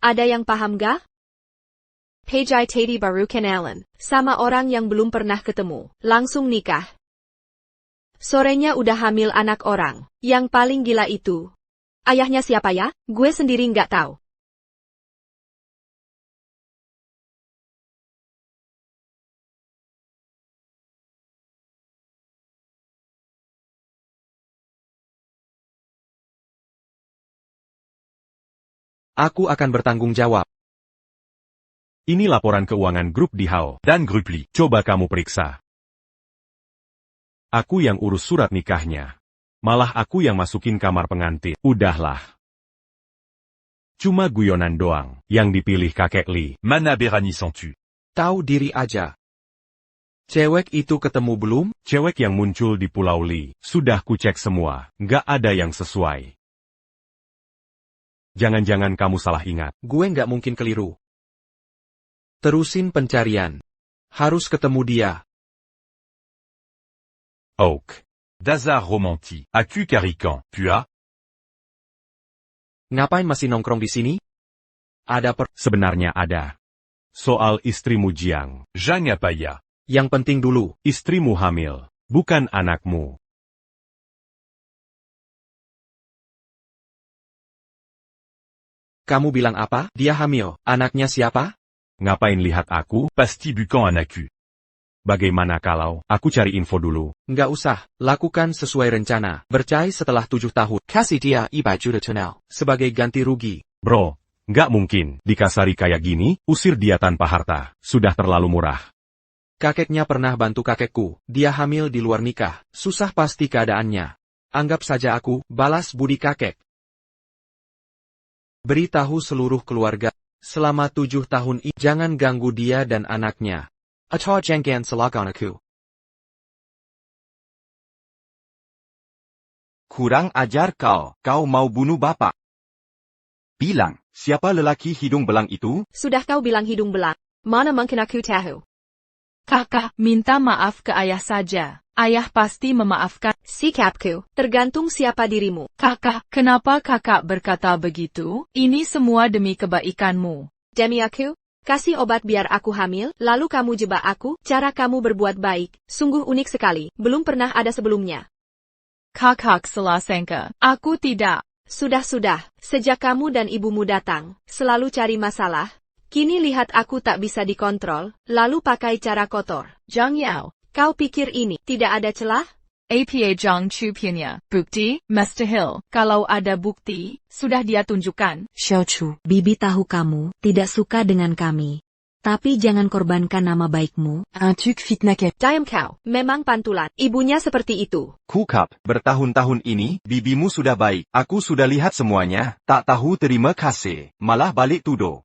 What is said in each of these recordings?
Ada yang paham gak? Pejai Teddy baru kenalan, sama orang yang belum pernah ketemu, langsung nikah. Sorenya udah hamil anak orang, yang paling gila itu. Ayahnya siapa ya? Gue sendiri nggak tahu. Aku akan bertanggung jawab. Ini laporan keuangan grup Dihao dan grup Li. Coba kamu periksa. Aku yang urus surat nikahnya. Malah aku yang masukin kamar pengantin. Udahlah. Cuma guyonan doang, yang dipilih kakek Li. Mana berani sans-tu? Tahu diri aja. Cewek itu ketemu belum? Cewek yang muncul di Pulau Li, sudah kucek semua, nggak ada yang sesuai. Jangan-jangan kamu salah ingat. Gue nggak mungkin keliru. Terusin pencarian. Harus ketemu dia. Oak. Dazar Romanti, Aku Karikan, Pua? Ngapain masih nongkrong di sini? Ada Sebenarnya ada. Soal istrimu Jiang. Zhang Apaya. Yang penting dulu. Istrimu hamil, bukan anakmu. Kamu bilang apa? Dia hamil. Anaknya siapa? Ngapain lihat aku? Pasti bukan anakku. Bagaimana kalau aku cari info dulu? Nggak usah. Lakukan sesuai rencana. Bercerai setelah 7 tahun. Kasih dia 100 juta tonel. Sebagai ganti rugi. Bro, nggak mungkin. Dikasari kayak gini, usir dia tanpa harta. Sudah terlalu murah. Kakeknya pernah bantu kakekku. Dia hamil di luar nikah. Susah pasti keadaannya. Anggap saja aku balas budi kakek. Beritahu seluruh keluarga. Selama 7 tahun ini jangan ganggu dia dan anaknya. Atau jangan salahkan aku. Kurang ajar kau mau bunuh bapak. Bilang, siapa lelaki hidung belang itu? Sudah kau bilang hidung belang. Mana mungkin aku tahu? Kakak, minta maaf ke ayah saja. Ayah pasti memaafkan. Sikapku, tergantung siapa dirimu. Kakak, kenapa kakak berkata begitu? Ini semua demi kebaikanmu. Demi aku? Kasih obat biar aku hamil, lalu kamu jebak aku, cara kamu berbuat baik, sungguh unik sekali, belum pernah ada sebelumnya. Kakak salah sangka, aku tidak. Sudah, sejak kamu dan ibumu datang, selalu cari masalah, kini lihat aku tak bisa dikontrol, lalu pakai cara kotor. Zhang Yao, Kau pikir ini tidak ada celah? APA Zhang Chu punya bukti, mustahil. Kalau ada bukti, sudah dia tunjukkan. Xiaochu, Bibi tahu kamu tidak suka dengan kami. Tapi jangan korbankan nama baikmu. Un truc fitnah. Diam kau, memang pantulan, ibunya seperti itu. Kukap, bertahun-tahun ini, bibimu sudah baik. Aku sudah lihat semuanya, tak tahu terima kasih, malah balik tuduh.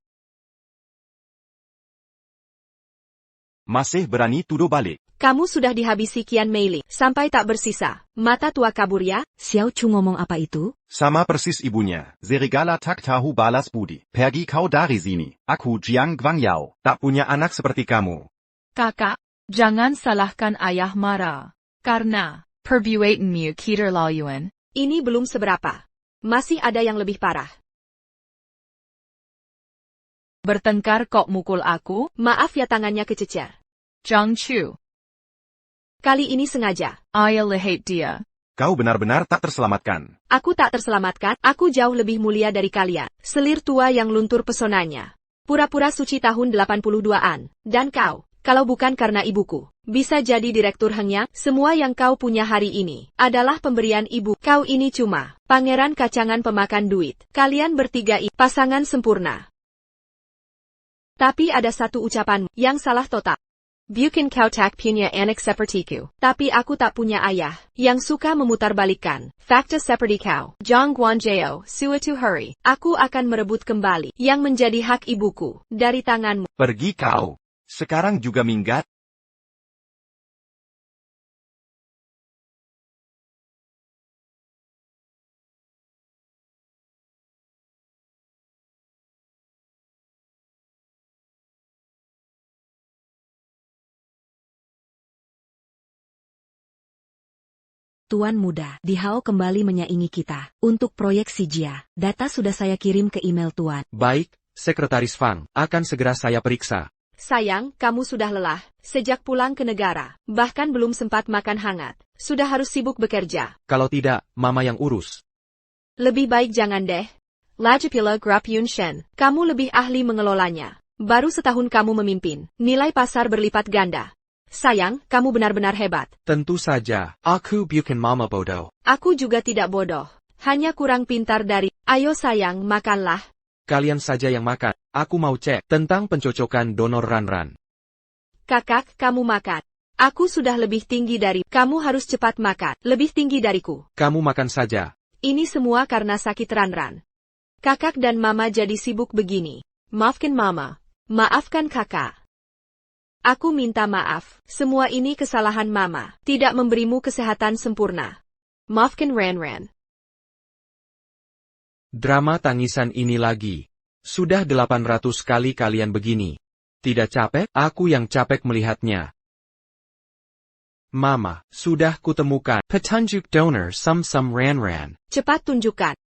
Masih berani tuduh balik. Kamu sudah dihabisi Kian Meili, sampai tak bersisa. Mata tua kabur ya? Xiaochu ngomong apa itu? Sama persis ibunya. Serigala tak tahu balas budi. Pergi kau dari sini. Aku Jiang Guangyao, tak punya anak seperti kamu. Kakak, jangan salahkan ayah marah. Karena, perbuatanmu keterlaluan. Ini belum seberapa. Masih ada yang lebih parah. Bertengkar kok mukul aku? Maaf ya tangannya kececer. Zhang Chu. Kali ini sengaja. Ayah lihat dia. Kau benar-benar tak terselamatkan. Aku tak terselamatkan, aku jauh lebih mulia dari kalian. Selir tua yang luntur pesonanya. Pura-pura suci tahun 82-an. Dan kau, kalau bukan karena ibuku, bisa jadi direktur Hengya, semua yang kau punya hari ini, adalah pemberian ibu. Kau ini cuma, pangeran kacangan pemakan duit. Kalian bertiga pasangan sempurna. Tapi ada satu ucapanmu, yang salah total. Bukan kau tak punya anak sepertiku, tapi aku tak punya ayah, yang suka memutarbalikkan fakta seperti kau. Zhang Guangyao, suatu hari, aku akan merebut kembali yang menjadi hak ibuku, dari tanganmu. Pergi kau. Sekarang juga minggat. Tuan Muda, Dihao kembali menyaingi kita. Untuk proyek Sijia, data sudah saya kirim ke email Tuan. Baik, Sekretaris Fang, akan segera saya periksa. Sayang, kamu sudah lelah. Sejak pulang ke negara, bahkan belum sempat makan hangat. Sudah harus sibuk bekerja. Kalau tidak, Mama yang urus. Lebih baik jangan deh. Lagipula Grup Yunshen, kamu lebih ahli mengelolanya. Baru setahun kamu memimpin, nilai pasar berlipat ganda. Sayang, kamu benar-benar hebat. Tentu saja, aku bukan Mama bodoh. Aku juga tidak bodoh. Hanya kurang pintar dari... Ayo sayang, makanlah. Kalian saja yang makan. Aku mau cek tentang pencocokan donor Ranran. Kakak, kamu makan. Aku sudah lebih tinggi dari... Kamu harus cepat makan. Lebih tinggi dariku. Kamu makan saja. Ini semua karena sakit Ranran. Kakak dan Mama jadi sibuk begini. Maafkan Mama. Maafkan kakak. Aku minta maaf. Semua ini kesalahan Mama. Tidak memberimu kesehatan sempurna. Maafkan Ranran. Drama tangisan ini lagi. Sudah 800 kali kalian begini. Tidak capek? Aku yang capek melihatnya. Mama, sudah kutemukan petunjuk donor Sum Ranran. Cepat tunjukkan.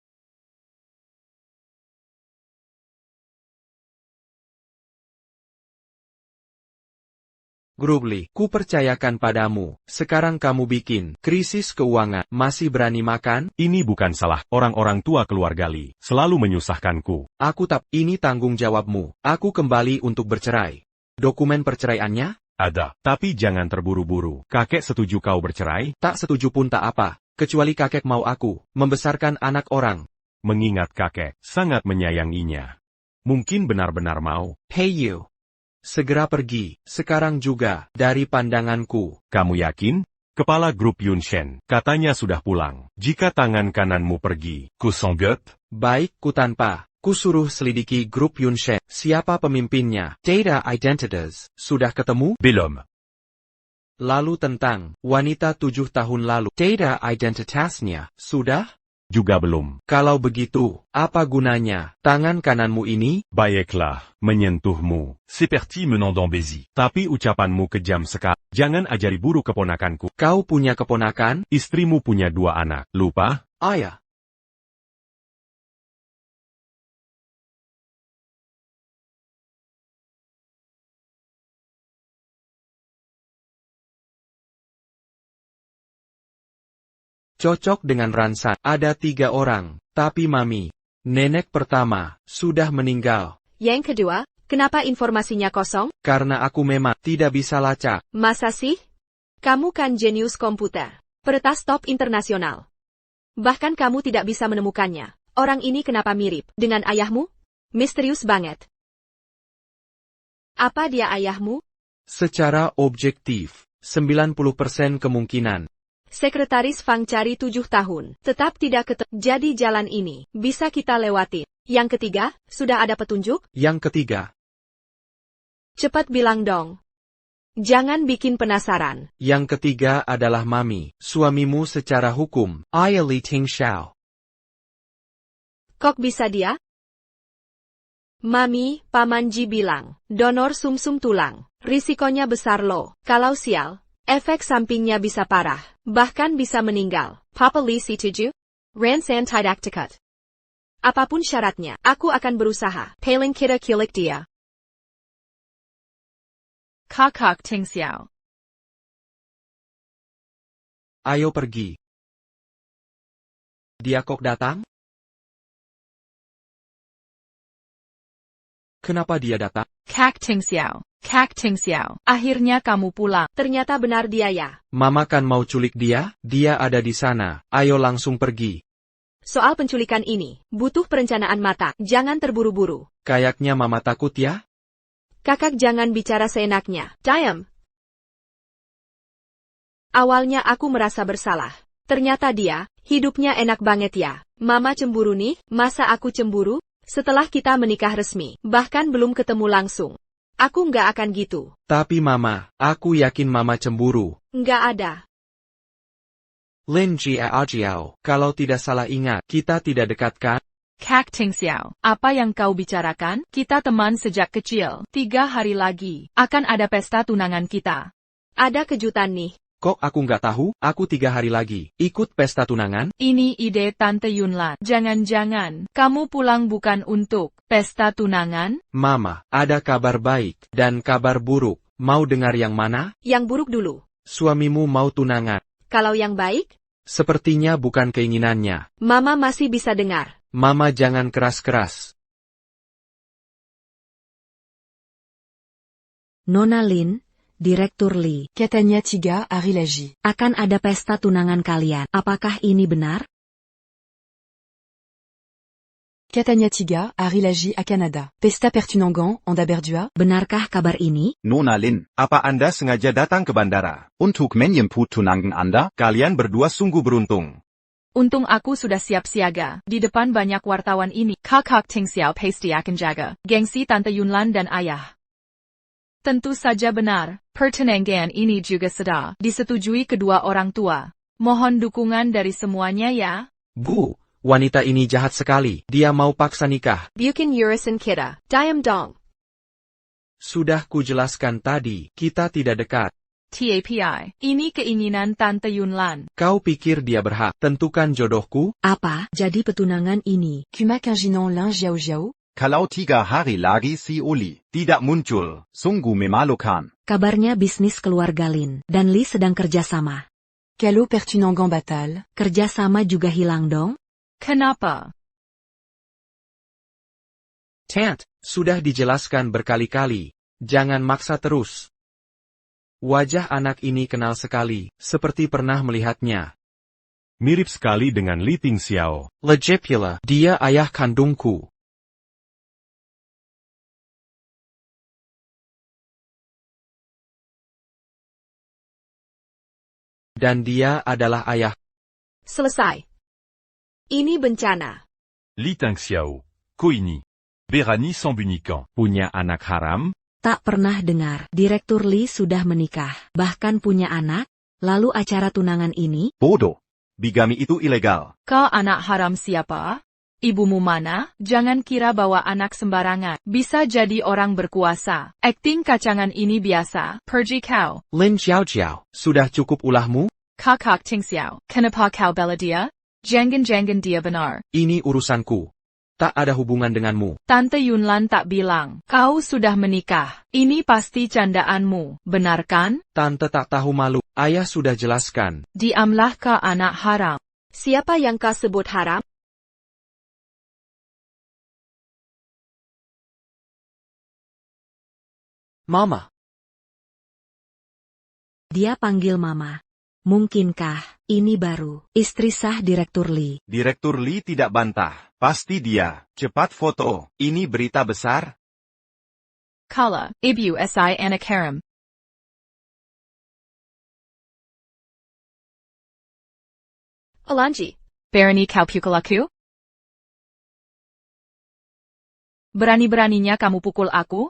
Grubli, kupercayakan padamu. Sekarang kamu bikin krisis keuangan. Masih berani makan? Ini bukan salah orang-orang tua keluarga Li. Selalu menyusahkanku. Aku tak, ini tanggung jawabmu. Aku kembali untuk bercerai. Dokumen perceraiannya? Ada, tapi jangan terburu-buru. Kakek setuju kau bercerai? Tak setuju pun tak apa. Kecuali kakek mau aku membesarkan anak orang. Mengingat kakek sangat menyayanginya. Mungkin benar-benar mau. Hey you. Segera pergi, sekarang juga, dari pandanganku. Kamu yakin? Kepala grup Yunshen, katanya sudah pulang. Jika tangan kananmu pergi, Kosonggot? Baik, ku tanpa. Ku suruh selidiki grup Yunshen. Siapa pemimpinnya? Data Identitas. Sudah ketemu? Belum. Lalu tentang wanita 7 tahun lalu. Data Identitasnya. Sudah? juga belum. Kalau begitu, apa gunanya tangan kananmu ini? Baiklah, menyentuhmu. Seperti menendang besi. Tapi ucapanmu kejam sekali. Jangan ajari buru keponakanku. Kau punya keponakan? Istrimu punya 2 anak. Lupa? Ayah. Cocok dengan Ransan. Ada 3 orang, tapi Mami, nenek pertama, sudah meninggal. Yang kedua, kenapa informasinya kosong? Karena aku memang tidak bisa lacak. Masa sih? Kamu kan jenius komputer. Peretas top internasional. Bahkan kamu tidak bisa menemukannya. Orang ini kenapa mirip dengan ayahmu? Misterius banget. Apa dia ayahmu? Secara objektif, 90% kemungkinan. Sekretaris Fang cari 7 tahun, tetap tidak ketemu. Jadi jalan ini, bisa kita lewati. Yang ketiga, sudah ada petunjuk? Yang ketiga. Cepat bilang dong. Jangan bikin penasaran. Yang ketiga adalah Mami, suamimu secara hukum, Ayah Li Ting Xiao. Kok bisa dia? Mami, Paman Ji bilang, donor sumsum tulang, risikonya besar loh. Kalau sial, efek sampingnya bisa parah, bahkan bisa meninggal. Papa Li setuju? Ransan tidak tekut. Apapun syaratnya, aku akan berusaha. Paling kita kilik dia. Kakak Ting Xiao. Ayo pergi. Dia kok datang? Kenapa dia datang? Kak Ting Xiao. Kak Ting Xiao. Akhirnya kamu pulang. Ternyata benar dia ya. Mama kan mau culik dia? Dia ada di sana. Ayo langsung pergi. Soal penculikan ini, butuh perencanaan matang. Jangan terburu-buru. Kayaknya Mama takut ya? Kakak jangan bicara seenaknya. Diam. Awalnya aku merasa bersalah. Ternyata dia, hidupnya enak banget ya. Mama cemburu nih, masa aku cemburu? Setelah kita menikah resmi, bahkan belum ketemu langsung. Aku nggak akan gitu. Tapi Mama, aku yakin Mama cemburu. Nggak ada. Lin Jiao, kalau tidak salah ingat, kita tidak dekat kan? Kak Ting Xiao, apa yang kau bicarakan? Kita teman sejak kecil. 3 hari lagi, akan ada pesta tunangan kita. Ada kejutan nih. Kok aku nggak tahu? Aku 3 hari lagi ikut pesta tunangan? Ini ide Tante Yunlan. Jangan-jangan kamu pulang bukan untuk pesta tunangan? Mama, ada kabar baik dan kabar buruk. Mau dengar yang mana? Yang buruk dulu. Suamimu mau tunangan. Kalau yang baik, Sepertinya bukan keinginannya. Mama masih bisa dengar. Mama jangan keras-keras. Nona Lin, Direktur Lee. Catania Tiga a réagi. Akan ada pesta tunangan kalian. Apakah ini benar? Catania Tiga a réagi à Canada. Pesta Pertunangan, Onda Berdua. Benarkah kabar ini? Nona Lin, apa Anda sengaja datang ke bandara untuk menyambut tunangan Anda? Kalian berdua sungguh beruntung. Untung aku sudah siap siaga. Di depan banyak wartawan ini. Kakak Ting Xiao pasti akan jaga gengsi Tante Yunlan dan ayah. Tentu saja benar, pertunangan ini juga sudah disetujui kedua orang tua. Mohon dukungan dari semuanya ya. Bu, wanita ini jahat sekali. Dia mau paksa nikah. Bukan urusan kita. Diam dong. Sudah kujelaskan tadi, kita tidak dekat. TAPI, ini keinginan Tante Yunlan. Kau pikir dia berhak tentukan jodohku? Apa jadi petunangan ini? Kuma Kinjinan Lin Jiao Jiao. Kalau 3 hari lagi si Oli tidak muncul, sungguh memalukan. Kabarnya bisnis keluarga Lin dan Lee sedang kerjasama. Calo Pertunangan batal. Kerjasama juga hilang dong? Kenapa? Tant, sudah dijelaskan berkali-kali. Jangan maksa terus. Wajah anak ini kenal sekali, seperti pernah melihatnya. Mirip sekali dengan Li Tingxiao. Legit pula, dia ayah kandungku. Dan dia adalah ayah. Selesai. Ini bencana. Li Tingxiao, Koini. Berani Sambunikan. Punya anak haram? Tak pernah dengar. Direktur Lee sudah menikah, bahkan punya anak. Lalu acara tunangan ini? Bodoh. Bigami itu ilegal. Kau anak haram siapa? Ibumu mana? Jangan kira bawa anak sembarangan. Bisa jadi orang berkuasa. Akting kacangan ini biasa. Pergi kau. Lin Xiao, sudah cukup ulahmu? Kakak Ting Xiao, kenapa kau bela dia? Jangan-jangan dia benar. Ini urusanku. Tak ada hubungan denganmu. Tante Yunlan tak bilang, kau sudah menikah. Ini pasti candaanmu, benar kan? Tante tak tahu malu. Ayah sudah jelaskan. Diamlah kau anak haram. Siapa yang kau sebut haram? Mama. Dia panggil mama. Mungkinkah ini baru istri sah Direktur Lee? Direktur Lee tidak bantah. Pasti dia. Cepat foto. Ini berita besar. Kala, ibu si anak haram. Alanji. Berani kau pukul aku? Berani-beraninya kamu pukul aku?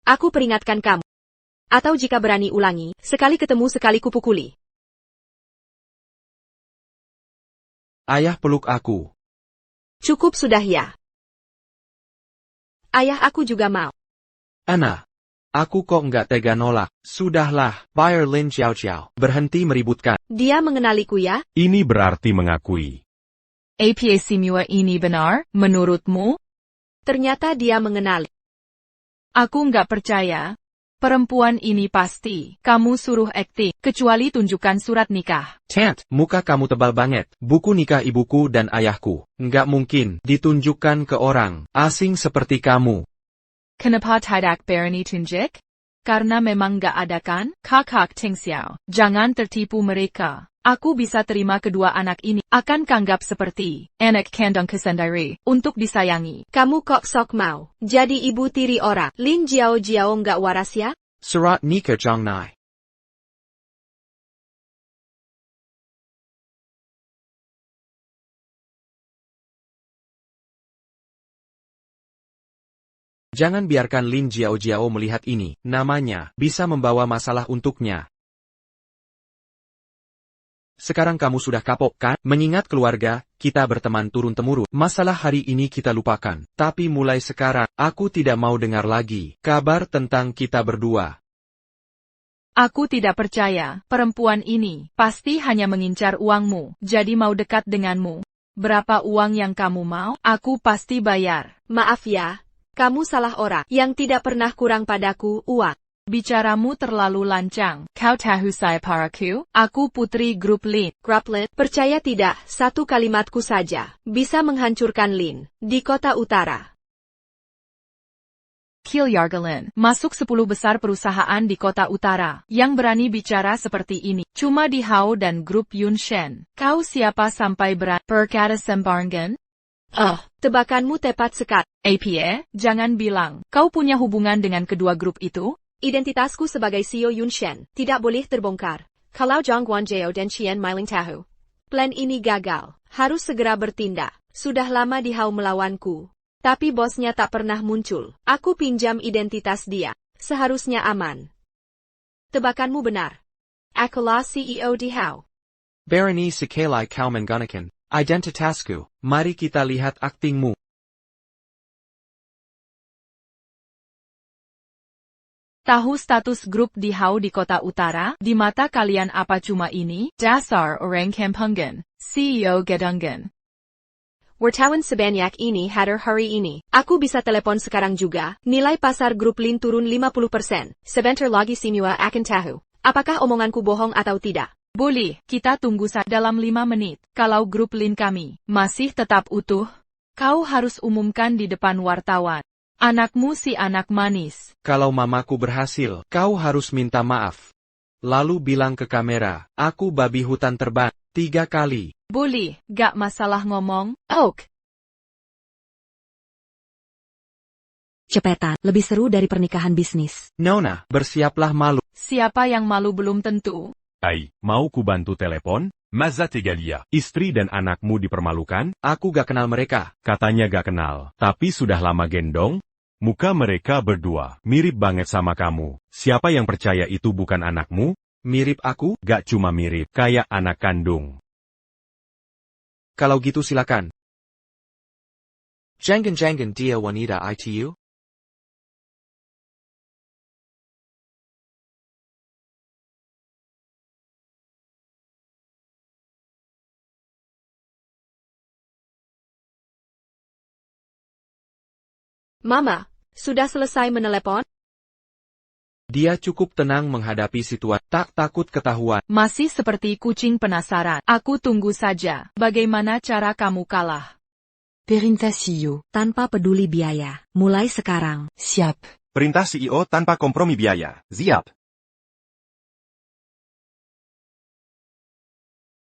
Aku peringatkan kamu. Atau jika berani ulangi, sekali ketemu sekali kupukuli. Ayah peluk aku. Cukup sudah ya. Ayah aku juga mau. Ana. Aku kok nggak tega nolak. Sudahlah, Buyer Lin Xiao, berhenti meributkan. Dia mengenaliku ya? Ini berarti mengakui. Apa semua ini benar, menurutmu? Ternyata dia mengenali. Aku nggak percaya. Perempuan ini pasti kamu suruh akting, kecuali tunjukkan surat nikah. Tant, muka kamu tebal banget. Buku nikah ibuku dan ayahku. Nggak mungkin ditunjukkan ke orang asing seperti kamu. Kenapa tidak berani tunjuk? Karena memang nggak ada kan? Kakak Ting Xiao, jangan tertipu mereka. Aku bisa terima kedua anak ini akan kanggap seperti anak kandungku sendiri untuk disayangi. Kamu kok sok mau jadi ibu tiri orang. Lin Jiao nggak waras ya? Surat nikah Zhang Nai. Jangan biarkan Lin Jiao melihat ini. Namanya bisa membawa masalah untuknya. Sekarang kamu sudah kapok kan? Mengingat keluarga, kita berteman turun-temurun. Masalah hari ini kita lupakan. Tapi mulai sekarang, aku tidak mau dengar lagi kabar tentang kita berdua. Aku tidak percaya, perempuan ini pasti hanya mengincar uangmu, jadi mau dekat denganmu. Berapa uang yang kamu mau, aku pasti bayar. Maaf ya, kamu salah orang yang tidak pernah kurang padaku uang. Bicaramu terlalu lancang. Kau tahu saya paraku? Aku putri grup Lin. Grup Lin, percaya tidak, satu kalimatku saja bisa menghancurkan Lin di kota utara. Kilyargalin, masuk 10 besar perusahaan di kota utara, yang berani bicara seperti ini. Cuma di Hao dan grup Yunshen. Kau siapa sampai berani berkata sembarangan? Tebakanmu tepat sekali. APA, jangan bilang, kau punya hubungan dengan kedua grup itu? Identitasku sebagai CEO Yunshen tidak boleh terbongkar. Kalau Zhang Guanzhou dan Qian Mailing tahu plan ini gagal, harus segera bertindak. Sudah lama di Hao melawanku. Tapi bosnya tak pernah muncul. Aku pinjam identitas dia. Seharusnya aman. Tebakanmu benar. Akulah CEO di Hao. Berani sekali kau menggunakan identitasku. Mari kita lihat aktingmu. Tahu status grup di Hao di kota utara? Di mata kalian apa cuma ini? Dasar orang kampungan. CEO Gedungan. Wartawan sebanyak ini hadir hari ini. Aku bisa telepon sekarang juga. Nilai pasar grup Lin turun 50%. Sebentar lagi semua akan tahu. Apakah omonganku bohong atau tidak? Boleh, kita tunggu dalam 5 menit. Kalau grup Lin kami masih tetap utuh, kau harus umumkan di depan wartawan. Anakmu si anak manis. Kalau mamaku berhasil, kau harus minta maaf. Lalu bilang ke kamera, aku babi hutan terbang 3 kali. Boleh, gak masalah ngomong. Ok. Cepetan, lebih seru dari pernikahan bisnis. Nona, bersiaplah malu. Siapa yang malu belum tentu. Ai, mau ku bantu telepon? Mazat Egalia. Istri dan anakmu dipermalukan? Aku gak kenal mereka. Katanya gak kenal, tapi sudah lama gendong? Muka mereka berdua mirip banget sama kamu. Siapa yang percaya itu bukan anakmu? Mirip aku? Gak cuma mirip, kayak anak kandung. Kalau gitu silakan. Jangan dia wanita itu? Mama, sudah selesai menelepon? Dia cukup tenang menghadapi situasi, tak takut ketahuan. Masih seperti kucing penasaran. Aku tunggu saja. Bagaimana cara kamu kalah? Perintah CEO. Tanpa peduli biaya. Mulai sekarang. Siap. Perintah CEO tanpa kompromi biaya. Siap.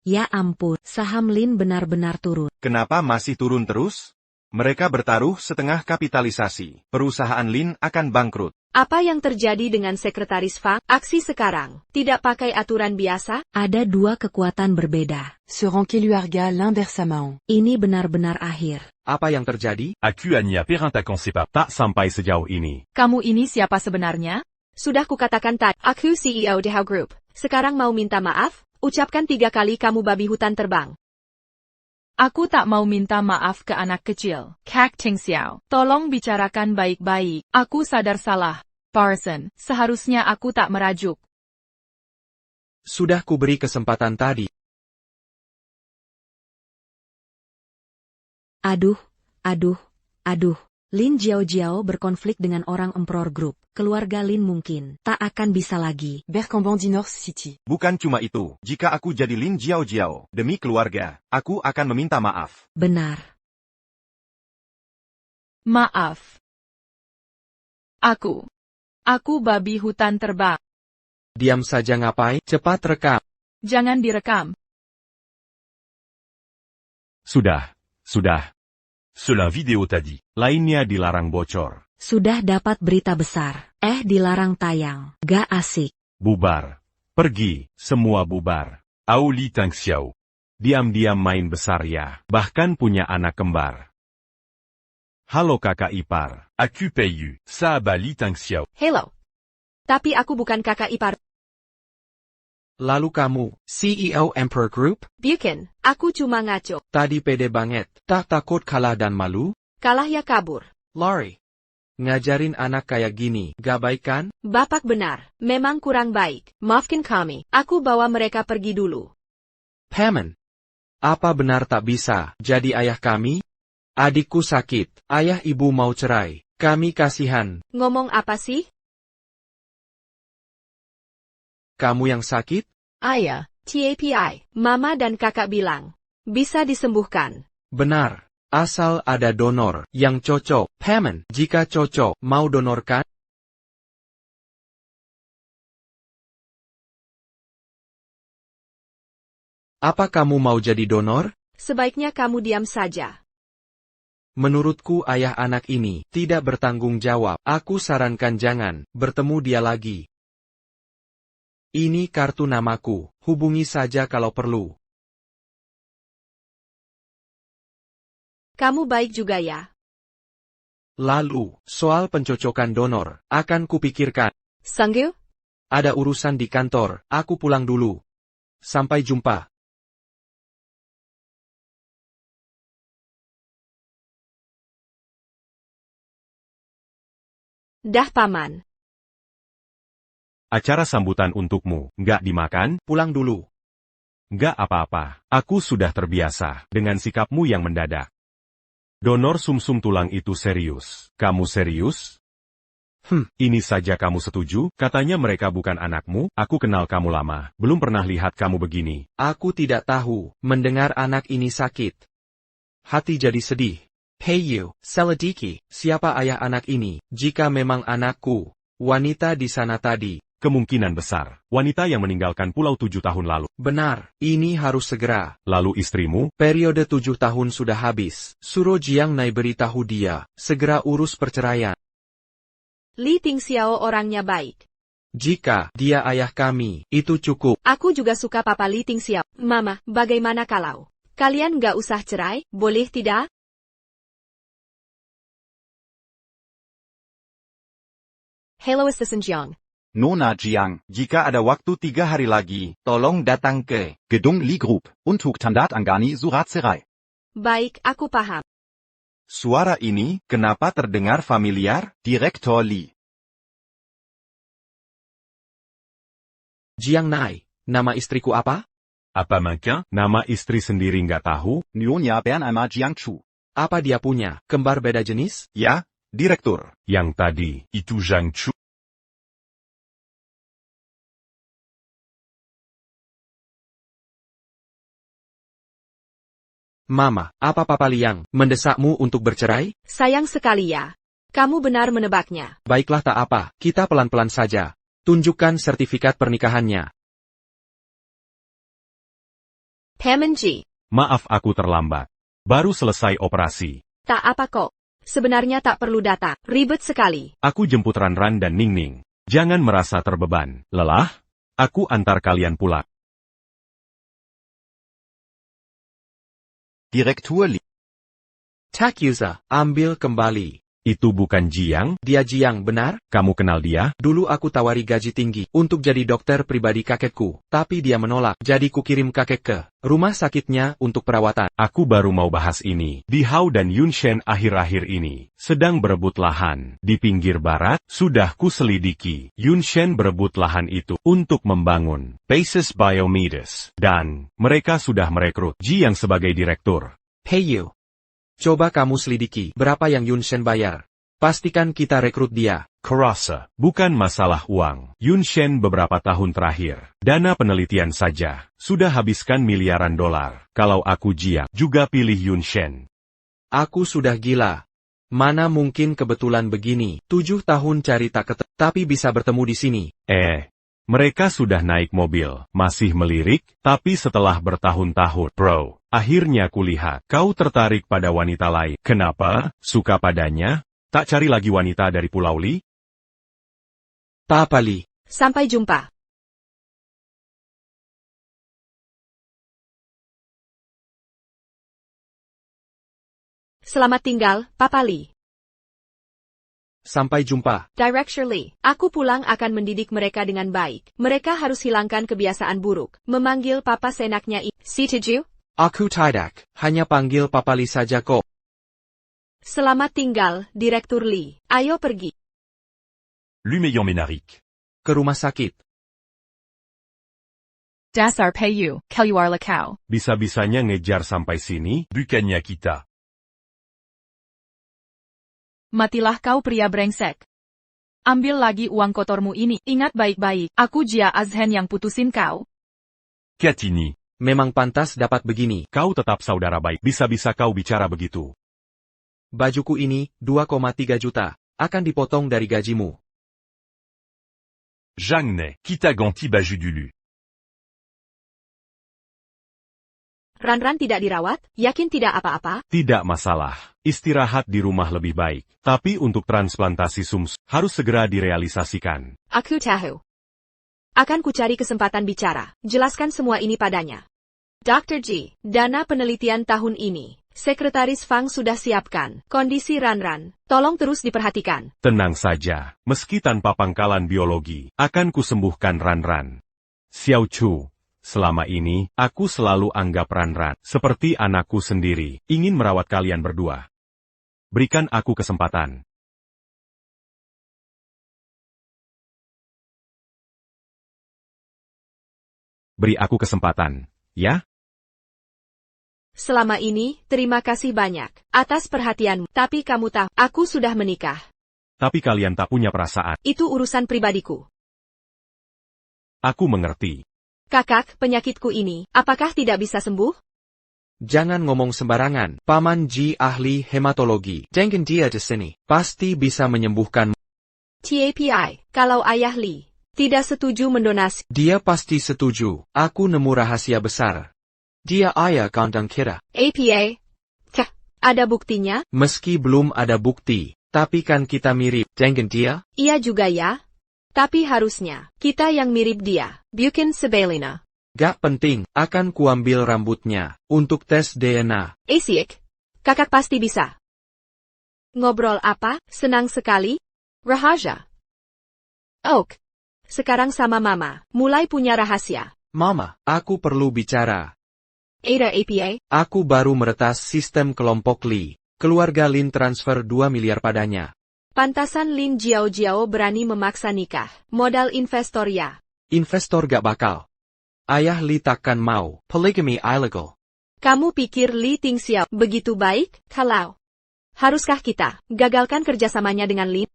Ya ampun, saham Lin benar-benar turun. Kenapa masih turun terus? Mereka bertaruh setengah kapitalisasi. Perusahaan Lin akan bangkrut. Apa yang terjadi dengan Sekretaris Fang? Aksi sekarang tidak pakai aturan biasa? Ada 2 kekuatan berbeda. Se Rankeluarga l'un Bersamao. Ini benar-benar akhir. Apa yang terjadi? Aku hanya perintah konsepa. Tak sampai sejauh ini. Kamu ini siapa sebenarnya? Sudah kukatakan tadi, aku CEO di Hao Group. Sekarang mau minta maaf? Ucapkan 3 kali kamu babi hutan terbang. Aku tak mau minta maaf ke anak kecil. Kak Ting Xiao, tolong bicarakan baik-baik. Aku sadar salah. Parson, seharusnya aku tak merajuk. Sudah kuberi kesempatan tadi. Aduh. Lin Jiao berkonflik dengan orang Emperor Group. Keluarga Lin mungkin tak akan bisa lagi. Berkembang di North City. Bukan cuma itu, jika aku jadi Lin Jiao, demi keluarga, aku akan meminta maaf. Benar. Maaf. Aku babi hutan terbang. Diam saja ngapain? Cepat rekam. Jangan direkam. Sudah. Cela vidéo t'a dit. Lainnya dilarang bocor. Sudah dapat berita besar. Dilarang tayang. Gak asik. Bubar. Pergi, semua bubar. Ao Li Tang Xiao. Diam-diam main besar ya. Bahkan punya anak kembar. Halo kakak ipar. Aku Peiyu. Saaba Li Tang Xiao. Hello. Tapi aku bukan kakak ipar. Lalu kamu, CEO Emperor Group? Bukan, aku cuma ngaco. Tadi pede banget, tak takut kalah dan malu? Kalah ya kabur. Lari. Ngajarin anak kayak gini, gak baik kan? Bapak benar, memang kurang baik. Maafkan kami, aku bawa mereka pergi dulu. Paman, apa benar tak bisa jadi ayah kami? Adikku sakit, ayah ibu mau cerai, kami kasihan. Ngomong apa sih? Kamu yang sakit? Ayah, TAPI, mama dan kakak bilang, bisa disembuhkan. Benar, asal ada donor yang cocok. Paman, jika cocok, mau donorkan? Apa kamu mau jadi donor? Sebaiknya kamu diam saja. Menurutku ayah anak ini tidak bertanggung jawab. Aku sarankan jangan bertemu dia lagi. Ini kartu namaku, hubungi saja kalau perlu. Kamu baik juga ya. Lalu, soal pencocokan donor, akan kupikirkan. Sanggu? Ada urusan di kantor, aku pulang dulu. Sampai jumpa. Dah paman. Acara sambutan untukmu, nggak dimakan? Pulang dulu. Nggak apa-apa, aku sudah terbiasa dengan sikapmu yang mendadak. Donor sumsum tulang itu serius. Kamu serius? Ini saja kamu setuju? Katanya mereka bukan anakmu, aku kenal kamu lama, belum pernah lihat kamu begini. Aku tidak tahu, mendengar anak ini sakit. Hati jadi sedih. Hey you, Seladiki, siapa ayah anak ini? Jika memang anakku, wanita di sana tadi. Kemungkinan besar, wanita yang meninggalkan pulau 7 tahun lalu. Benar, ini harus segera. Lalu istrimu? Periode 7 tahun sudah habis. Suruh Jiang Nai beritahu dia, segera urus perceraian. Li Tingxiao orangnya baik. Jika dia ayah kami, itu cukup. Aku juga suka Papa Li Tingxiao. Mama, bagaimana kalau kalian gak usah cerai, boleh tidak? Hello Assistant Jiang. Nona Jiang, jika ada waktu 3 hari lagi, tolong datang ke Gedung Li Group untuk tanda tangani surat cerai. Baik, aku paham. Suara ini, kenapa terdengar familiar? Direktur Li. Jiang Nai, nama istriku apa? Apa manquin? Nama istri sendiri nggak tahu? Nyonya Bernama Jiang Chu. Apa dia punya, kembar beda jenis? Ya, Direktur. Yang tadi. Itu Zhang Chu. Mama, apa Papa Liang mendesakmu untuk bercerai? Sayang sekali ya. Kamu benar menebaknya. Baiklah tak apa, kita pelan-pelan saja. Tunjukkan sertifikat pernikahannya. Paman Ji. Maaf aku terlambat. Baru selesai operasi. Tak apa kok. Sebenarnya tak perlu datang. Ribet sekali. Aku jemput Ran-Ran dan Ning-Ning. Jangan merasa terbeban. Lelah? Aku antar kalian pulang. Direktur Li. Tak user, ambil kembali. Itu bukan Jiang? Dia Jiang, benar? Kamu kenal dia? Dulu aku tawari gaji tinggi untuk jadi dokter pribadi kakekku, tapi dia menolak. Jadi kukirim kakek ke rumah sakitnya untuk perawatan. Aku baru mau bahas ini. Di Hao dan Yunshen akhir-akhir ini sedang berebut lahan. Di pinggir barat, sudah kuselidiki. Yunshen berebut lahan itu untuk membangun Basis Biomedes. Dan mereka sudah merekrut Jiang sebagai direktur. Hey you. Coba kamu selidiki berapa yang Yunshen bayar. Pastikan kita rekrut dia. Kurasa, bukan masalah uang. Yunshen beberapa tahun terakhir, dana penelitian saja, sudah habiskan miliaran dolar. Kalau aku Jiang, juga pilih Yunshen. Aku sudah gila. Mana mungkin kebetulan begini, 7 tahun cari tak ketemu, tapi bisa bertemu di sini. Mereka sudah naik mobil, masih melirik, tapi setelah bertahun-tahun, bro, akhirnya kulihat, kau tertarik pada wanita lain. Kenapa? Suka padanya? Tak cari lagi wanita dari Pulau Li? Papa Li. Sampai jumpa. Selamat tinggal, Papa Li. Sampai jumpa. Director Lee, aku pulang akan mendidik mereka dengan baik. Mereka harus hilangkan kebiasaan buruk. Memanggil papa senaknya. Si Tiju? Aku tidak, hanya panggil Papa Li saja kok. Selamat tinggal, Direktur Lee. Ayo pergi. Lumeillon Ménaric. Ke rumah sakit. Dasar Payu, Keluar Lakau. Bisa-bisanya ngejar sampai sini? Bukannya kita. Matilah kau pria brengsek. Ambil lagi uang kotormu ini. Ingat baik-baik, aku Jia Azhen yang putusin kau. Katini. Memang pantas dapat begini. Kau tetap saudara baik. Bisa-bisa kau bicara begitu. Bajuku ini, 2,3 juta. Akan dipotong dari gajimu. Zhang Ne. Kita ganti baju dulu. Ran-Ran tidak dirawat, yakin tidak apa-apa? Tidak masalah. Istirahat di rumah lebih baik. Tapi untuk transplantasi sumsum harus segera direalisasikan. Aku tahu. Akan kucari kesempatan bicara. Jelaskan semua ini padanya. Dr. G, dana penelitian tahun ini. Sekretaris Fang sudah siapkan. Kondisi Ran-Ran, tolong terus diperhatikan. Tenang saja. Meski tanpa pangkalan biologi, akan kusembuhkan Ran-Ran. Xiao Chu. Selama ini, aku selalu anggap Ran-Ran seperti anakku sendiri, ingin merawat kalian berdua. Berikan aku kesempatan. Beri aku kesempatan, ya? Selama ini, terima kasih banyak atas perhatianmu. Tapi kamu tahu, aku sudah menikah. Tapi kalian tak punya perasaan. Itu urusan pribadiku. Aku mengerti. Kakak, penyakitku ini, apakah tidak bisa sembuh? Jangan ngomong sembarangan. Paman Ji ahli hematologi. Jangan dia di sini. Pasti bisa menyembuhkan. TAPI, kalau ayah Lee tidak setuju mendonasi. Dia pasti setuju. Aku nemu rahasia besar. Dia ayah kandung kita. APA? Kah, ada buktinya? Meski belum ada bukti, tapi kan kita mirip. Jangan dia? Iya juga ya. Tapi harusnya, kita yang mirip dia. Bukan Sebelina. Gak penting, akan kuambil rambutnya, untuk tes DNA. Asyik, kakak pasti bisa. Ngobrol apa? Senang sekali. Rahasia. Oak. Sekarang sama mama, mulai punya rahasia. Mama, aku perlu bicara. Ada APA? Aku baru meretas sistem kelompok Lee. Keluarga Lin transfer 2 miliar padanya. Pantasan Lin Jiao berani memaksa nikah. Modal investor ya. Investor gak bakal. Ayah Lee takkan mau. Polygamy illegal. Kamu pikir Li Tingxiao begitu baik? Kalau haruskah kita gagalkan kerjasamanya dengan Lin?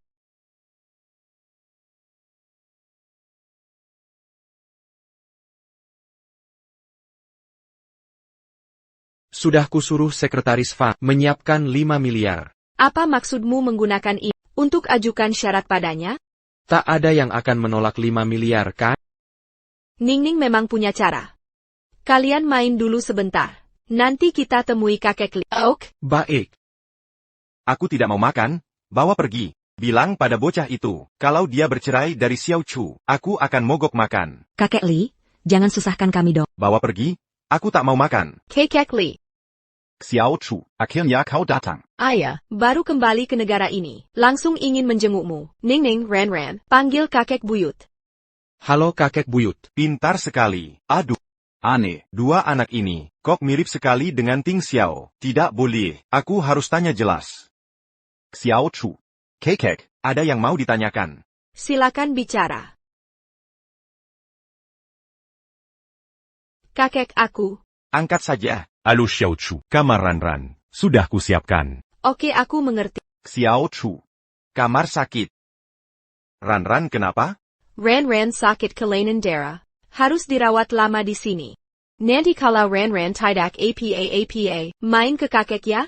Sudah kusuruh sekretaris Fang menyiapkan 5 miliar. Apa maksudmu menggunakan ini untuk ajukan syarat padanya? Tak ada yang akan menolak 5 miliar kan? Ningning memang punya cara. Kalian main dulu sebentar. Nanti kita temui kakek Li. Oak. Baik. Aku tidak mau makan, bawa pergi. Bilang pada bocah itu, kalau dia bercerai dari Xiao Chu, aku akan mogok makan. Kakek Li, jangan susahkan kami dong. Bawa pergi, aku tak mau makan. Kakek Li. Xiao Chu, akhirnya kau datang. Ayah, baru kembali ke negara ini. Langsung ingin menjengukmu. Ningning, Ran-Ran, panggil kakek buyut. Halo kakek buyut. Pintar sekali. Aduh. Aneh, dua anak ini, kok mirip sekali dengan Ting Xiao. Tidak boleh, aku harus tanya jelas. Xiao Chu. Kakek, ada yang mau ditanyakan. Silakan bicara. Kakek aku. Angkat saja. Halo Xiao Chu. Kamar Ran-Ran. Sudah kusiapkan. Oke, aku mengerti. Xiao Chu. Kamar sakit. Ran-Ran kenapa? Ran-Ran sakit kelainan darah. Harus dirawat lama di sini. Nanti kalau Ran-Ran tidak APA, main ke kakek ya?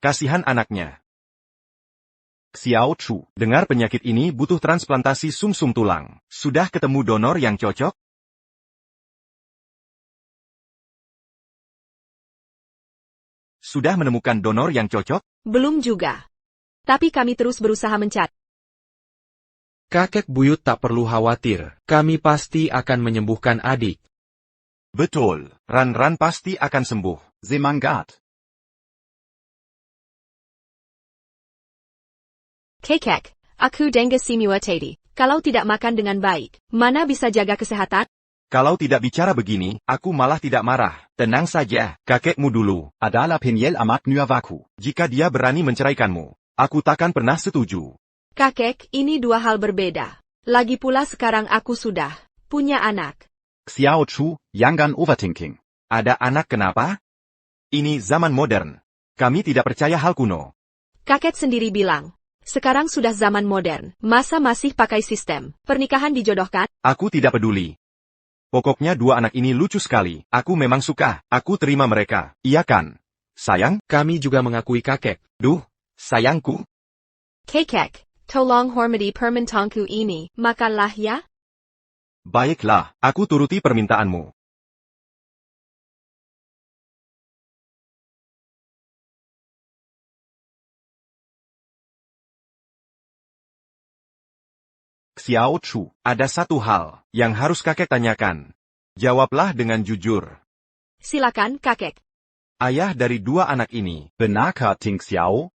Kasihan anaknya. Xiao Chu, dengar penyakit ini butuh transplantasi sumsum tulang. Sudah ketemu donor yang cocok? Sudah menemukan donor yang cocok? Belum juga. Tapi kami terus berusaha mencari. Kakek buyut tak perlu khawatir. Kami pasti akan menyembuhkan adik. Betul, Ran-Ran pasti akan sembuh. Semangat. Kakek, aku dengue semua tadi. Kalau tidak makan dengan baik, mana bisa jaga kesehatan? Kalau tidak bicara begini, aku malah tidak marah. Tenang saja, kakekmu dulu. Adalah penyel amat nuavaku. Jika dia berani menceraikanmu, aku takkan pernah setuju. Kakek, ini dua hal berbeda. Lagi pula sekarang aku sudah punya anak. Xiao Chu, jangan overthinking. Ada anak kenapa? Ini zaman modern. Kami tidak percaya hal kuno. Kakek sendiri bilang, sekarang sudah zaman modern. Masa masih pakai sistem pernikahan dijodohkan? Aku tidak peduli. Pokoknya dua anak ini lucu sekali. Aku memang suka. Aku terima mereka. Iya kan? Sayang? Kami juga mengakui kakek. Duh, sayangku. Kakek, tolong hormati permintaanku ini. Makanlah ya. Baiklah, aku turuti permintaanmu. Xiao Chu, ada satu hal yang harus kakek tanyakan. Jawablah dengan jujur. Silakan, kakek. Ayah dari dua anak ini, Benarkah Ting Xiao?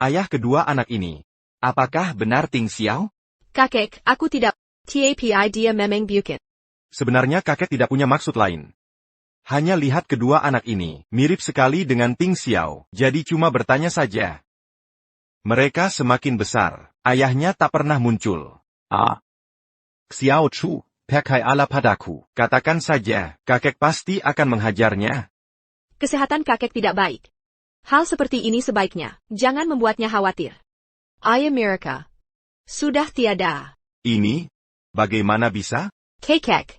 ayah kedua anak ini, apakah benar Ting Xiao? Kakek, aku tidak. Tapi dia memang bukit. Sebenarnya kakek tidak punya maksud lain. Hanya lihat kedua anak ini, mirip sekali dengan Ting Xiao, jadi cuma bertanya saja. Mereka semakin besar, ayahnya tak pernah muncul. Xiao Chu, percayalah padaku. Katakan saja, kakek pasti akan menghajarnya. Kesehatan kakek tidak baik. Hal seperti ini sebaiknya, jangan membuatnya khawatir. Amerika. Sudah tiada. Ini? Bagaimana bisa? Kakek.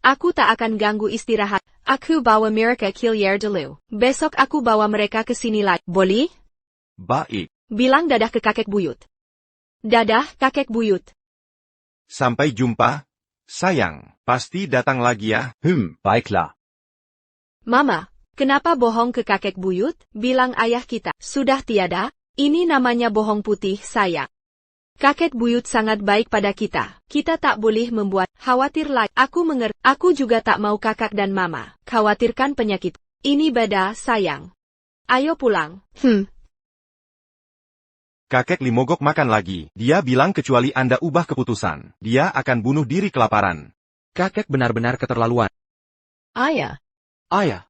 Aku tak akan ganggu istirahat. Aku bawa mereka keluar dulu. Besok aku bawa mereka ke sini lagi. Boleh? Baik. Bilang dadah ke kakek buyut. Dadah, kakek buyut. Sampai jumpa. Sayang, pasti datang lagi ya. Baiklah. Mama, kenapa bohong ke kakek buyut? Bilang ayah kita sudah tiada. Ini namanya bohong putih, sayang. Kakek buyut sangat baik pada kita. Kita tak boleh membuat khawatir lagi. Aku mengerti. Aku juga tak mau kakak dan mama khawatirkan penyakit. Ini beda, sayang. Ayo pulang. Kakek Li mogok makan lagi. Dia bilang kecuali Anda ubah keputusan, dia akan bunuh diri kelaparan. Kakek benar-benar keterlaluan. Ayah. Ayah.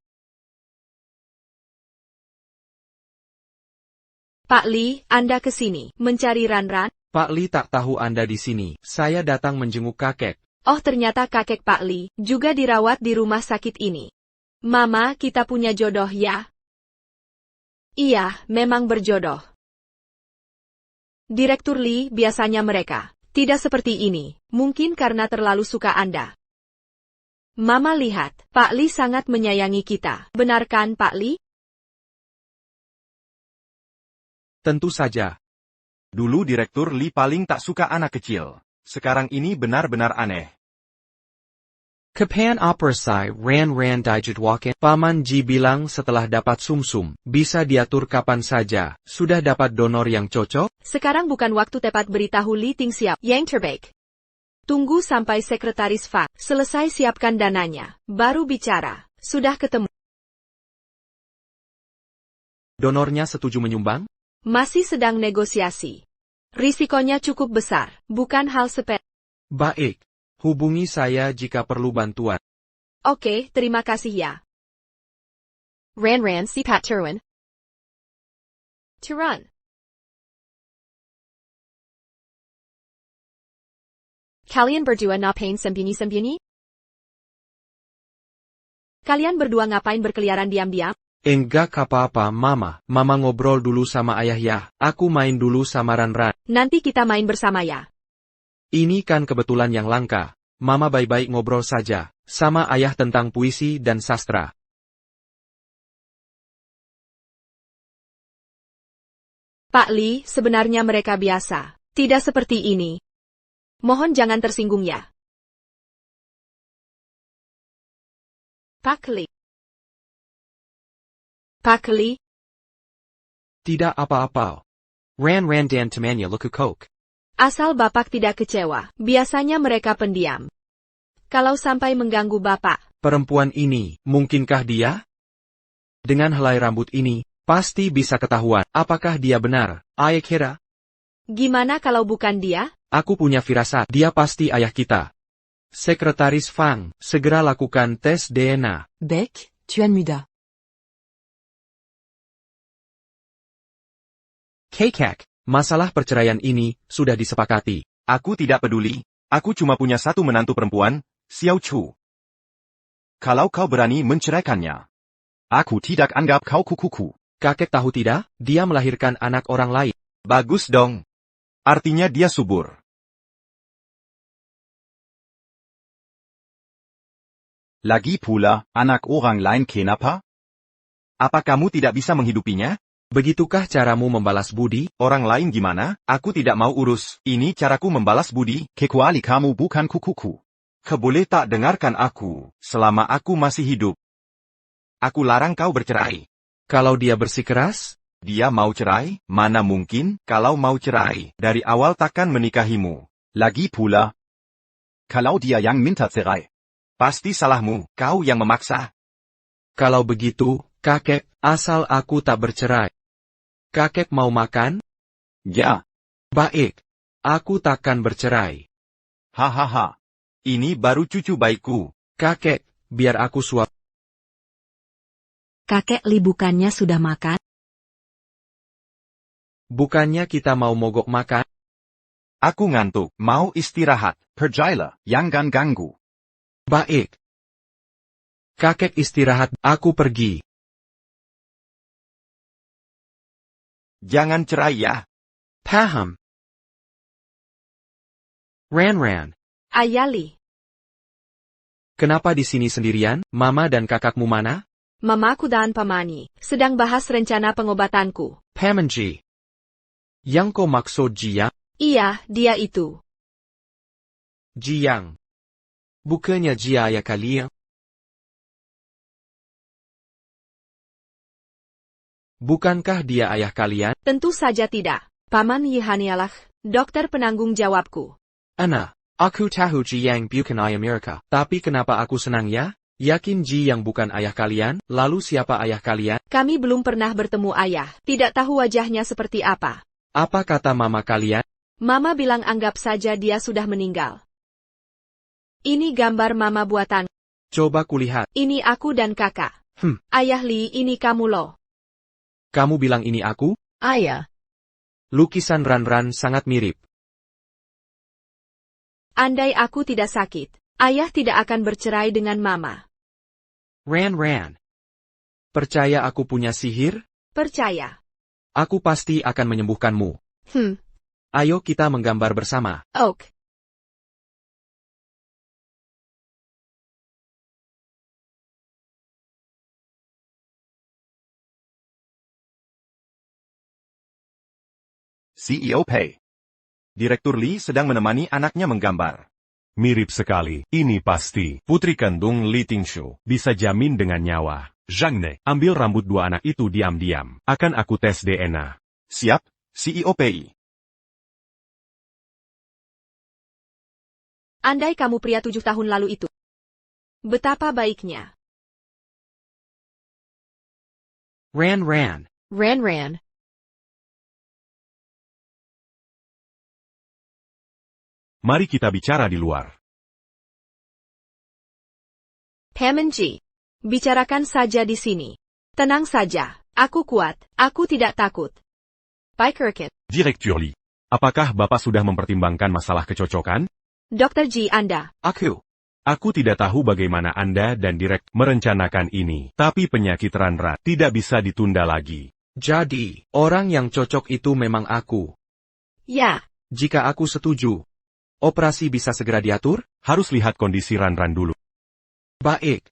Pak Li, Anda ke sini mencari Ran-Ran? Pak Li tak tahu Anda di sini. Saya datang menjenguk kakek. Oh, ternyata kakek Pak Li juga dirawat di rumah sakit ini. Mama, kita punya jodoh ya? Iya, memang berjodoh. Direktur Li, biasanya mereka tidak seperti ini, mungkin karena terlalu suka Anda. Mama lihat, Pak Li sangat menyayangi kita. Benarkan Pak Li? Tentu saja. Dulu Direktur Li paling tak suka anak kecil. Sekarang ini benar-benar aneh. Kapan operasi Ran-Ran dijadwalkan? Paman Ji bilang setelah dapat sumsum, bisa diatur kapan saja. Sudah dapat donor yang cocok? Sekarang bukan waktu tepat beritahu Li Tingxiao yang terbaik. Tunggu sampai sekretaris Fa selesai siapkan dananya, baru bicara. Sudah ketemu. Donornya setuju menyumbang? Masih sedang negosiasi. Risikonya cukup besar, bukan hal sepele. Baik. Hubungi saya jika perlu bantuan. Oke, terima kasih ya. Ran-Ran si Pat Turun. Turun. Kalian berdua ngapain sembunyi-sembunyi? Kalian berdua ngapain berkeliaran diam-diam? Enggak apa-apa, Mama. Mama ngobrol dulu sama ayah ya. Aku main dulu sama Ran-Ran. Nanti kita main bersama ya. Ini kan kebetulan yang langka. Mama baik-baik ngobrol saja sama ayah tentang puisi dan sastra. Pak Li, sebenarnya mereka biasa. Tidak seperti ini. Mohon jangan tersinggung ya. Pak Li. Pak Li. Tidak apa-apa. Ran-Ran dan temannya luka kok. Asal Bapak tidak kecewa, biasanya mereka pendiam. Kalau sampai mengganggu Bapak. Perempuan ini, mungkinkah dia? Dengan helai rambut ini, pasti bisa ketahuan apakah dia benar, ayah kira. Gimana kalau bukan dia? Aku punya firasat, dia pasti ayah kita. Sekretaris Fang, segera lakukan tes DNA. Beck, Tuan Muda. Kekek, masalah perceraian ini sudah disepakati. Aku tidak peduli. Aku cuma punya satu menantu perempuan, Xiao Chu. Kalau kau berani menceraikannya, aku tidak anggap kau kuku-kuku. Kakek tahu tidak, dia melahirkan anak orang lain. Bagus dong. Artinya dia subur. Lagi pula, anak orang lain kenapa? Apa kamu tidak bisa menghidupinya? Begitukah caramu membalas budi? Orang lain gimana? Aku tidak mau urus. Ini caraku membalas budi. Kecuali kamu bukan kukuku. Boleh tak dengarkan aku, selama aku masih hidup. Aku larang kau bercerai. Kalau dia bersikeras? Dia mau cerai? Mana mungkin, kalau mau cerai, dari awal takkan menikahimu. Lagi pula, kalau dia yang minta cerai, pasti salahmu, kau yang memaksa. Kalau begitu, kakek, asal aku tak bercerai. Kakek mau makan? Ya. Baik. Aku takkan bercerai. Hahaha. Ini baru cucu baikku. Kakek, biar aku suap. Kakek Li bukannya sudah makan? Bukannya kita mau mogok makan? Aku ngantuk, mau istirahat. Pergilah, jangan ganggu. Baik. Kakek istirahat, aku pergi. Jangan cerai ya. Paham. Ran. Ayah Li. Kenapa di sini sendirian? Mama dan kakakmu mana? Mamaku dan Pamani sedang bahas rencana pengobatanku. Pamanji. Yang kau maksud Jia? Iya, dia itu. Jiang. Bukannya Jia ayah kalian? Bukankah dia ayah kalian? Tentu saja tidak. Paman Yihanialah, dokter penanggung jawabku. Ana, aku tahu Jiang bukan ayah mereka. Tapi kenapa aku senang ya? Yakin Jiang bukan ayah kalian? Lalu siapa ayah kalian? Kami belum pernah bertemu ayah. Tidak tahu wajahnya seperti apa. Apa kata mama kalian? Mama bilang anggap saja dia sudah meninggal. Ini gambar mama buatan. Coba kulihat. Ini aku dan kakak. Ayah Li, ini kamu loh. Kamu bilang ini aku? Ayah. Lukisan Ran sangat mirip. Andai aku tidak sakit, ayah tidak akan bercerai dengan mama. Ran. Percaya aku punya sihir? Percaya. Aku pasti akan menyembuhkanmu. Ayo kita menggambar bersama. Ok. CEO Pei. Direktur Li sedang menemani anaknya menggambar. Mirip sekali. Ini pasti putri kandung Li Tingshu. Bisa jamin dengan nyawa. Zhang Ne. Ambil rambut dua anak itu diam-diam. Akan aku tes DNA. Siap, CEO Pei. Andai kamu pria 7 tahun lalu itu. Betapa baiknya. Ran. Ran. Mari kita bicara di luar. Pamanji. Bicarakan saja di sini. Tenang saja. Aku kuat. Aku tidak takut. Pikirkin. Directeur Li. Apakah Bapak sudah mempertimbangkan masalah kecocokan? Dr. Ji Anda. Aku tidak tahu bagaimana Anda dan Direk merencanakan ini. Tapi penyakit Ranra tidak bisa ditunda lagi. Jadi, orang yang cocok itu memang aku. Ya. Jika aku setuju, operasi bisa segera diatur? Harus lihat kondisi Ranran dulu. Baik.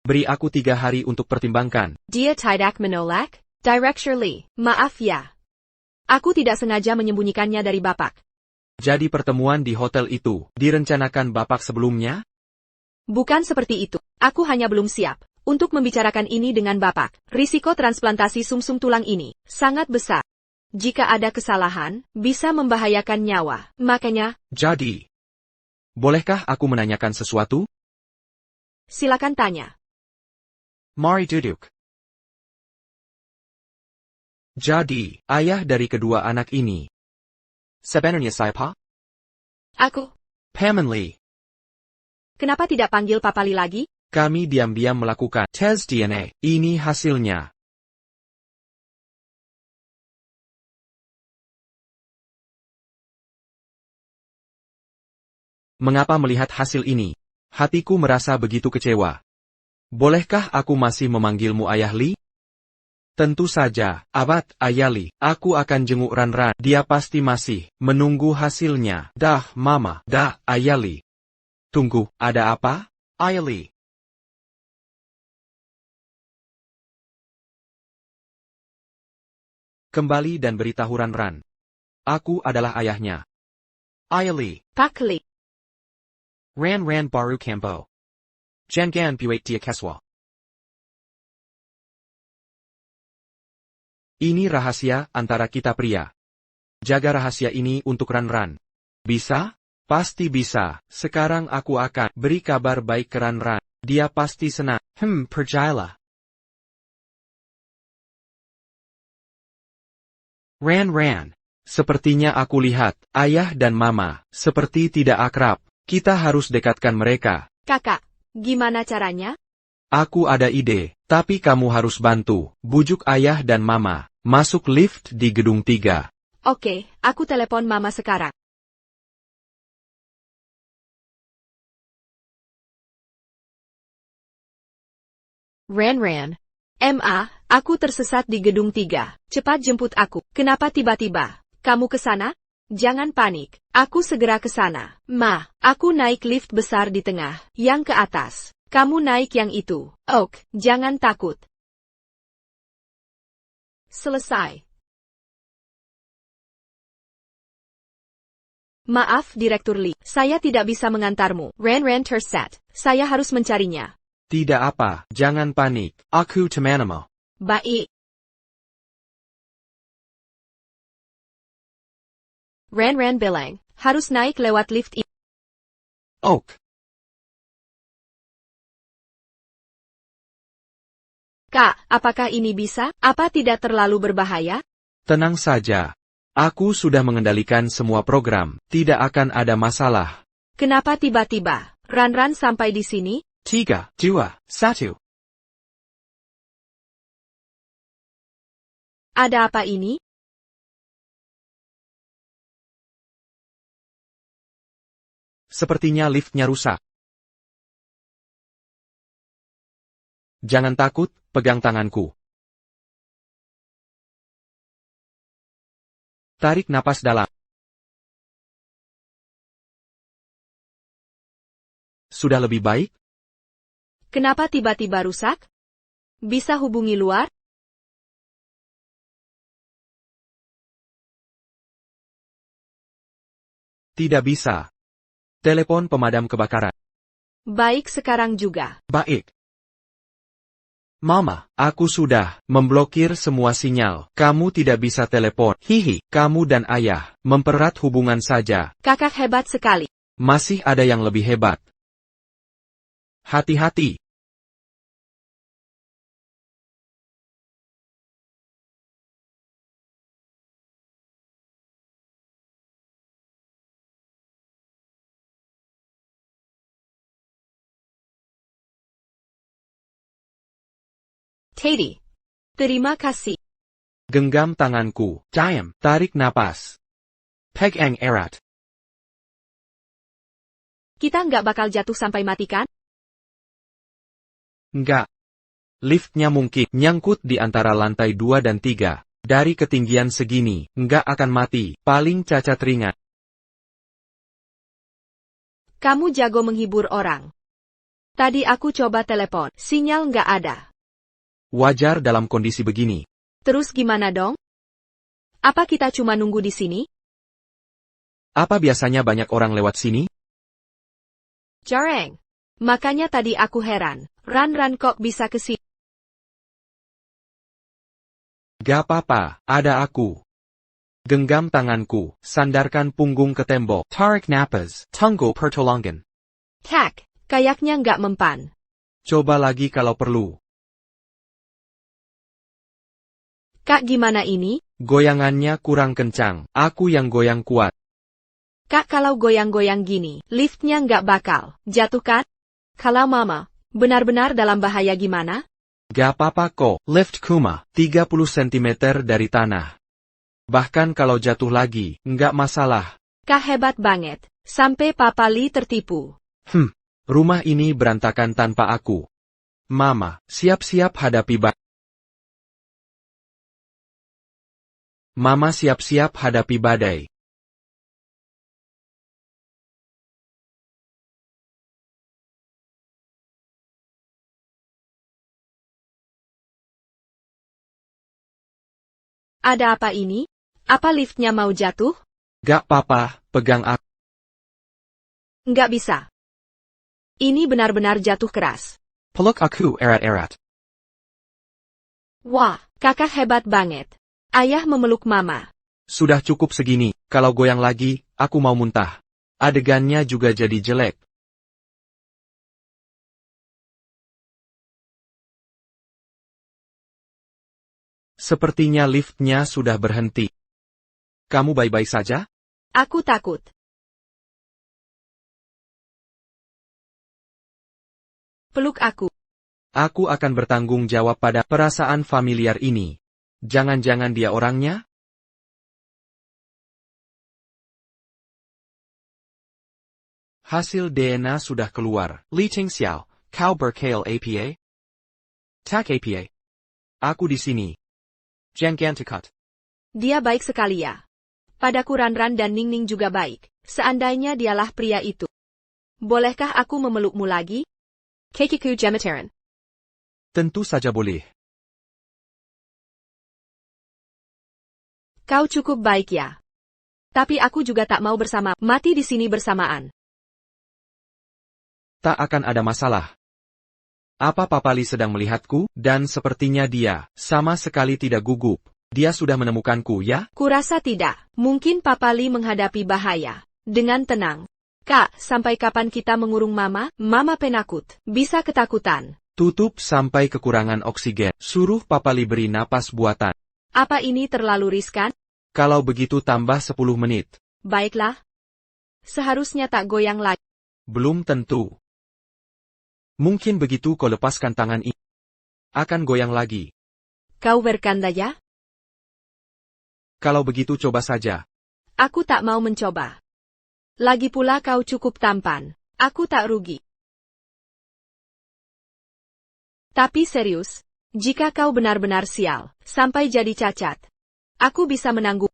Beri aku 3 hari untuk pertimbangkan. Dia tidak menolak? Director Lee, maaf ya. Aku tidak sengaja menyembunyikannya dari Bapak. Jadi pertemuan di hotel itu direncanakan Bapak sebelumnya? Bukan seperti itu. Aku hanya belum siap untuk membicarakan ini dengan Bapak. Risiko transplantasi sumsum tulang ini sangat besar. Jika ada kesalahan, bisa membahayakan nyawa. Makanya, Jadi, bolehkah aku menanyakan sesuatu? silakan tanya. Mari duduk. Jadi, ayah dari kedua anak ini. Sebenarnya siapa? Aku. Pamanli. Kenapa tidak panggil Papa Lee lagi? Kami diam-diam melakukan tes DNA. Ini hasilnya. Mengapa melihat hasil ini? Hatiku merasa begitu kecewa. Bolehkah aku masih memanggilmu Ayah Lee? Tentu saja, Abad Ayah Lee. Aku akan jenguk Ran-Ran. Dia pasti masih menunggu hasilnya. Dah, Mama. Dah, Ayah Lee. Tunggu, ada apa? Ayah Lee. Kembali dan beritahu Ran-Ran. Aku adalah ayahnya. Ayah Lee. Pak Lee. Ran-Ran baru kampo. Jangan buat dia keswa. Ini rahasia antara kita pria. Jaga rahasia ini untuk Ran-Ran. Bisa? Pasti bisa. Sekarang aku akan beri kabar baik ke Ran-Ran. Dia pasti senang. Percayalah. Ran-Ran. Sepertinya aku lihat, ayah dan mama, seperti tidak akrab. Kita harus dekatkan mereka. Kakak, gimana caranya? Aku ada ide, tapi kamu harus bantu. Bujuk ayah dan mama. Masuk lift di gedung 3. Oke, aku telepon mama sekarang. Ran-Ran. Ma, aku tersesat di gedung 3. Cepat jemput aku. Kenapa tiba-tiba kamu ke sana? Jangan panik. Aku segera ke sana. Ma, aku naik lift besar di tengah. Yang ke atas. Kamu naik yang itu. Oak, jangan takut. Selesai. Maaf, Direktur Lee. Saya tidak bisa mengantarmu. Ran-Ran tersesat. Saya harus mencarinya. Tidak apa, jangan panik. Aku temanmu. Baik. Ran-Ran bilang, harus naik lewat lift ini. Oak. Kak, apakah ini bisa? Apa tidak terlalu berbahaya? Tenang saja. Aku sudah mengendalikan semua program. Tidak akan ada masalah. Kenapa tiba-tiba Ran-Ran sampai di sini? 3, 2, 1. Ada apa ini? Sepertinya liftnya rusak. Jangan takut, pegang tanganku. Tarik napas dalam. Sudah lebih baik? Kenapa tiba-tiba rusak? Bisa hubungi luar? Tidak bisa. Telepon pemadam kebakaran. Baik, sekarang juga. Baik. Mama, aku sudah memblokir semua sinyal. Kamu tidak bisa telepon. Hihi, kamu dan ayah mempererat hubungan saja. Kakak hebat sekali. Masih ada yang lebih hebat. Hati-hati. Teddy. Terima kasih. Genggam tanganku. Diam. Tarik napas. Pegang erat. Kita nggak bakal jatuh sampai mati kan? Enggak. Liftnya mungkin nyangkut di antara lantai 2 dan 3. Dari ketinggian segini, enggak akan mati. Paling cacat ringan. Kamu jago menghibur orang. Tadi aku coba telepon. Sinyal nggak ada. Wajar dalam kondisi begini. Terus gimana dong? Apa kita cuma nunggu di sini? Apa biasanya banyak orang lewat sini? Jarang. Makanya tadi aku heran. Ran-Ran kok bisa ke sini? Gak apa-apa, ada aku. Genggam tanganku, sandarkan punggung ke tembok. Tarik napas, tunggu pertolongan. Tak, kayaknya nggak mempan. Coba lagi kalau perlu. Kak gimana ini? Goyangannya kurang kencang, aku yang goyang kuat. Kak kalau goyang-goyang gini, liftnya nggak bakal jatuh kan? Kalau mama benar-benar dalam bahaya gimana? Gak apa-apa kok, lift Kuma, 30 cm dari tanah. Bahkan kalau jatuh lagi, nggak masalah. Kak hebat banget, sampai Papa Lee tertipu. Rumah ini berantakan tanpa aku. Mama, siap-siap hadapi Mama siap-siap hadapi badai. Ada apa ini? Apa liftnya mau jatuh? Gak apa-apa, pegang aku. Nggak bisa. Ini benar-benar jatuh keras. Peluk aku erat-erat. Wah, kakak hebat banget. Ayah memeluk mama. Sudah cukup segini, kalau goyang lagi, aku mau muntah. Adegannya juga jadi jelek. Sepertinya liftnya sudah berhenti. Kamu baik-baik saja? Aku takut. Peluk aku. Aku akan bertanggung jawab pada perasaan familiar ini. Jangan-jangan dia orangnya? Hasil DNA sudah keluar. Li Tingxiao, kau berkail APA? Tak APA. Aku di sini. Jangan dekat. Dia baik sekali ya. Padaku Ranran dan Ningning juga baik. Seandainya dialah pria itu. Bolehkah aku memelukmu lagi? Kekiku Gemetaran. Tentu saja boleh. Kau cukup baik ya. Tapi aku juga tak mau mati di sini bersamaan. Tak akan ada masalah. Apa Papa Lee sedang melihatku, dan sepertinya dia sama sekali tidak gugup. Dia sudah menemukanku, ya? Kurasa tidak. Mungkin Papa Lee menghadapi bahaya. Dengan tenang. Kak, sampai kapan kita mengurung Mama? Mama penakut. Bisa ketakutan. Tutup sampai kekurangan oksigen. Suruh Papa Lee beri napas buatan. Apa ini terlalu riskan? Kalau begitu tambah 10 menit. Baiklah. Seharusnya tak goyang lagi. Belum tentu. Mungkin begitu kau lepaskan tangan ini. Akan goyang lagi. Kau bercanda ya? Kalau begitu coba saja. Aku tak mau mencoba. Lagi pula kau cukup tampan. Aku tak rugi. Tapi serius, jika kau benar-benar sial, sampai jadi cacat, aku bisa menanggung.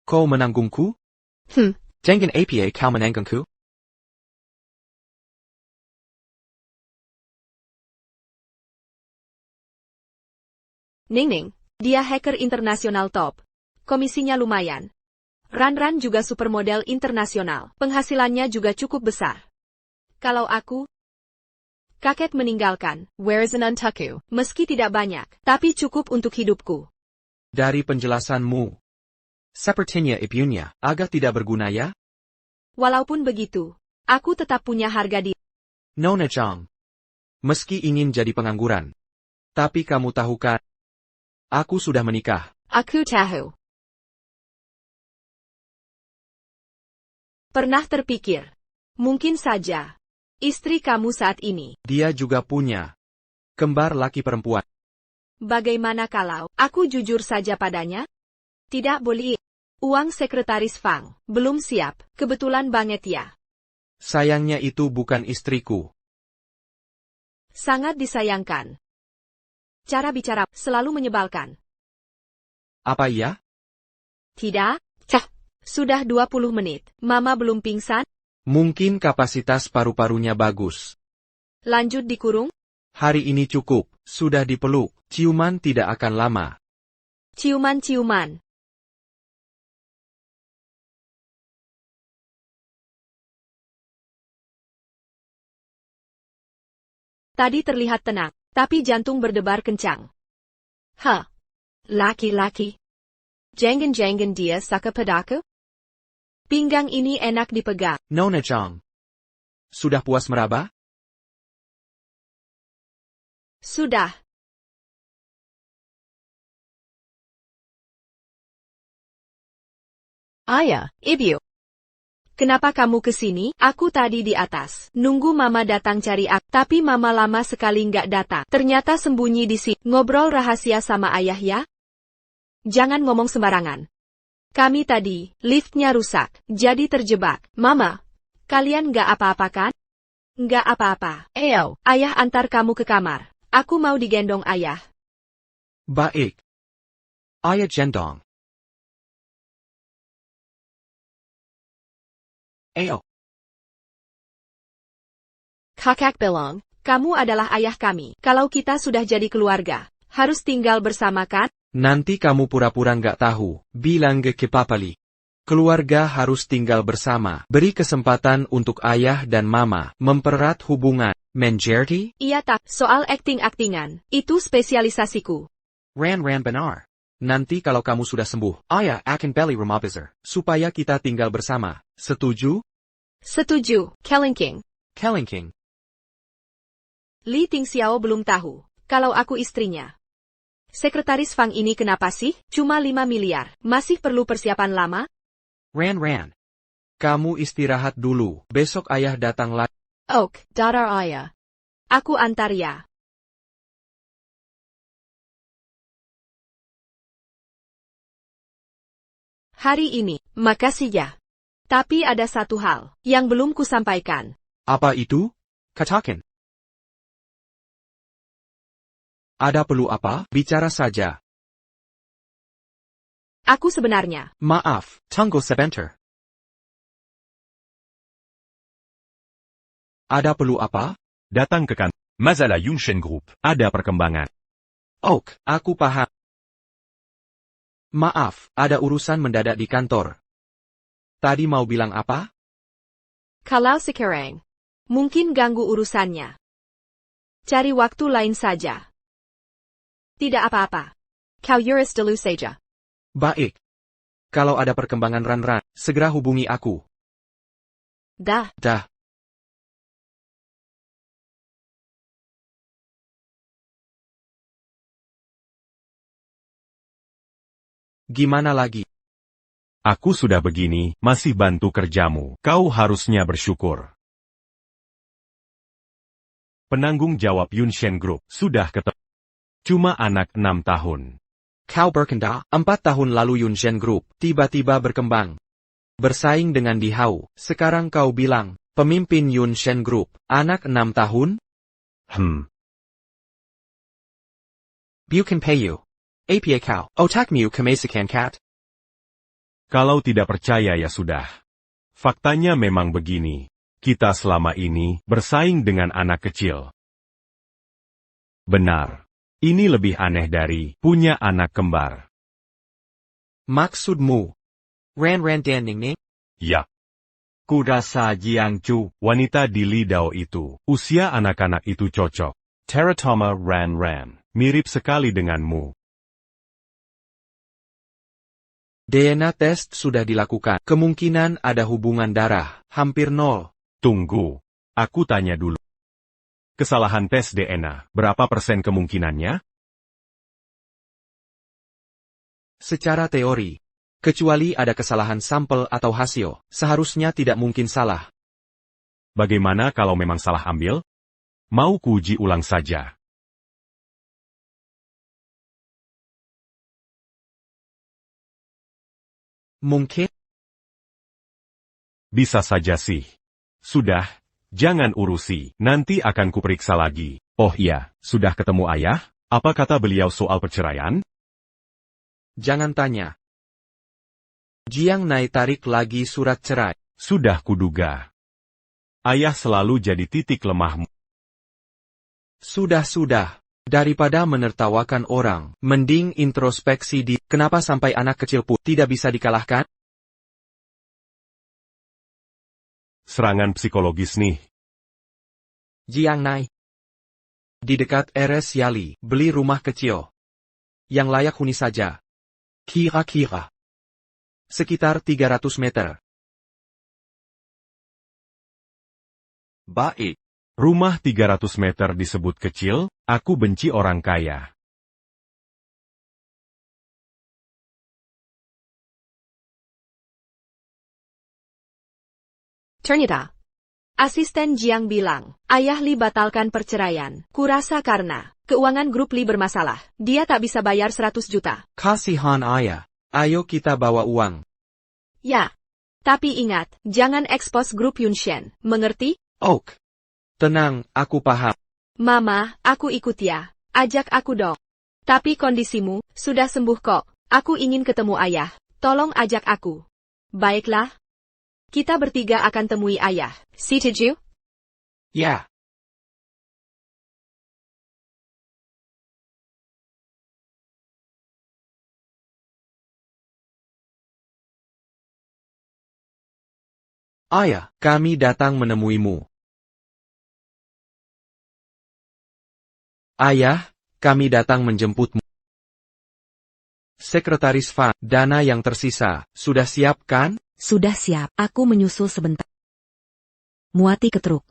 Kau menanggungku? Jangan APA kau menanggungku? Ningning, dia hacker internasional top. Komisinya lumayan. Ranran juga supermodel internasional. Penghasilannya juga cukup besar. Kalau aku, kakek meninggalkan. Where's an untuku? Meski tidak banyak, tapi cukup untuk hidupku. Dari penjelasanmu, sepertinya ibunya agak tidak berguna ya? Walaupun begitu, aku tetap punya harga diri. Nona Chang. Meski ingin jadi pengangguran. Tapi kamu tahu kan? Aku sudah menikah. Aku tahu. Pernah terpikir, mungkin saja, istri kamu saat ini. Dia juga punya kembar laki perempuan. Bagaimana kalau aku jujur saja padanya? Tidak boleh. Uang sekretaris Fang belum siap, kebetulan banget ya. Sayangnya itu bukan istriku. Sangat disayangkan. Cara bicara selalu menyebalkan. Apa iya? Tidak? Sudah 20 menit. Mama belum pingsan? Mungkin kapasitas paru-parunya bagus. Lanjut dikurung? Hari ini cukup, sudah dipeluk, ciuman tidak akan lama. Ciuman-ciuman. Tadi terlihat tenang, tapi jantung berdebar kencang. Laki-laki. Jangan-jangan dia suka padaku? Pinggang ini enak dipegang. Nona Chang. Sudah puas meraba? Sudah. Ayah, Ibu. Kenapa kamu ke sini? Aku tadi di atas. Nunggu Mama datang cari aku. Tapi Mama lama sekali nggak datang. Ternyata sembunyi di sini. Ngobrol rahasia sama ayah ya? Jangan ngomong sembarangan. Kami tadi, liftnya rusak. Jadi terjebak. Mama, kalian nggak apa-apa kan? Nggak apa-apa. Ayo. Ayah antar kamu ke kamar. Aku mau digendong ayah. Baik. Ayah gendong. Ayo. Kakak bilang, kamu adalah ayah kami. Kalau kita sudah jadi keluarga, harus tinggal bersama kan? Nanti kamu pura-pura nggak tahu, bilang ke Papali. Keluarga harus tinggal bersama. Beri kesempatan untuk ayah dan mama mempererat hubungan. Mengerti? Iya tak, soal acting-actingan, itu spesialisasiku. Ran benar. Nanti kalau kamu sudah sembuh, ayah akan beli rumah besar, supaya kita tinggal bersama. Setuju? Setuju, Kelingking. Kelingking. Li Tingxiao belum tahu, kalau aku istrinya. Sekretaris Fang ini kenapa sih? Cuma 5 miliar, masih perlu persiapan lama? Ran. Kamu istirahat dulu, besok ayah datang lagi. Ok, dadar ayah. Aku antar ya. Hari ini, makasih ya. Tapi ada satu hal yang belum kusampaikan. Apa itu? Katakan. Ada perlu apa? Bicara saja. Aku sebenarnya. Maaf, tunggu sebentar. Ada perlu apa? Datang ke kantor. Mazala Yunshen Group. Ada perkembangan. Ok, aku paham. Maaf, ada urusan mendadak di kantor. Tadi mau bilang apa? Kalau sekarang, mungkin ganggu urusannya. Cari waktu lain saja. Tidak apa-apa. Kau urus dulu saja. Baik. Kalau ada perkembangan Ran, segera hubungi aku. Dah. Gimana lagi? Aku sudah begini, masih bantu kerjamu. Kau harusnya bersyukur. Penanggung jawab Yunshen Group sudah ketemu. Cuma anak 6 tahun. Kau berkendak, 4 tahun lalu Yunshen Group tiba-tiba berkembang. Bersaing dengan Dihau, sekarang kau bilang, pemimpin Yunshen Group, anak 6 tahun? Bukan payu. Apa kau, otakmu kemasikan kat? Kalau tidak percaya ya sudah. Faktanya memang begini. Kita selama ini bersaing dengan anak kecil. Benar. Ini lebih aneh dari punya anak kembar. Maksudmu? Ran dan Ning? Ya. Kudasa Jiangju, wanita di Lidao itu. Usia anak-anak itu cocok. Teratoma Ran. Mirip sekali denganmu. DNA test sudah dilakukan. Kemungkinan ada hubungan darah, hampir 0. Tunggu. Aku tanya dulu. Kesalahan tes DNA, berapa persen kemungkinannya? Secara teori, kecuali ada kesalahan sampel atau hasil, seharusnya tidak mungkin salah. Bagaimana kalau memang salah ambil? Mau kuuji ulang saja. Mungkin? Bisa saja sih. Sudah, jangan urusi, nanti akan kuperiksa lagi. Oh iya, sudah ketemu ayah? Apa kata beliau soal perceraian? Jangan tanya. Jiang Nai tarik lagi surat cerai. Sudah kuduga. Ayah selalu jadi titik lemahmu. Sudah. Daripada menertawakan orang, mending introspeksi di, kenapa sampai anak kecil pun tidak bisa dikalahkan? Serangan psikologis nih. Jiang Nai. Di dekat RS Yali, beli rumah kecil. Yang layak huni saja. Kira-kira. Sekitar 300 meter. Baik. Rumah 300 meter disebut kecil, aku benci orang kaya. Ternyata. Asisten Jiang bilang, ayah Li batalkan perceraian. Kurasa karena keuangan grup Li bermasalah. Dia tak bisa bayar 100 juta. Kasihan ayah. Ayo kita bawa uang. Ya. Tapi ingat, jangan ekspos grup Yunshen. Mengerti? Ok. Tenang, aku paham. Mama, aku ikut ya. Ajak aku dong. Tapi kondisimu sudah sembuh kok. Aku ingin ketemu ayah. Tolong ajak aku. Baiklah. Kita bertiga akan temui ayah. Setuju? Ya. Ayah, kami datang menemuimu. Ayah, kami datang menjemputmu. Sekretaris Fa, dana yang tersisa, sudah siap kan? Sudah siap, aku menyusul sebentar. Muati ketruk.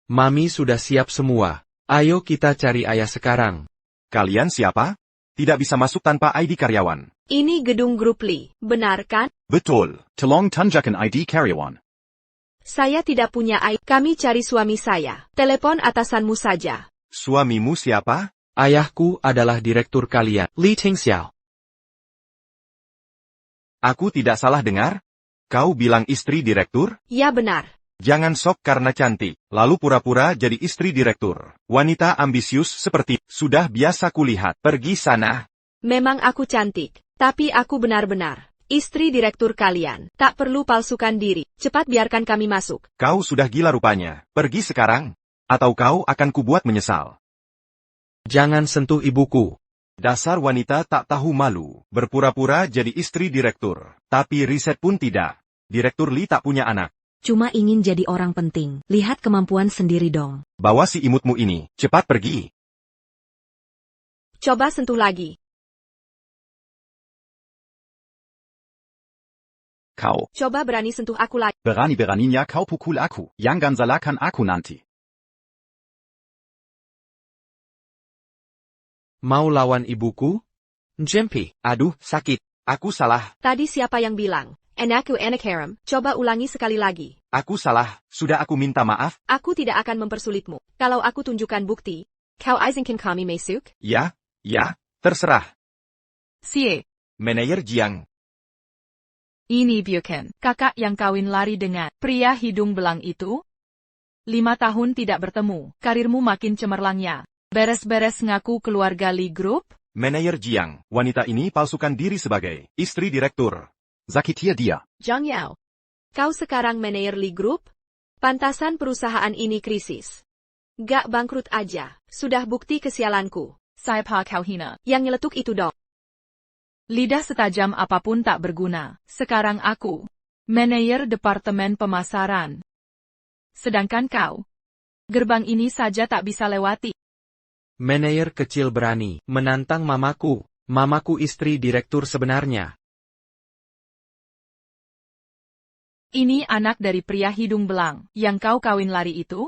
Mami sudah siap semua. Ayo kita cari ayah sekarang. Kalian siapa? Tidak bisa masuk tanpa ID karyawan. Ini gedung grup Li, benar kan? Betul. Tolong tunjukkan ID karyawan. Saya tidak punya ID. Kami cari suami saya. Telepon atasanmu saja. Suamimu siapa? Ayahku adalah direktur kalian, Li Tingxiao. Aku tidak salah dengar? Kau bilang istri direktur? Ya benar. Jangan sok karena cantik, lalu pura-pura jadi istri direktur. Wanita ambisius seperti, sudah biasa kulihat. Pergi sana. Memang aku cantik, tapi aku benar-benar istri direktur kalian. Tak perlu palsukan diri. Cepat biarkan kami masuk. Kau sudah gila rupanya. Pergi sekarang. Atau kau akan kubuat menyesal. Jangan sentuh ibuku. Dasar wanita tak tahu malu. Berpura-pura jadi istri direktur. Tapi riset pun tidak. Direktur Li tak punya anak. Cuma ingin jadi orang penting. Lihat kemampuan sendiri dong. Bawa si imutmu ini. Cepat pergi. Coba sentuh lagi. Kau. Coba berani sentuh aku lagi. Berani-beraninya kau pukul aku. Jangan salahkan aku nanti. Mau lawan ibuku? Jempi. Aduh, sakit. Aku salah. Tadi siapa yang bilang? Anakku anak harem. Coba ulangi sekali lagi. Aku salah. Sudah aku minta maaf. Aku tidak akan mempersulitmu. Kalau aku tunjukkan bukti, kau izinkan kami masuk? Ya, terserah. Sie. Manajer Jiang. Ini Bukan, kakak yang kawin lari dengan pria hidung belang itu? 5 tahun tidak bertemu, karirmu makin cemerlangnya. Beres-beres ngaku keluarga Li Group? Manajer Jiang, wanita ini palsukan diri sebagai istri direktur. Sakitia dia. Zhang Yao. Kau sekarang manajer Li Group? Pantasan perusahaan ini krisis. Gak bangkrut aja, sudah bukti kesialanku. Saya kau hina. Yang nyeletuk itu dong. Lidah setajam apapun tak berguna. Sekarang aku manajer departemen pemasaran. Sedangkan kau, gerbang ini saja tak bisa lewati. Manajer kecil berani menantang mamaku. Mamaku istri direktur sebenarnya. Ini anak dari pria hidung belang yang kau kawin lari itu?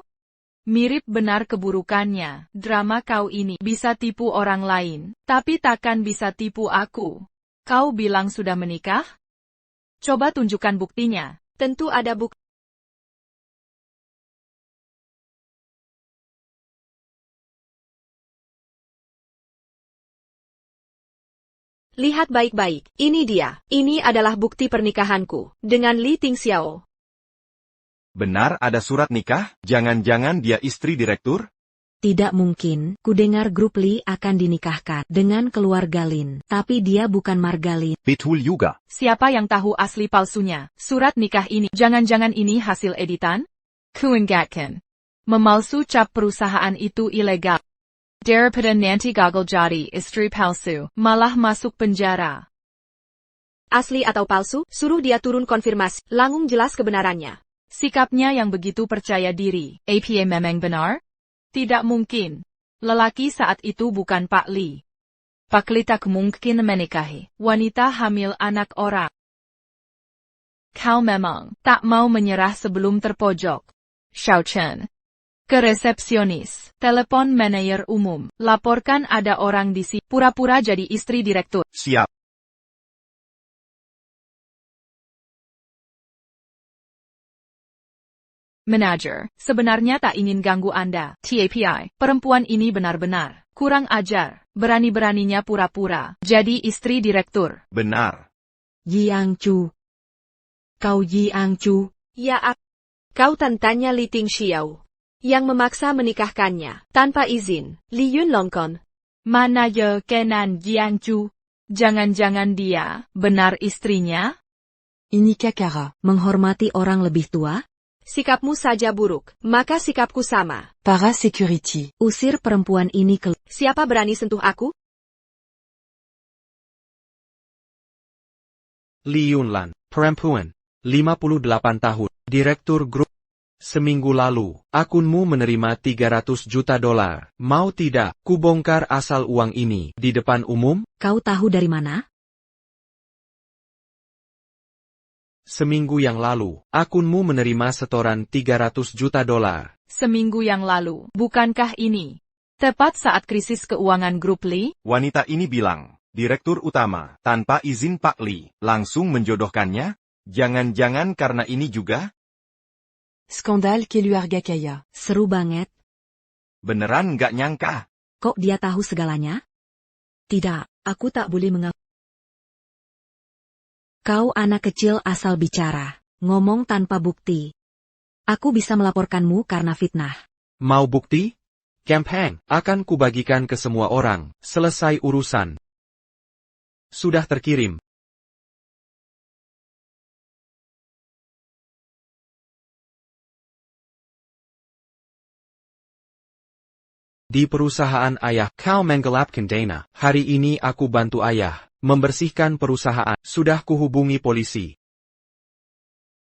Mirip benar keburukannya. Drama kau ini bisa tipu orang lain, tapi takkan bisa tipu aku. Kau bilang sudah menikah? Coba tunjukkan buktinya. Tentu ada bukti. Lihat baik-baik, ini dia. Ini adalah bukti pernikahanku dengan Li Tingxiao. Benar ada surat nikah? Jangan-jangan dia istri direktur? Tidak mungkin, kudengar grup Li akan dinikahkan dengan keluarga Lin. Tapi dia bukan marga Lin. Betul juga. Siapa yang tahu asli palsunya? Surat nikah ini, jangan-jangan ini hasil editan? Kuingatkan. Memalsu cap perusahaan itu ilegal. Daripada nanti gagal jadi istri palsu, malah masuk penjara. Asli atau palsu, suruh dia turun konfirmasi, langsung jelas kebenarannya. Sikapnya yang begitu percaya diri, apa memang benar? Tidak mungkin. Lelaki saat itu bukan Pak Li. Pak Li tak mungkin menikahi wanita hamil anak orang. Kau memang tak mau menyerah sebelum terpojok. Xiao Chen. Ke resepsionis, telepon manajer umum, laporkan ada orang di sini, pura-pura jadi istri direktur. Siap. Manager, sebenarnya tak ingin ganggu Anda. TAPI, perempuan ini benar-benar kurang ajar. Berani-beraninya pura-pura jadi istri direktur. Benar. Jiang Chu. Kau Jiang Chu. Ya, kau tantanya Li Tingxiao yang memaksa menikahkannya tanpa izin. Li Yunlongkon. Mana ye kenan Jiang Chu? Jangan-jangan dia benar istrinya? Ini Kakara. Menghormati orang lebih tua? Sikapmu saja buruk, maka sikapku sama. Para Security. Usir perempuan ini ke... Siapa berani sentuh aku? Li Yunlan, perempuan, 58 tahun, direktur grup. Seminggu lalu, akunmu menerima 300 juta dolar. Mau tidak, kubongkar asal uang ini di depan umum? Kau tahu dari mana? Seminggu yang lalu, akunmu menerima setoran 300 juta dolar. Seminggu yang lalu, bukankah ini tepat saat krisis keuangan grup Li? Wanita ini bilang, direktur utama, tanpa izin Pak Li, langsung menjodohkannya? Jangan-jangan karena ini juga? Skandal keluarga kaya. Seru banget. Beneran nggak nyangka? Kok dia tahu segalanya? Tidak, aku tak boleh mengaku. Kau anak kecil asal bicara, ngomong tanpa bukti. Aku bisa melaporkanmu karena fitnah. Mau bukti? Campaign akan kubagikan ke semua orang, selesai urusan. Sudah terkirim. Di perusahaan ayah, kau menggelapkan dana. Hari ini aku bantu ayah membersihkan perusahaan. Sudah kuhubungi polisi.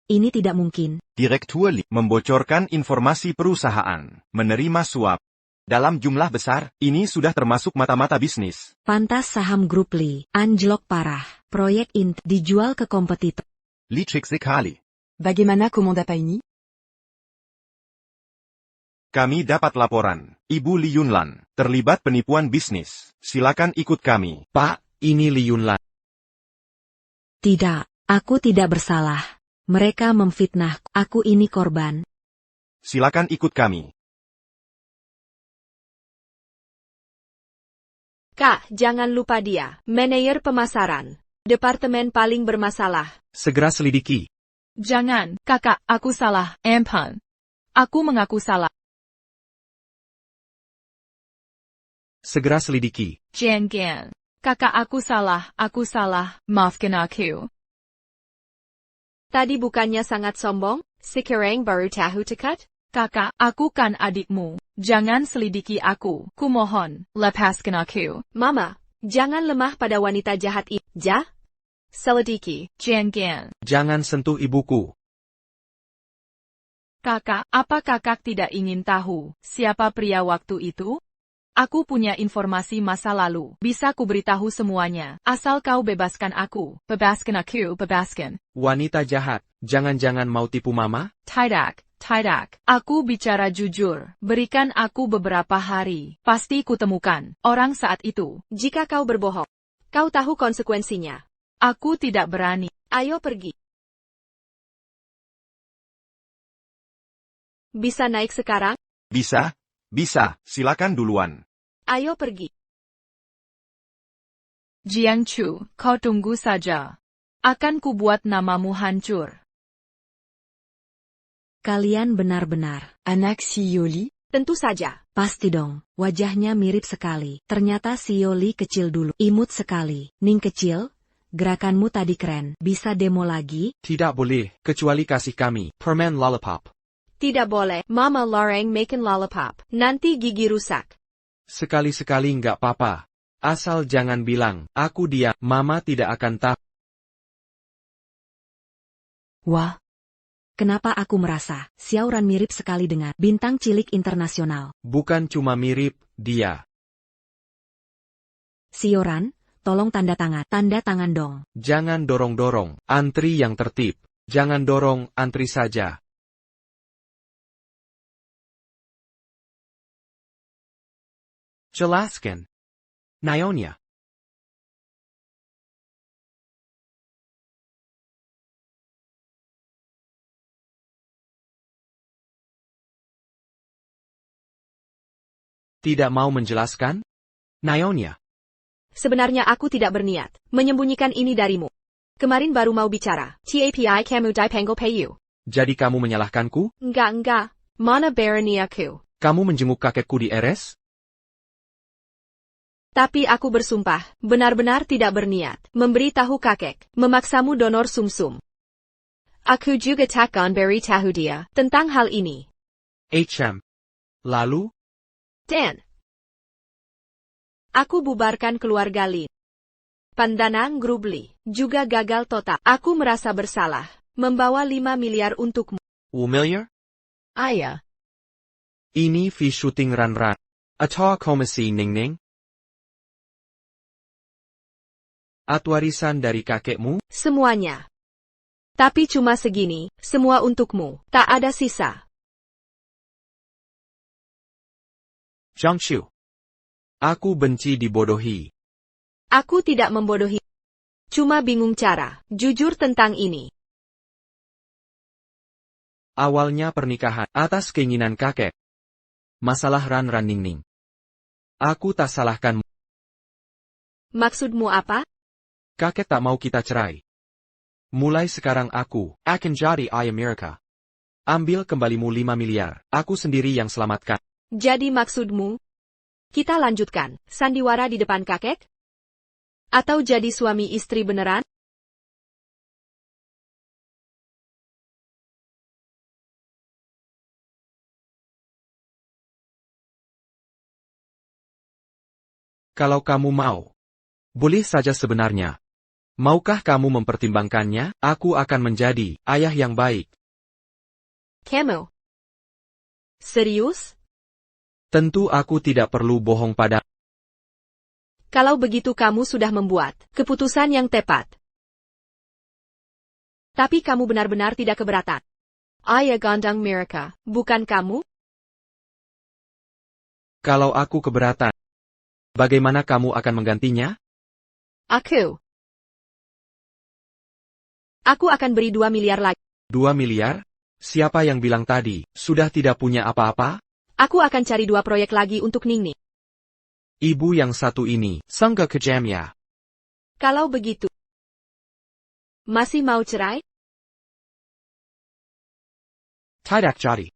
Ini tidak mungkin. Direktur Li membocorkan informasi perusahaan, menerima suap. Dalam jumlah besar, ini sudah termasuk mata-mata bisnis. Pantas saham grup Li anjlok parah. Proyek int dijual ke kompetitor. Licik sekali. Bagaimana Komanda ini? Kami dapat laporan, Ibu Li Yunlan, terlibat penipuan bisnis. Silakan ikut kami. Pak, ini Li Yunlan. Tidak, aku tidak bersalah. Mereka memfitnah, aku ini korban. Silakan ikut kami. Kak, jangan lupa dia, manajer pemasaran. Departemen paling bermasalah. Segera selidiki. Jangan, kakak, aku salah, Ampun. Aku mengaku salah. Segera selidiki. Jangan. Kakak, aku salah, maafkan aku. Tadi bukannya sangat sombong? Sekarang baru tahu tekat? Kakak, aku kan adikmu. Jangan selidiki aku. Kumohon, lepaskan aku. Mama, jangan lemah pada wanita jahat ini. Selidiki. Jangan. Jangan sentuh ibuku. Kakak, apa kakak tidak ingin tahu siapa pria waktu itu? Aku punya informasi masa lalu. Bisa kuberitahu semuanya. Asal kau bebaskan aku. Bebaskan aku, bebaskan. Wanita jahat, jangan-jangan mau tipu mama? Tidak. Aku bicara jujur. Berikan aku beberapa hari. Pasti kutemukan orang saat itu. Jika kau berbohong, kau tahu konsekuensinya. Aku tidak berani. Ayo pergi. Bisa naik sekarang? Bisa? Bisa, silakan duluan. Ayo pergi. Jiang Chu, kau tunggu saja. Akan kubuat namamu hancur. Kalian benar-benar. Anak CEO Li? Tentu saja. Pasti dong, wajahnya mirip sekali. Ternyata CEO Li kecil dulu. Imut sekali. Ning kecil, gerakanmu tadi keren. Bisa demo lagi? Tidak boleh, kecuali kasih kami permen lollipop. Tidak boleh, Mama larang makan lollipop. Nanti gigi rusak. Sekali-sekali nggak apa-apa. Asal jangan bilang, aku dia, Mama tidak akan tahu. Wah. Kenapa aku merasa, Xiaoran mirip sekali dengan bintang cilik internasional. Bukan cuma mirip, dia. Xiaoran, tolong tanda tangan dong. Jangan dorong-dorong, antri yang tertib. Jangan dorong, antri saja. Jelaskan. Nyonya. Tidak mau menjelaskan? Naonya, Sebenarnya aku tidak berniat menyembunyikan ini darimu. Kemarin baru mau bicara. Tapi kamu dipanggil Payu. jadi kamu menyalahkanku? Enggak. Mana berani aku. Kamu menjenguk kakekku di RS? Tapi aku bersumpah, benar-benar tidak berniat memberitahu kakek, memaksamu donor sumsum. Aku juga takkan beritahu dia tentang hal ini. HM. Lalu? Dan aku bubarkan keluarga Lin. Pandanang Grubli juga gagal total. Aku merasa bersalah membawa 5 miliar untukmu. Familiar? Ayah. Ini fee syuting Ran. Atau komisi Ning. Warisan dari kakekmu? Semuanya. Tapi cuma segini, semua untukmu, tak ada sisa. Zhang Xiu. Aku benci dibodohi. Aku tidak membodohi. Cuma bingung cara jujur tentang ini. Awalnya pernikahan atas keinginan kakek. Masalah Ran Ning. Aku tak salahkanmu. Maksudmu apa? Kakek tak mau kita cerai. Mulai sekarang aku akan jadi ayah Amerika. Ambil kembalimu 5 miliar. Aku sendiri yang selamatkan. Jadi maksudmu? Kita lanjutkan sandiwara di depan kakek? Atau jadi suami istri beneran? Kalau kamu mau. Boleh saja sebenarnya. Maukah kamu mempertimbangkannya? Aku akan menjadi ayah yang baik. Kamu? Serius? Tentu aku tidak perlu bohong pada. Kalau begitu kamu sudah membuat keputusan yang tepat. Tapi kamu benar-benar tidak keberatan. Ayah Gondang Amerika, bukan kamu? Kalau aku keberatan, bagaimana kamu akan menggantinya? Aku akan beri 2 miliar lagi. 2 miliar? Siapa yang bilang tadi, sudah tidak punya apa-apa? Aku akan cari 2 proyek lagi untuk Ningni. Ibu yang satu ini, Sangga Kejamya. Kalau begitu, masih mau cerai? Tidak jadi.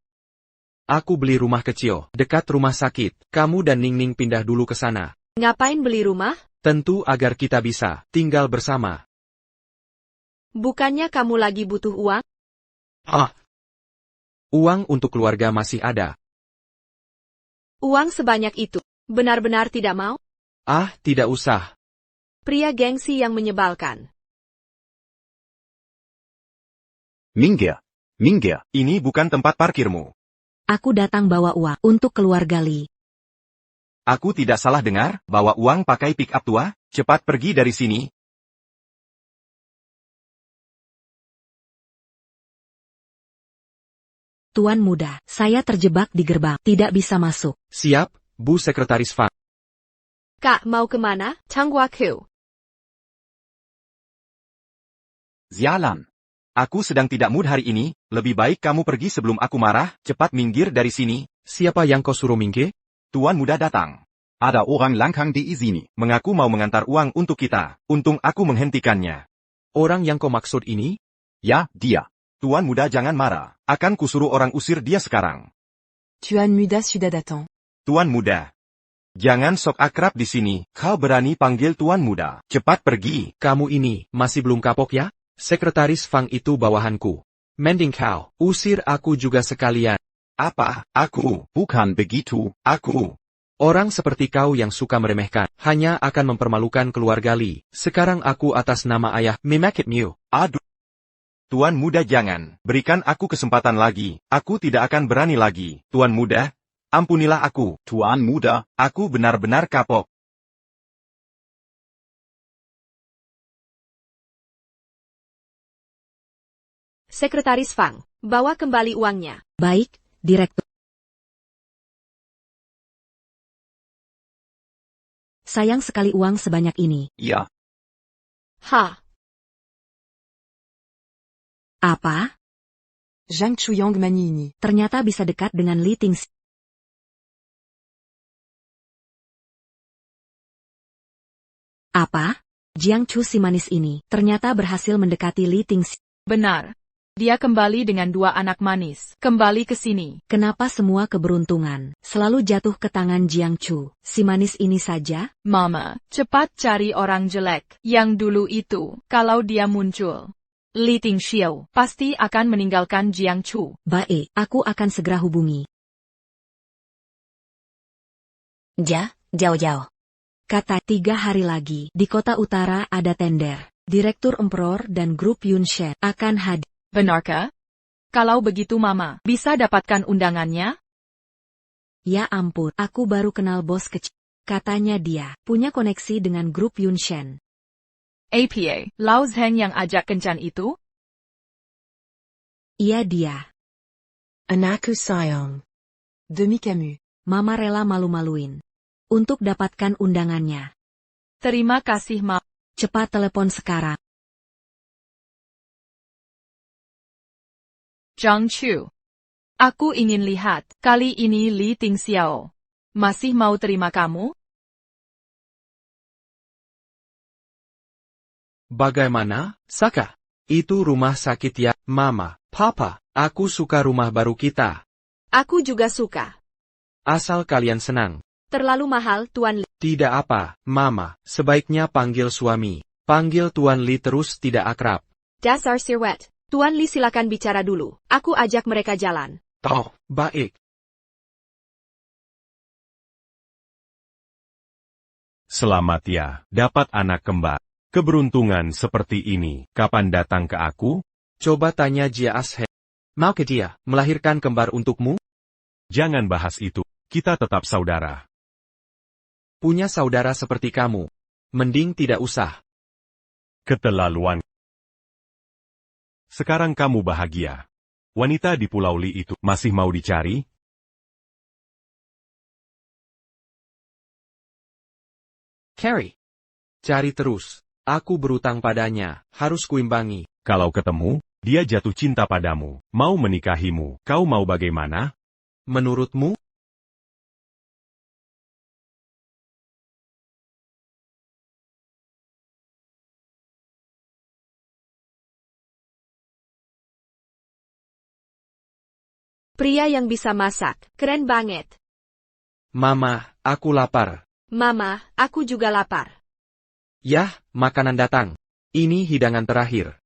Aku beli rumah kecil, dekat rumah sakit. Kamu dan Ning pindah dulu ke sana. Ngapain beli rumah? Tentu agar kita bisa tinggal bersama. Bukannya kamu lagi butuh uang? Uang untuk keluarga masih ada. Uang sebanyak itu, benar-benar tidak mau? Tidak usah. Pria gengsi yang menyebalkan. Minggir. Ini bukan tempat parkirmu. Aku datang bawa uang untuk keluarga Li. Aku tidak salah dengar, bawa uang pakai pick up tua? Cepat pergi dari sini. Tuan muda, saya terjebak di gerbang, tidak bisa masuk. Siap, Bu Sekretaris Fang. Kak, mau kemana? Tangwaku. Zialan. Aku sedang tidak mood hari ini, lebih baik kamu pergi sebelum aku marah, cepat minggir dari sini. Siapa yang kau suruh minggir? Tuan muda datang. Ada orang langkang di sini. Mengaku mau mengantar uang untuk kita. Untung aku menghentikannya. Orang yang kau maksud ini? Ya, dia. Tuan muda jangan marah. Akan kusuruh orang usir dia sekarang. Tuan Muda sudah datang. Tuan muda. Jangan sok akrab di sini. Kau berani panggil tuan muda. Cepat pergi. Kamu ini, masih belum kapok ya? Sekretaris Fang itu bawahanku. Mending kau, usir aku juga sekalian. Apa? Aku? Bukan begitu. Aku? Orang seperti kau yang suka meremehkan, hanya akan mempermalukan keluarga Li. Sekarang aku atas nama ayah, Mimakit Mew. Aduh. Tuan muda jangan, berikan aku kesempatan lagi. Aku tidak akan berani lagi. Tuan muda, ampunilah aku. Tuan muda, aku benar-benar kapok. Sekretaris Fang, bawa kembali uangnya. Baik, Direktur. Sayang sekali uang sebanyak ini. ya. Apa? Zhang Chuyang Manini. Ternyata bisa dekat dengan Li Tingxi. Apa? Jiang Chu si manis ini ternyata berhasil mendekati Li Tingxiao. Benar. Dia kembali dengan 2 anak manis. Kembali ke sini. Kenapa semua keberuntungan selalu jatuh ke tangan Jiang Chu, si manis ini saja? Mama, cepat cari orang jelek yang dulu itu. Kalau dia muncul, Li Tingxiao pasti akan meninggalkan Jiang Chu. Baik, aku akan segera hubungi. Jauh. Kata 3 hari lagi, di kota utara ada tender. Direktur Emperor dan grup Yunshen akan hadir. Benarkah? Kalau begitu Mama, bisa dapatkan undangannya? Ya ampun, aku baru kenal bos kecil. Katanya dia punya koneksi dengan grup Yunshen. APA, Lao Zheng yang ajak kencan itu? Iya dia. Anakku sayang. Demi Camus. Mama rela malu-maluin untuk dapatkan undangannya. Terima kasih Ma. Cepat telepon sekarang. Zhang Chu. Aku ingin lihat, kali ini Li Tingxiao masih mau terima kamu? Bagaimana, Saka? Itu rumah sakit ya, Mama, Papa. Aku suka rumah baru kita. Aku juga suka. Asal kalian senang. Terlalu mahal, Tuan Li. Tidak apa, Mama. Sebaiknya panggil suami. Panggil Tuan Li terus tidak akrab. Dasar sirwet. Tuan Li silakan bicara dulu. Aku ajak mereka jalan. Oh, baik. Selamat ya, dapat anak kembar. Keberuntungan seperti ini, kapan datang ke aku? Coba tanya Jia Ashe. Mau ke dia melahirkan kembar untukmu? Jangan bahas itu, kita tetap saudara. Punya saudara seperti kamu. Mending tidak usah. Keterlaluan. Sekarang kamu bahagia. Wanita di Pulau Li itu masih mau dicari? Carrie. Cari terus. Aku berutang padanya, harus kuimbangi. Kalau ketemu, dia jatuh cinta padamu, mau menikahimu, kau mau bagaimana? Menurutmu? Pria yang bisa masak, keren banget. Mama, aku lapar. Mama, aku juga lapar. Yah, makanan datang. Ini hidangan terakhir.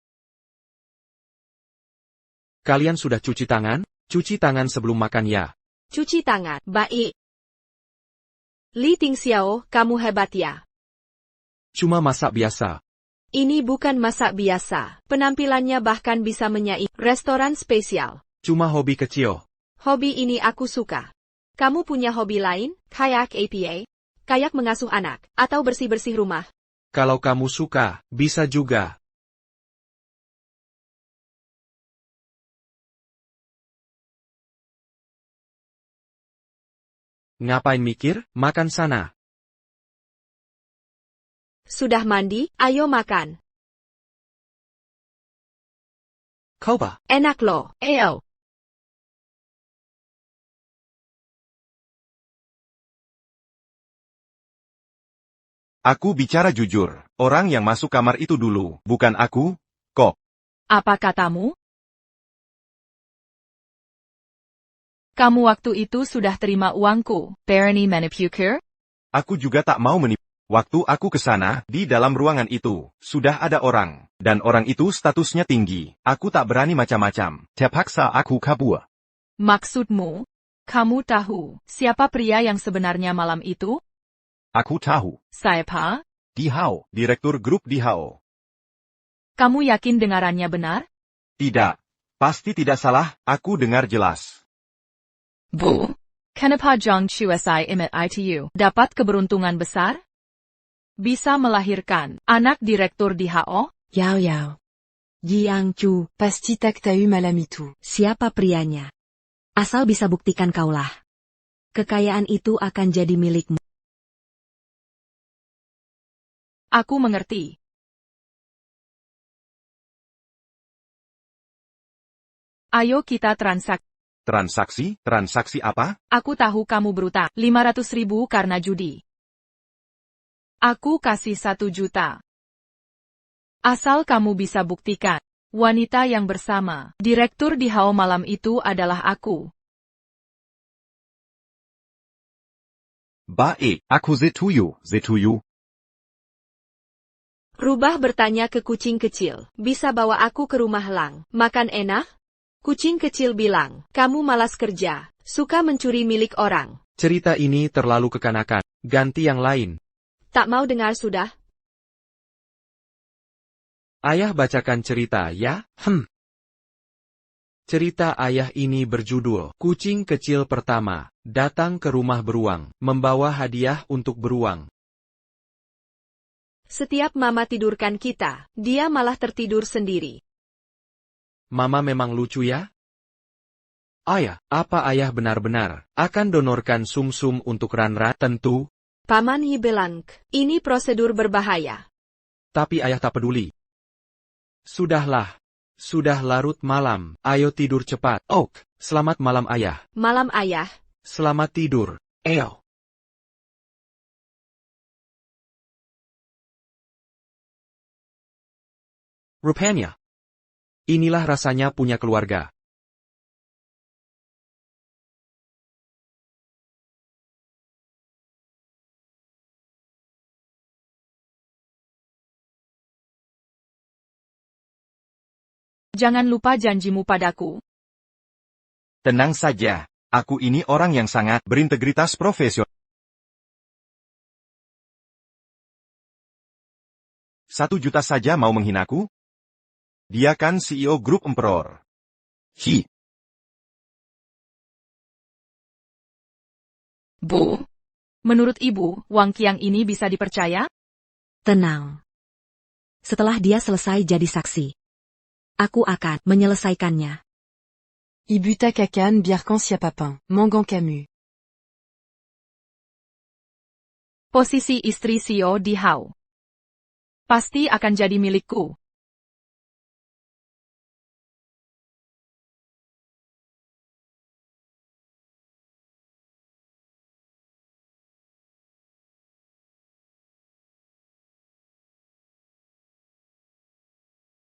Kalian sudah cuci tangan? Cuci tangan sebelum makan ya. Cuci tangan, baik. Li Tingxiao, kamu hebat ya. Cuma masak biasa. Ini bukan masak biasa. Penampilannya bahkan bisa menyaingi restoran spesial. Cuma hobi kecil. Hobi ini aku suka. Kamu punya hobi lain, kayak APA? Kayak mengasuh anak, atau bersih-bersih rumah? Kalau kamu suka, bisa juga. Ngapain mikir? Makan sana. Sudah mandi, ayo makan. Coba. Enak loh, Eo. Aku bicara jujur, orang yang masuk kamar itu dulu, bukan aku, kok. Apa katamu? Kamu waktu itu sudah terima uangku, Barony Manicure? Aku juga tak mau menipu. Waktu aku ke sana, di dalam ruangan itu, sudah ada orang, dan orang itu statusnya tinggi. Aku tak berani macam-macam. Terpaksa aku kabur. Maksudmu, kamu tahu siapa pria yang sebenarnya malam itu? Aku tahu. Siapa? Dihao, direktur grup Dihao. Kamu yakin dengarannya benar? Tidak. Pasti tidak salah, aku dengar jelas. Bu. Kenapa Zhang Chu imit itu dapat keberuntungan besar? Bisa melahirkan anak direktur Dihao? Yao. Jiang Chu, Pasti tak tahu malam itu. siapa prianya? Asal bisa buktikan kaulah. Kekayaan itu akan jadi milikmu. Aku mengerti. Ayo kita transaksi. Transaksi? Transaksi apa? Aku tahu kamu berutang 500.000 karena judi. Aku kasih 1 juta. Asal kamu bisa buktikan, wanita yang bersama direktur di Hao malam itu adalah aku. Baik, aku setuju. Rubah bertanya ke kucing kecil, bisa bawa aku ke rumah Lang, makan enak? Kucing kecil bilang, kamu malas kerja, suka mencuri milik orang. Cerita ini terlalu kekanakan, ganti yang lain. Tak mau dengar sudah? Ayah bacakan cerita ya, Cerita ayah ini berjudul, Kucing Kecil Pertama, datang ke rumah beruang, membawa hadiah untuk beruang. Setiap mama tidurkan kita, dia malah tertidur sendiri. Mama memang lucu ya? Ayah, apa ayah benar-benar akan donorkan sumsum untuk Ranra? Tentu. Paman Yi bilang, ini prosedur berbahaya. Tapi ayah tak peduli. Sudahlah. Sudah larut malam, ayo tidur cepat. Oak, selamat malam ayah. Malam ayah. Selamat tidur. Eo. Rupanya. Inilah rasanya punya keluarga. Jangan lupa janjimu padaku. Tenang saja, aku ini orang yang sangat berintegritas profesional. 1 juta saja mau menghinaku? Dia kan CEO grup Emperor. Hi. Bu, menurut ibu, Wang Qiang ini bisa dipercaya? Tenang. Setelah dia selesai jadi saksi, aku akan menyelesaikannya. Ibuta Kakan Biarkan Siapapin, Mangan Camus. Posisi istri CEO di Hao pasti akan jadi milikku.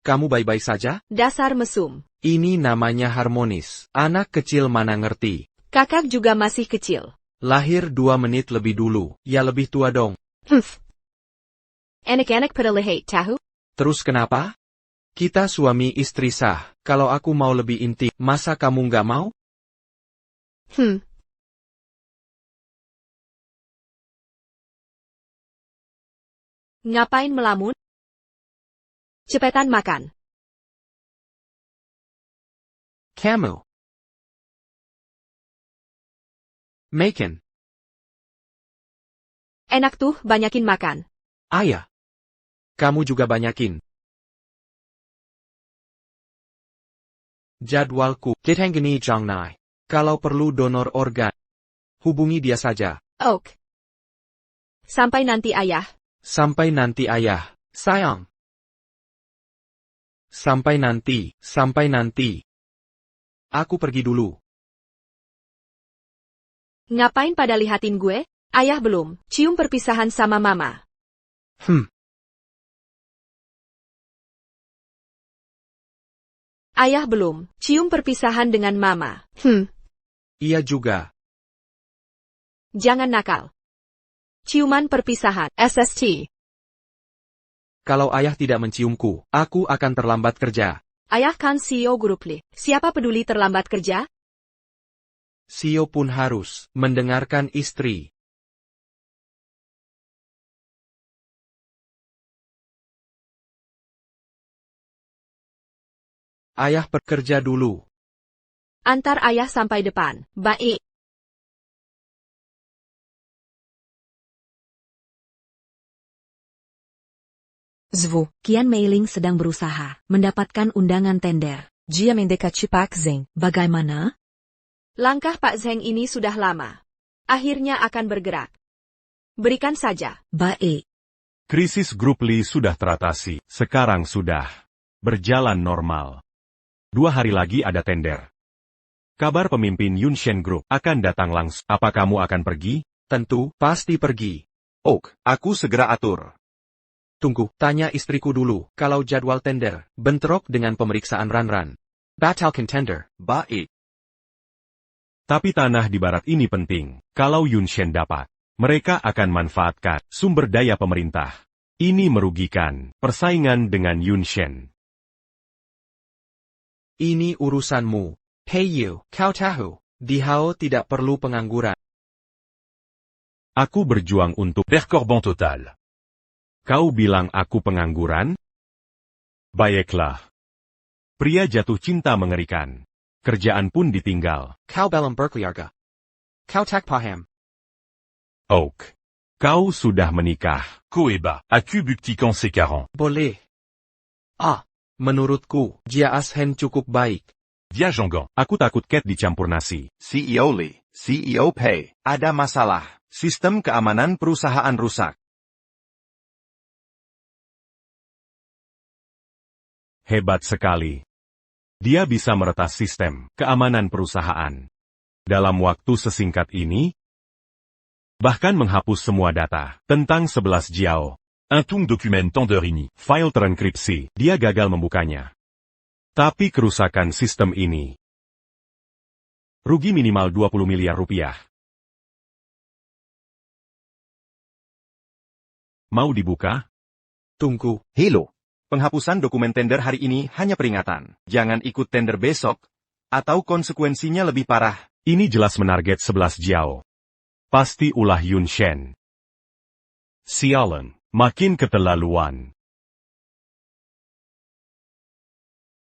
Kamu baik-baik saja? Dasar mesum. Ini namanya harmonis. Anak kecil mana ngerti. Kakak juga masih kecil. Lahir 2 menit lebih dulu, ya lebih tua dong. Enak-enak pada lehet tahu? Terus kenapa? Kita suami istri sah, kalau aku mau lebih intim, masa kamu nggak mau? Ngapain melamun? Cepetan makan. Kamu. Makan. Enak tuh, banyakin makan. Ayah. Kamu juga banyakin. Jadwalku, Kithanggini Jangnai. Kalau perlu donor organ, hubungi dia saja. Oak. Sampai nanti ayah. Sampai nanti ayah, sayang. Sampai nanti. Aku pergi dulu. Ngapain pada lihatin gue? Ayah belum cium perpisahan sama mama. Ayah belum cium perpisahan dengan mama. Iya juga. Jangan nakal. Ciuman perpisahan, SST. Kalau ayah tidak menciumku, aku akan terlambat kerja. Ayah kan CEO grup Li. Siapa peduli terlambat kerja? CEO pun harus mendengarkan istri. Ayah bekerja dulu. Antar ayah sampai depan. Baik. Zvu, Qian Meiling sedang berusaha mendapatkan undangan tender. Jia Mendekachi Pak Zeng. Bagaimana? Langkah Pak Zheng ini sudah lama. Akhirnya akan bergerak. Berikan saja. Baik. Krisis grup Li sudah teratasi, sekarang sudah berjalan normal. 2 hari lagi ada tender. Kabar pemimpin Yunshen Group akan datang langsung. Apa kamu akan pergi? Tentu, pasti pergi. Oak, aku segera atur. Tunggu, tanya istriku dulu, kalau jadwal tender, bentrok dengan pemeriksaan Ranran. Batal contender. Baik. Tapi tanah di barat ini penting. Kalau Yunshen dapat, mereka akan manfaatkan sumber daya pemerintah. Ini merugikan persaingan dengan Yunshen. Ini urusanmu. Hei Yu, kau tahu, di Hao tidak perlu pengangguran. Aku berjuang untuk Percorbant total. kau bilang aku pengangguran? Baiklah. Pria jatuh cinta mengerikan. Kerjaan pun ditinggal. Kau belum berkeluarga. Kau tak paham. Oak. Kau sudah menikah. Koeba, as-tu buktikan ses 40? Boleh. Menurutku, Jia Ashen cukup baik. Dia Jangan. Aku takut Cat dicampur nasi. CEO Lee, CEO Pei, ada masalah. Sistem keamanan perusahaan rusak. Hebat sekali. Dia bisa meretas sistem keamanan perusahaan. Dalam waktu sesingkat ini, bahkan menghapus semua data tentang 11 Jiao. Un tung document tender ini. File terenkripsi, dia gagal membukanya. Tapi kerusakan sistem ini rugi minimal 20 miliar rupiah. Mau dibuka? Tunggu. Hello. Penghapusan dokumen tender hari ini hanya peringatan. Jangan ikut tender besok, atau konsekuensinya lebih parah. Ini jelas menarget 11 Jiao. Pasti ulah Yunshen. Sialan, makin keterlaluan.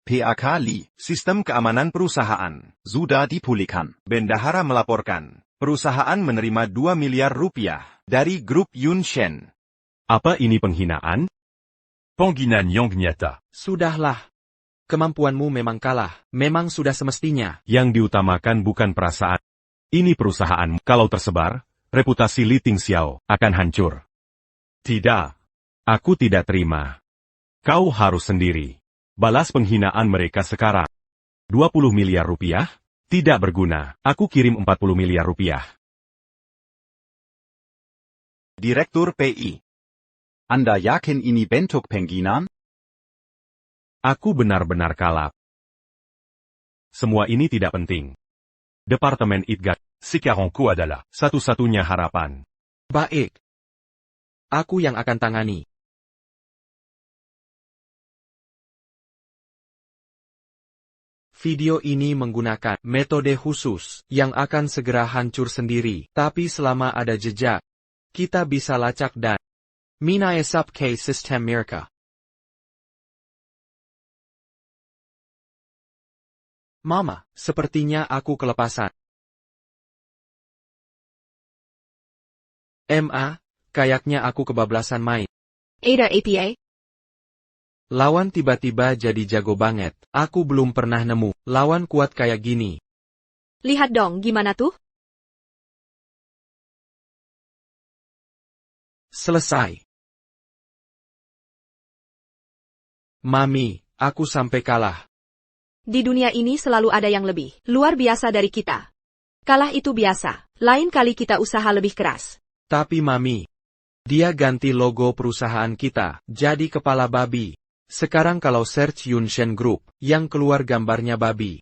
PAK Lee, sistem keamanan perusahaan, sudah dipulihkan. Bendahara melaporkan, perusahaan menerima 2 miliar rupiah dari grup Yunshen. Apa ini penghinaan? Panginan yang nyata. Sudahlah. Kemampuanmu memang kalah. Memang sudah semestinya. Yang diutamakan bukan perasaan. Ini perusahaanmu. Kalau tersebar, reputasi Li Tingxiao akan hancur. Tidak. Aku tidak terima. Kau harus sendiri. Balas penghinaan mereka sekarang. 20 miliar rupiah? Tidak berguna. Aku kirim 40 miliar rupiah. Direktur PI. Anda yakin ini bentuk penghinaan? Aku benar-benar kalap. Semua ini tidak penting. Departemen Itgat, Ces 40 adalah satu-satunya harapan. Baik. Aku yang akan tangani. Video ini menggunakan metode khusus yang akan segera hancur sendiri. Tapi selama ada jejak, kita bisa lacak dan minaesap ke sistem mereka. Mama, sepertinya aku kelepasan. Kayaknya aku kebablasan main. Ada APA? Lawan tiba-tiba jadi jago banget. Aku belum pernah nemu lawan kuat kayak gini. Lihat dong gimana tuh? Selesai. Mami, aku sampai kalah. Di dunia ini selalu ada yang lebih luar biasa dari kita. Kalah itu biasa. Lain kali kita usaha lebih keras. Tapi Mami, dia ganti logo perusahaan kita jadi kepala babi. Sekarang kalau search Yunshen Group, yang keluar gambarnya babi.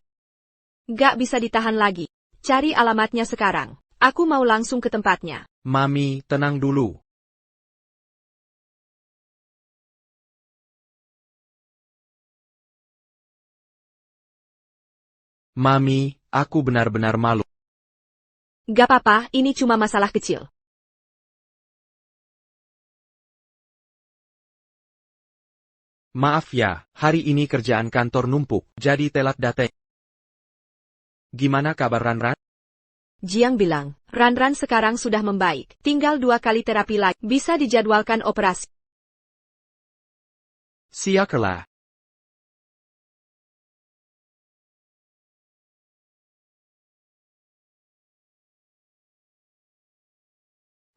Gak bisa ditahan lagi. Cari alamatnya sekarang. Aku mau langsung ke tempatnya. Mami, tenang dulu. Mami, aku benar-benar malu. Gak apa-apa, ini cuma masalah kecil. Maaf ya, hari ini kerjaan kantor numpuk, jadi telat datang. Gimana kabar Ranran? Jiang bilang, Ranran sekarang sudah membaik. Tinggal 2 kali terapi lagi. Bisa dijadwalkan operasi. Siakerlah.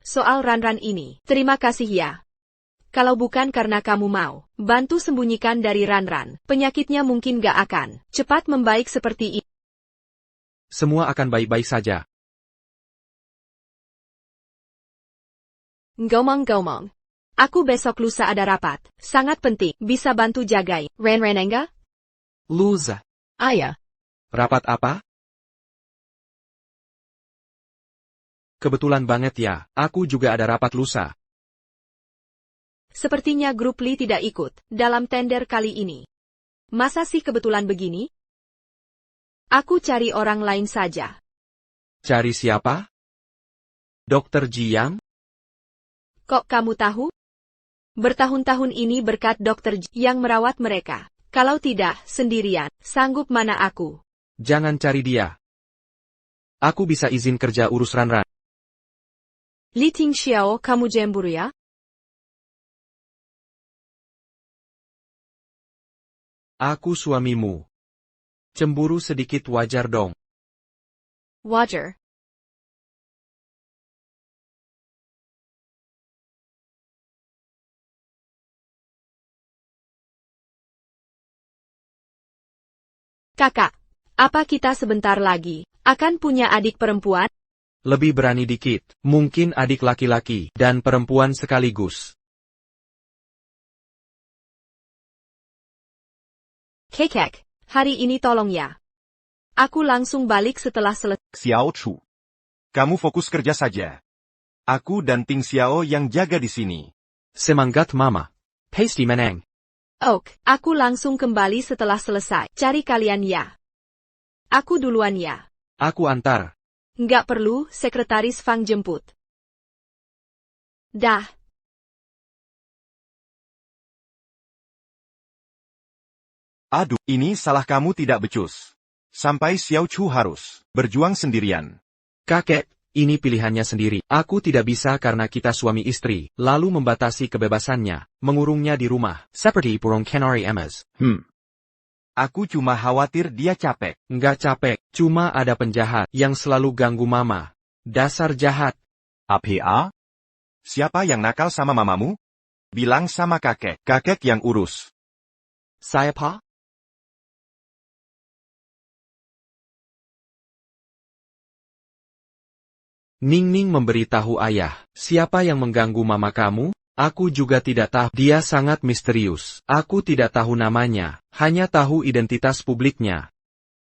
Soal Ranran ini, terima kasih ya. Kalau bukan karena kamu mau bantu sembunyikan dari Ranran, penyakitnya mungkin gak akan cepat membaik seperti ini. Semua akan baik-baik saja. Gomong-gomong. Aku besok lusa ada rapat. Sangat penting. Bisa bantu jagai. Ren-ren enggak? Lusa. Ayah. Rapat apa? Kebetulan banget ya, aku juga ada rapat lusa. Sepertinya grup Li tidak ikut dalam tender kali ini. Masa sih kebetulan begini? Aku cari orang lain saja. Cari siapa? Dokter Jiang? Kok kamu tahu? Bertahun-tahun ini berkat dokter yang merawat mereka. Kalau tidak, sendirian, sanggup mana aku? Jangan cari dia. Aku bisa izin kerja urus Ranran. Li Tingxiao, kamu cemburu ya? Aku suamimu. Cemburu sedikit wajar dong. Wajar. Kakak, apa kita sebentar lagi akan punya adik perempuan? Lebih berani dikit, mungkin adik laki-laki dan perempuan sekaligus. Kekek, hari ini tolong ya. Aku langsung balik setelah selesai. Xiao Chu. Kamu fokus kerja saja. Aku dan Ting Xiao yang jaga di sini. Semangat mama. Pasty menang. Oke, aku langsung kembali setelah selesai. Cari kalian ya. Aku duluan ya. Aku antar. Nggak perlu, Sekretaris Fang jemput. Dah. Aduh, ini salah kamu tidak becus. Sampai Xiao Chu harus berjuang sendirian. Kakek, ini pilihannya sendiri. Aku tidak bisa karena kita suami istri, lalu membatasi kebebasannya, mengurungnya di rumah, seperti burung canary emas. Aku cuma khawatir dia capek. Nggak capek, cuma ada penjahat yang selalu ganggu mama. Dasar jahat. APA? Siapa yang nakal sama mamamu? Bilang sama kakek. Kakek yang urus. Saya pa? Ning-ning memberitahu ayah, siapa yang mengganggu mama kamu? Aku juga tidak tahu. Dia sangat misterius. Aku tidak tahu namanya, hanya tahu identitas publiknya.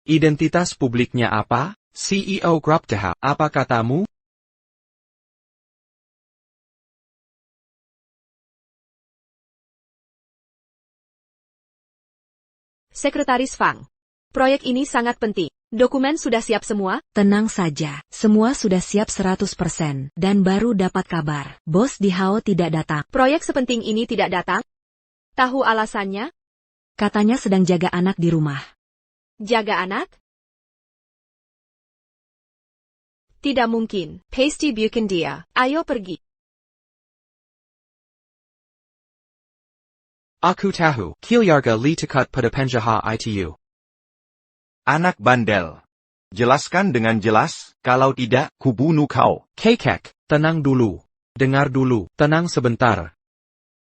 Identitas publiknya apa? CEO Grapteha. Apa katamu? Sekretaris Fang. Proyek ini sangat penting. Dokumen sudah siap semua? Tenang saja, semua sudah siap 100%, dan baru dapat kabar, Bos Di Hao tidak datang. Proyek sepenting ini tidak datang? Tahu alasannya? Katanya sedang jaga anak di rumah. Jaga anak? Tidak mungkin, Pasty bukan dia. Ayo pergi. Aku tahu, Kilyarga Li Tekat pada penjaha ITU. Anak bandel. Jelaskan dengan jelas, kalau tidak, kubunuh kau. Kekek, tenang dulu. Dengar dulu, tenang sebentar.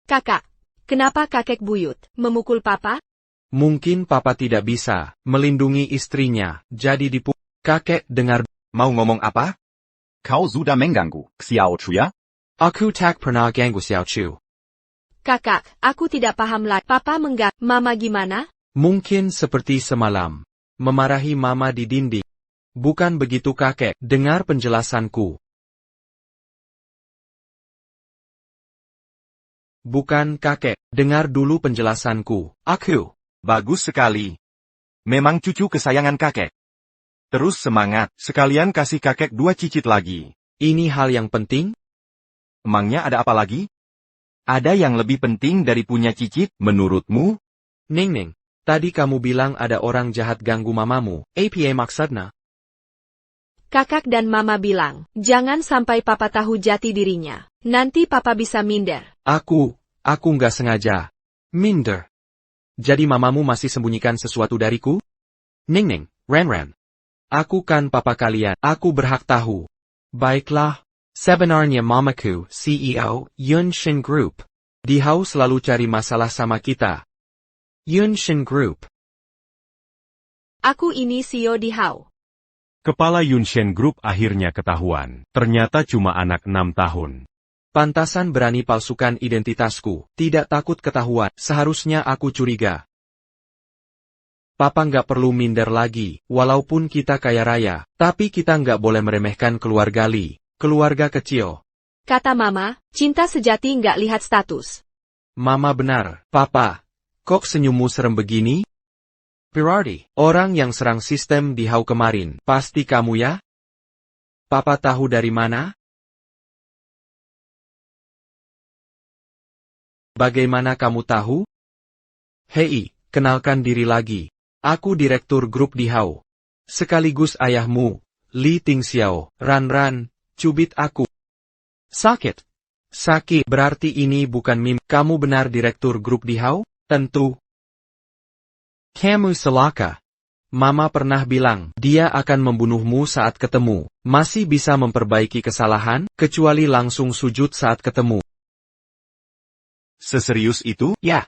Kakak, kenapa kakek buyut, memukul papa? Mungkin papa tidak bisa melindungi istrinya, jadi dipukul. Kakek dengar. Mau ngomong apa? Kau sudah mengganggu, Xiao Chu ya? Aku tak pernah ganggu Xiao Chu. Kakak, aku tidak paham lagi. Papa mama gimana? Mungkin seperti semalam. Memarahi mama di dinding. Bukan begitu kakek, dengar penjelasanku. Bukan kakek, dengar dulu penjelasanku. Aku. Bagus sekali. Memang cucu kesayangan kakek. Terus semangat, sekalian kasih kakek 2 cicit lagi. Ini hal yang penting? Emangnya ada apa lagi? Ada yang lebih penting dari punya cicit, menurutmu? Ning-ning. Tadi kamu bilang ada orang jahat ganggu mamamu, apa maksudnya? Kakak dan mama bilang, jangan sampai papa tahu jati dirinya. Nanti papa bisa minder. Aku nggak sengaja. Minder. Jadi mamamu masih sembunyikan sesuatu dariku? Ning-ning, Ren-ren. Aku kan papa kalian, aku berhak tahu. Baiklah. Sebenarnya mamaku, CEO, Yunshin Group. Di Hao selalu cari masalah sama kita. Yunshin Group. Aku ini CEO Di Hao. Kepala Yunshin Group akhirnya ketahuan. Ternyata cuma anak 6 tahun. Pantasan berani palsukan identitasku, tidak takut ketahuan, seharusnya aku curiga. Papa nggak perlu minder lagi, walaupun kita kaya raya, tapi kita nggak boleh meremehkan keluarga Lee, keluarga kecil. Kata Mama, cinta sejati nggak lihat status. Mama benar, Papa. Kok senyummu serem begini? Berarti, orang yang serang sistem di Hau kemarin, pasti kamu ya? Papa tahu dari mana? Bagaimana kamu tahu? Hei, kenalkan diri lagi. Aku direktur grup di Hau. Sekaligus ayahmu, Lee Tingxiao. Ran, cubit aku. Sakit. Sakit, berarti ini bukan meme. Kamu benar direktur grup di Hau? Tentu. Kamu celaka. Mama pernah bilang, dia akan membunuhmu saat ketemu. Masih bisa memperbaiki kesalahan, kecuali langsung sujud saat ketemu. Seserius itu? Ya.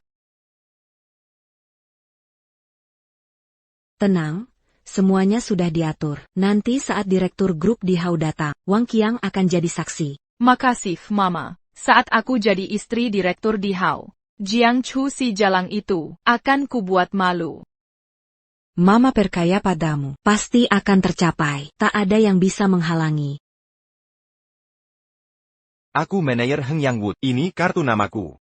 Tenang, semuanya sudah diatur. Nanti saat direktur grup di Hau datang, Wang Qiang akan jadi saksi. Makasih, Mama. Saat aku jadi istri direktur di Hau, Jiang Chu si jalang itu akan kubuat malu. Mama percaya padamu, pasti akan tercapai. Tak ada yang bisa menghalangi. Aku manajer Heng Yang Wood. Ini kartu namaku.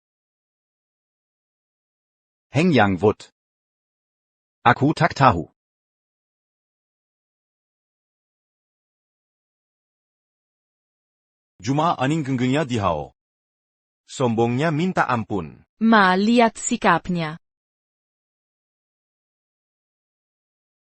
Heng Yang Wood. Aku tak tahu. Cuma aning genggengnya di Hao. Sombongnya minta ampun. Ma, lihat sikapnya.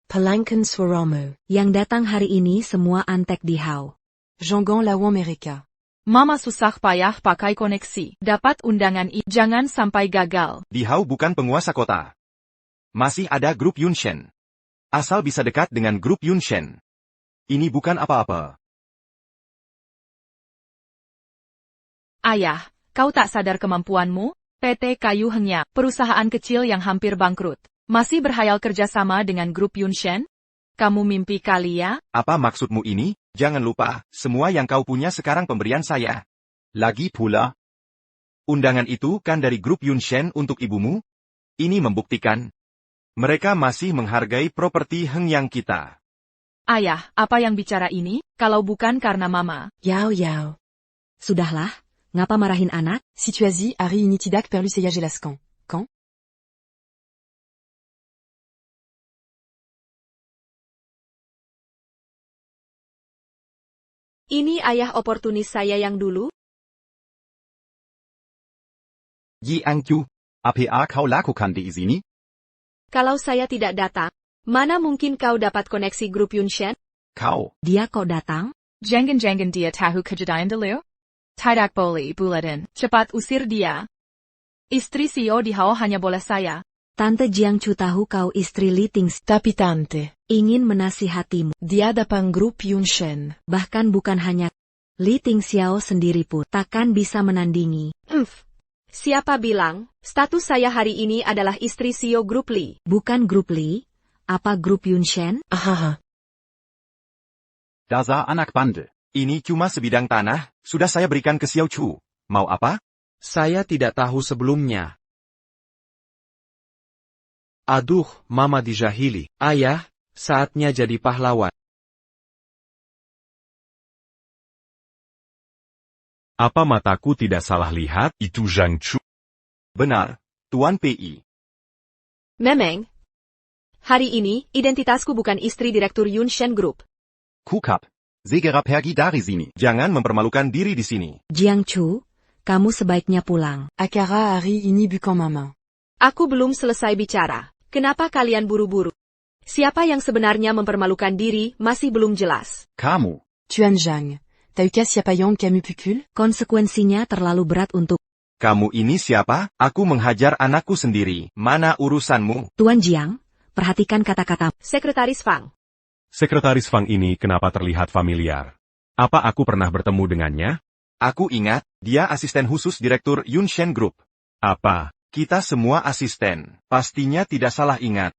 Palanken Swaramu. Yang datang hari ini semua antek di Hau. Jangan lawan mereka. Mama susah payah pakai koneksi. Dapat undangan jangan sampai gagal. Di Hao bukan penguasa kota. Masih ada grup Yunshen. Asal bisa dekat dengan grup Yunshen. Ini bukan apa-apa. Ayah, kau tak sadar kemampuanmu? PT Kayu Hengya, perusahaan kecil yang hampir bangkrut. Masih berhayal kerjasama dengan grup Yunshen? Kamu mimpi kali ya? Apa maksudmu ini? Jangan lupa, semua yang kau punya sekarang pemberian saya. Lagi pula, Undangan itu kan dari grup Yunshen untuk ibumu? Ini membuktikan. Mereka masih menghargai properti Hengyang kita. Ayah, apa yang bicara ini? Kalau bukan karena Mama. Yao. Sudahlah, ngapa marahin anak? Si tu as dit, Harry initidak perlu seyage lascan. Quand? Ini ayah oportunis saya yang dulu? Yi Angju, apa kau lakukan di sini? Kalau saya tidak datang, mana mungkin kau dapat koneksi grup Yunshen? Kau, Dia kok datang? Jangan dia tahu kejadian dulu? Tidak boleh, Buladen. Cepat usir dia. Istri CEO di Hao hanya boleh saya. Tante Jiang Chu tahu kau istri Lee Tingxiao. Tapi tante, Ingin menasihatimu. dia datang grup Yunshen. Bahkan bukan hanya Lee Tingxiao sendiri pun takkan bisa menandingi. Siapa bilang, status saya hari ini adalah istri CEO grup Lee? Bukan grup Lee, apa grup Yunshen? Ahaha. dasar anak bande. Ini cuma sebidang tanah, sudah saya berikan ke Xiao Chu. Mau apa? Saya tidak tahu sebelumnya. Aduh, Mama dijahili. Ayah, saatnya jadi pahlawan. Apa mataku tidak salah lihat? Itu Zhang Chu. Benar, Tuan PI. Memang. Hari ini, identitasku bukan istri direktur Yunshen Group. Kukap, segera pergi dari sini. Jangan mempermalukan diri di sini. Jiang Chu, kamu sebaiknya pulang. Akara Harry ini bukan mama. Aku belum selesai bicara. Kenapa kalian buru-buru? Siapa yang sebenarnya mempermalukan diri masih belum jelas. Kamu, Tuan Zhang, t'as eu cas siapayong Camus Pukul? Konsekuensinya terlalu berat untuk Kamu ini siapa? Aku menghajar anakku sendiri. Mana urusanmu? Tuan Jiang. Perhatikan kata-kata. Sekretaris Fang. Sekretaris Fang ini kenapa terlihat familiar? Apa aku pernah bertemu dengannya? Aku ingat, dia asisten khusus direktur Yunshen Group. Apa? Kita semua asisten. Pastinya tidak salah ingat.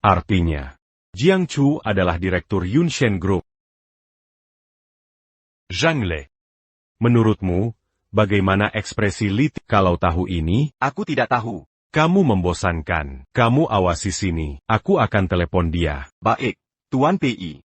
Artinya, Jiang Chu adalah direktur Yunshen Group. Zhang Lei. Menurutmu, Bagaimana ekspresi Li? Kalau tahu ini, Aku tidak tahu. kamu membosankan. Kamu awasi sini. Aku akan telepon dia. Baik, Tuan PI.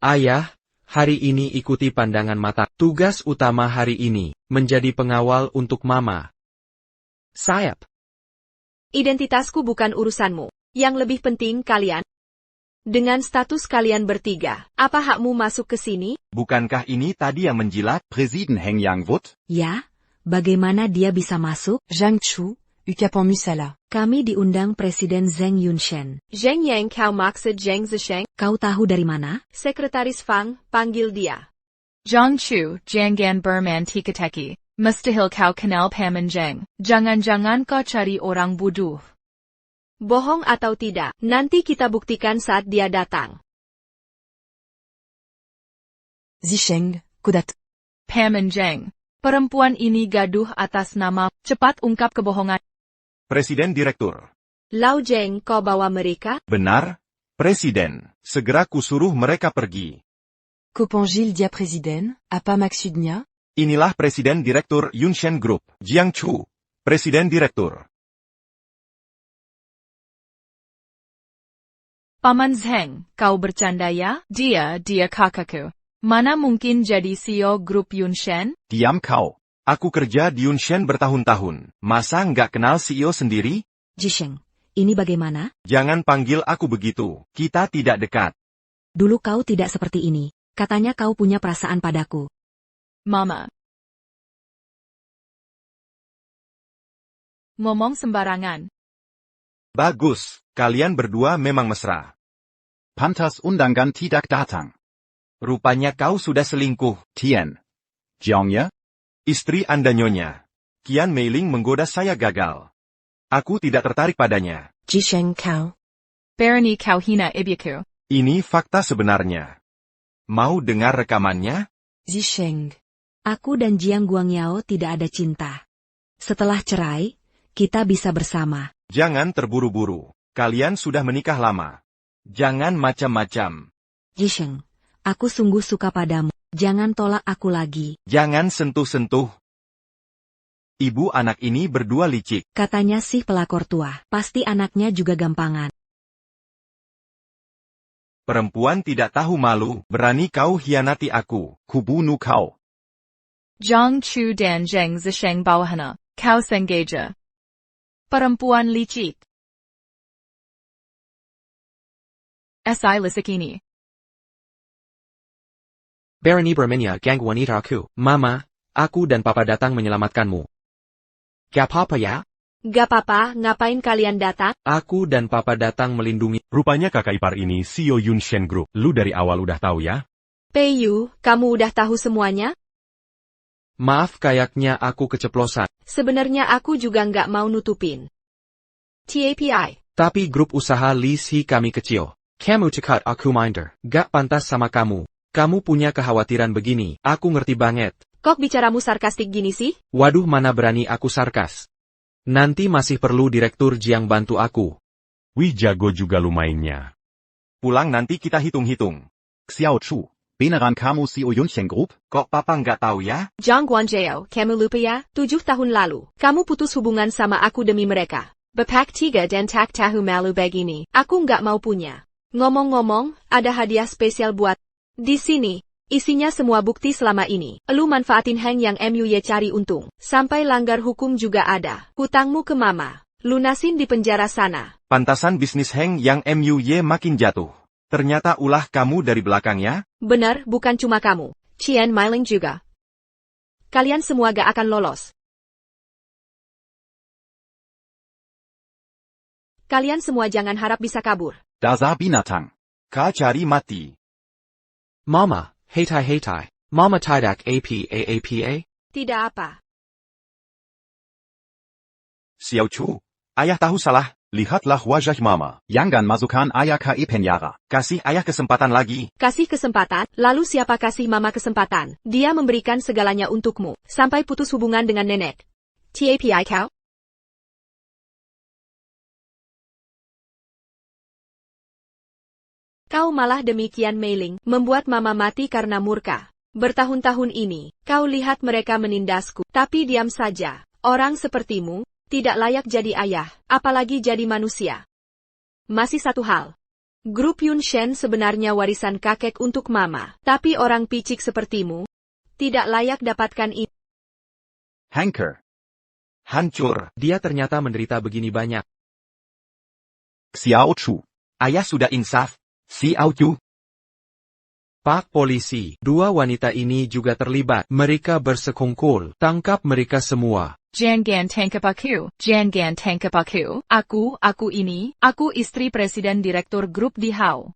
Ayah, hari ini ikuti pandangan mata. Tugas utama hari ini, menjadi pengawal untuk Mama. Sayap. Identitasku bukan urusanmu. Yang lebih penting kalian. Dengan status kalian bertiga, apa hakmu masuk ke sini? Bukankah ini tadi yang menjilat? Presiden Heng Yang Wut? Ya, bagaimana dia bisa masuk? Zhang Chu, Ukapon Musala. Kami diundang Presiden Zheng Yunshen. Zheng Yang kau maksud Zheng Zisheng? Kau tahu dari mana? Sekretaris Fang, panggil dia. Zhang Chu, Jangan Berman Tikateki. Mustahil kau kenal Paman Zheng. Jangan-jangan kau cari orang bodoh. Bohong atau tidak, nanti kita buktikan saat dia datang. Zisheng, Kodat. Paman Zheng. Perempuan ini gaduh atas nama. Cepat ungkap kebohongan. Presiden Direktur. Lau Zheng kau bawa mereka? Benar, Presiden. Segera kusuruh mereka pergi. Kopangil dia Presiden, apa maksudnya? Inilah Presiden Direktur Yunshen Group, Jiang Chu. Presiden Direktur. Paman Zheng, kau bercanda ya? Dia kakakku. Mana mungkin jadi CEO grup Yunshen? Diam kau. Aku kerja di Yunshen bertahun-tahun. Masa nggak kenal CEO sendiri? Zisheng, ini bagaimana? Jangan panggil aku begitu. Kita tidak dekat. Dulu kau tidak seperti ini. Katanya kau punya perasaan padaku. Mama. Ngomong sembarangan. Bagus, kalian berdua memang mesra. Pantas undangan tidak datang. Rupanya kau sudah selingkuh. Tian. Jiangya? Istri Anda Nyonya. Kian Meiling menggoda saya gagal. Aku tidak tertarik padanya. Zisheng kau. Barony kau hina ibuku. Ini fakta sebenarnya. Mau dengar rekamannya? Zisheng. Aku dan Jiang Guangyao tidak ada cinta. Setelah cerai, kita bisa bersama. Jangan terburu-buru. Kalian sudah menikah lama. Jangan macam-macam. Zisheng, aku sungguh suka padamu. Jangan tolak aku lagi. Jangan sentuh-sentuh. Ibu anak ini berdua licik. Katanya sih pelakor tua. Pasti anaknya juga gampangan. Perempuan tidak tahu malu. Berani kau hianati aku. Kubunuh kau. Zhang Chu dan Zheng Zisheng bawahana. Kau sengaja. Perempuan licik. Si lisik ini. Barony Bermenia gangguan aku. Mama, aku dan Papa datang menyelamatkanmu. Gak apa-apa ya? Gak apa-apa, ngapain kalian datang? Aku dan Papa datang melindungi. Rupanya kakak ipar ini CEO Yunshen Group. Lu dari awal udah tahu ya? Peiyu, kamu udah tahu semuanya? Maaf kayaknya aku keceplosan. Sebenarnya aku juga nggak mau nutupin. TAPI. Tapi grup usaha Lisi kami kecil. Kamu cekat aku minder. Gak pantas sama kamu. Kamu punya kekhawatiran begini, aku ngerti banget. Kok bicaramu sarkastik gini sih? Waduh mana berani aku sarkas. Nanti masih perlu Direktur Jiang bantu aku. Wih jago juga lu mainnya. Pulang nanti kita hitung-hitung. Xiao Chu. Beneran kamu CEO Yunshen Group? Kok Papa nggak tahu ya? Zhang Guanjiao, kamu lupa ya? 7 tahun lalu, kamu putus hubungan sama aku demi mereka. Bapak tiga dan tak tahu malu begini. Aku nggak mau punya. Ngomong-ngomong, ada hadiah spesial buat. Di sini, isinya semua bukti selama ini. Lu manfaatin Heng yang MUY cari untung. Sampai langgar hukum juga ada. Hutangmu ke Mama. Lunasin di penjara sana. Pantasan bisnis Heng yang MUY makin jatuh. Ternyata ulah kamu dari belakang ya? Benar, bukan cuma kamu. Qian Meiling juga. Kalian semua gak akan lolos. Kalian semua jangan harap bisa kabur. Dasar binatang. Kau cari mati. Mama, heitai. Mama tidak apa? Tidak apa. Xiao Chu, ayah tahu salah. Lihatlah wajah mama. Jangan masukkan ayah ke penjara. Kasih ayah kesempatan lagi. Kasih kesempatan, lalu siapa kasih mama kesempatan? Dia memberikan segalanya untukmu, sampai putus hubungan dengan nenek. Tapi kau? Kau malah demikian Mei-ling, membuat mama mati karena murka. Bertahun-tahun ini, kau lihat mereka menindasku, tapi diam saja. Orang sepertimu tidak layak jadi ayah, apalagi jadi manusia. Masih satu hal. Grup Yun Shen sebenarnya warisan kakek untuk mama, tapi orang picik sepertimu tidak layak dapatkan itu. Hanker. Hancur. Dia ternyata menderita begini banyak. Xiao Chu. Ayah sudah insaf. Xiao Chu. Pak polisi, dua wanita ini juga terlibat. Mereka bersekongkol. Tangkap mereka semua. Jangan tangkap aku, jangan tangkap aku. Aku ini, aku istri presiden direktur grup di Hao.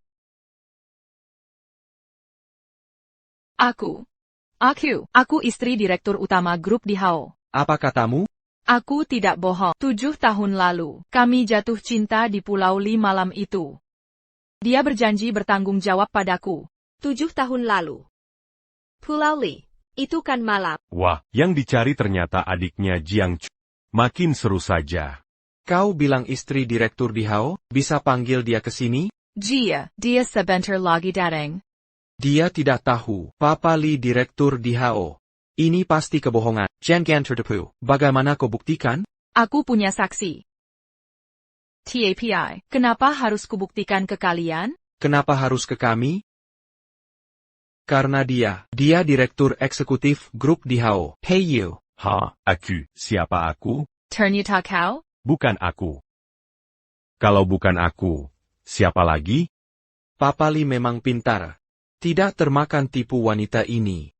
Aku istri direktur utama grup di Hao. Apa katamu? Aku tidak bohong. 7 tahun lalu, kami jatuh cinta di Pulau Li malam itu. Dia berjanji bertanggung jawab padaku. 7 tahun lalu. Pulau Li. Itu kan malam. Wah, yang dicari ternyata adiknya Jiang Chu. Makin seru saja. Kau bilang istri direktur di Hao, bisa panggil dia ke sini? Dia sebentar lagi datang. Dia tidak tahu, Papa Li direktur di Hao. Ini pasti kebohongan. Jangan tertipu. Bagaimana kau buktikan? Aku punya saksi. Tapi, kenapa harus kubuktikan ke kalian? Kenapa harus ke kami? Karena dia direktur eksekutif grup di Hao. Hey you. Aku. Siapa aku? Ternyata kau? Bukan aku. Kalau bukan aku, siapa lagi? Papa Li memang pintar. Tidak termakan tipu wanita ini.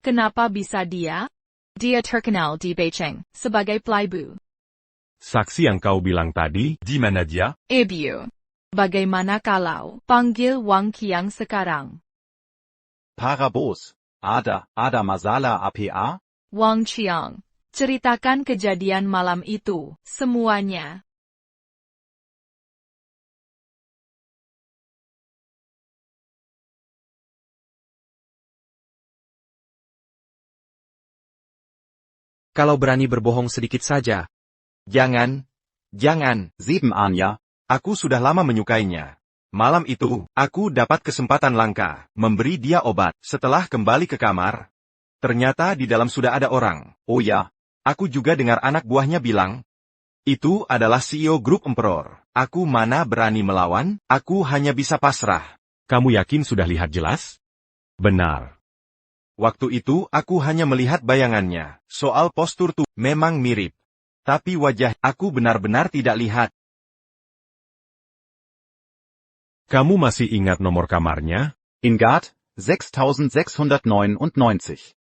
Kenapa bisa dia? Dia terkenal di Beijing sebagai playboy. Saksi yang kau bilang tadi? Di mana dia? Ibu. Bagaimana kalau panggil Wang Qiang sekarang? Para bos. Ada masalah apa? Wang Qiang, ceritakan kejadian malam itu, semuanya. Kalau berani berbohong sedikit saja. Jangan. 7 Anya. Aku sudah lama menyukainya. Malam itu, aku dapat kesempatan langka, memberi dia obat. Setelah kembali ke kamar, ternyata di dalam sudah ada orang. Oh ya. Aku juga dengar anak buahnya bilang, itu adalah CEO grup Emperor. Aku mana berani melawan, aku hanya bisa pasrah. Kamu yakin sudah lihat jelas? Benar. Waktu itu aku hanya melihat bayangannya. Soal postur tuh memang mirip. Tapi wajah aku benar-benar tidak lihat. Kamu masih ingat nomor kamarnya? Ingard, 6699.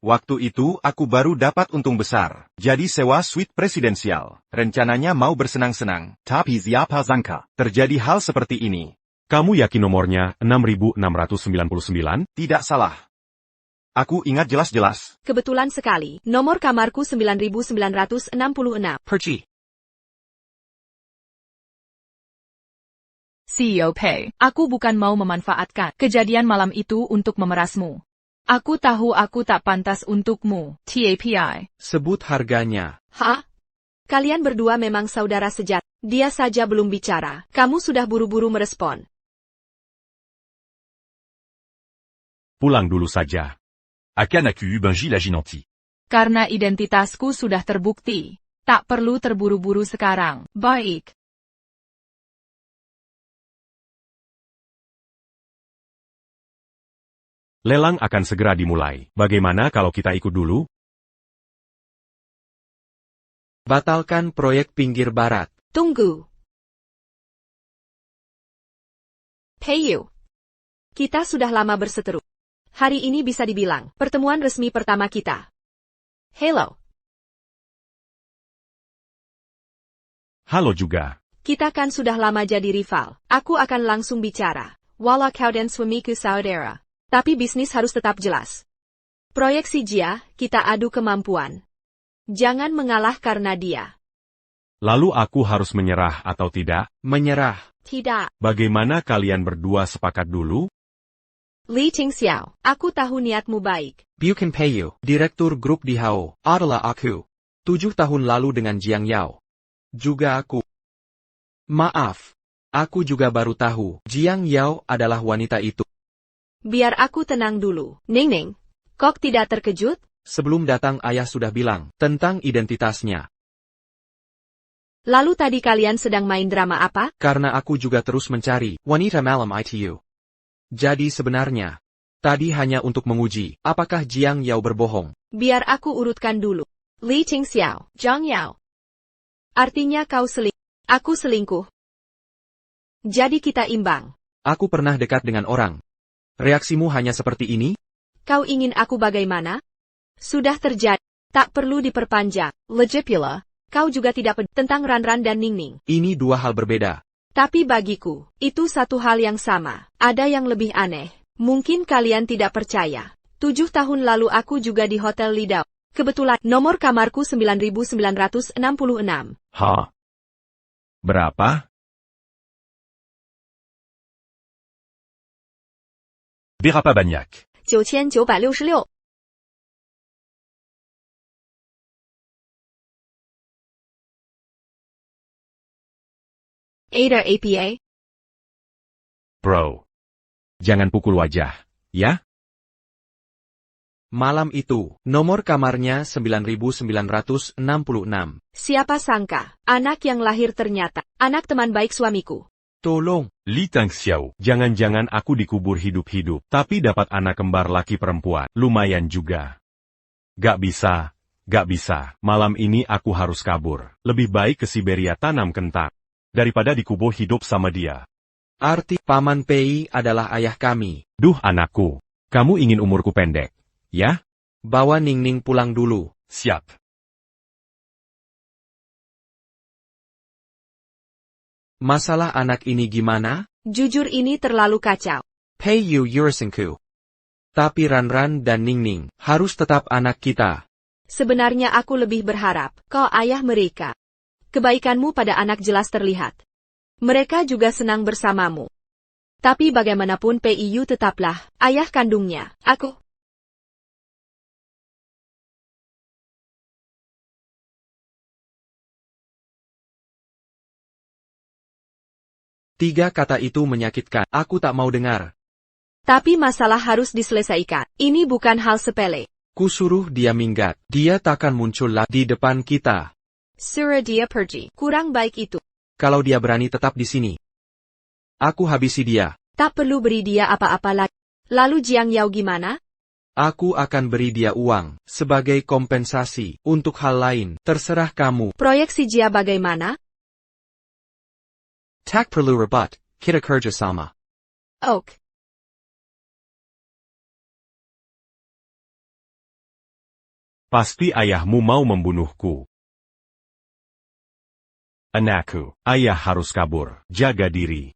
Waktu itu aku baru dapat untung besar. Jadi sewa suite presidensial. Rencananya mau bersenang-senang. Tapi siapa sangka? Terjadi hal seperti ini. Kamu yakin nomornya 6699? Tidak salah. Aku ingat jelas-jelas. Kebetulan sekali, nomor kamarku 9966. Perci. CEO Pei, aku bukan mau memanfaatkan kejadian malam itu untuk memerasmu. Aku tahu aku tak pantas untukmu, Tapi. Sebut harganya. Hah? Kalian berdua memang saudara sejati. Dia saja belum bicara, kamu sudah buru-buru merespon. Pulang dulu saja. Akan aku Benji la Ginanti. Karena identitasku sudah terbukti. Tak perlu terburu-buru sekarang. Baik. Lelang akan segera dimulai. Bagaimana kalau kita ikut dulu? Batalkan proyek pinggir barat. Tunggu. Peiyu. Kita sudah lama berseteru. Hari ini bisa dibilang pertemuan resmi pertama kita. Hello. Halo juga. Kita kan sudah lama jadi rival. Aku akan langsung bicara. Walau kau dan suamiku saudara. Tapi bisnis harus tetap jelas. Proyek si Jia, kita adu kemampuan. Jangan mengalah karena dia. Lalu aku harus menyerah atau tidak? Menyerah. Tidak. Bagaimana kalian berdua sepakat dulu? Li Qingxiao, aku tahu niatmu baik. Bukan Peiyu, Direktur Grup di Hao, adalah aku. 7 tahun lalu dengan Jiang Yao. Juga aku. Maaf. Aku juga baru tahu, Jiang Yao adalah wanita itu. Biar aku tenang dulu. Ning, kok tidak terkejut? Sebelum datang ayah sudah bilang, tentang identitasnya. Lalu tadi kalian sedang main drama apa? Karena aku juga terus mencari, wanita malam itu. Jadi sebenarnya, tadi hanya untuk menguji, apakah Jiang Yao berbohong. Biar aku urutkan dulu. Li Qingxiao, Jiang Yao. Artinya kau aku selingkuh. Jadi kita imbang. Aku pernah dekat dengan orang. Reaksimu hanya seperti ini? Kau ingin aku bagaimana? Sudah terjadi. Tak perlu diperpanjang. Lagi pula, kau juga tidak peduli tentang Ranran dan Ningning. Ini dua hal berbeda. Tapi bagiku, itu satu hal yang sama. Ada yang lebih aneh. Mungkin kalian tidak percaya. 7 tahun lalu aku juga di Hotel Lidao. Kebetulan, nomor kamarku 9966. Hah? Berapa? Berapa banyak? 9966. Ada APA? Bro. Jangan pukul wajah, ya? Malam itu, nomor kamarnya 9966. Siapa sangka, anak yang lahir ternyata, anak teman baik suamiku. Tolong. Li Tangxiao, jangan-jangan aku dikubur hidup-hidup, tapi dapat anak kembar laki perempuan, lumayan juga. Gak bisa, malam ini aku harus kabur. Lebih baik ke Siberia tanam kentang, daripada dikubur hidup sama dia. Arti, Paman Pei adalah ayah kami. Duh anakku, kamu ingin umurku pendek, ya? Bawa Ningning pulang dulu. Siap. Masalah anak ini gimana? Jujur ini terlalu kacau. Peiyu Yurisengku. Tapi Ranran dan Ningning harus tetap anak kita. Sebenarnya aku lebih berharap, kau ayah mereka. Kebaikanmu pada anak jelas terlihat. Mereka juga senang bersamamu. Tapi bagaimanapun Peiyu tetaplah ayah kandungnya, aku. Tiga kata itu menyakitkan, aku tak mau dengar. Tapi masalah harus diselesaikan. Ini bukan hal sepele. Kusuruh dia minggat, dia takkan muncul lagi di depan kita. Suruh dia pergi. Kurang baik itu. Kalau dia berani tetap di sini, aku habisi dia. Tak perlu beri dia apa-apa lagi. Lalu Jiang Yao gimana? Aku akan beri dia uang, sebagai kompensasi, untuk hal lain, terserah kamu. Proyek si Jia bagaimana? Tak perlu rebut, kita kerja sama. Ok. Pasti ayahmu mau membunuhku. Anakku, ayah harus kabur, jaga diri.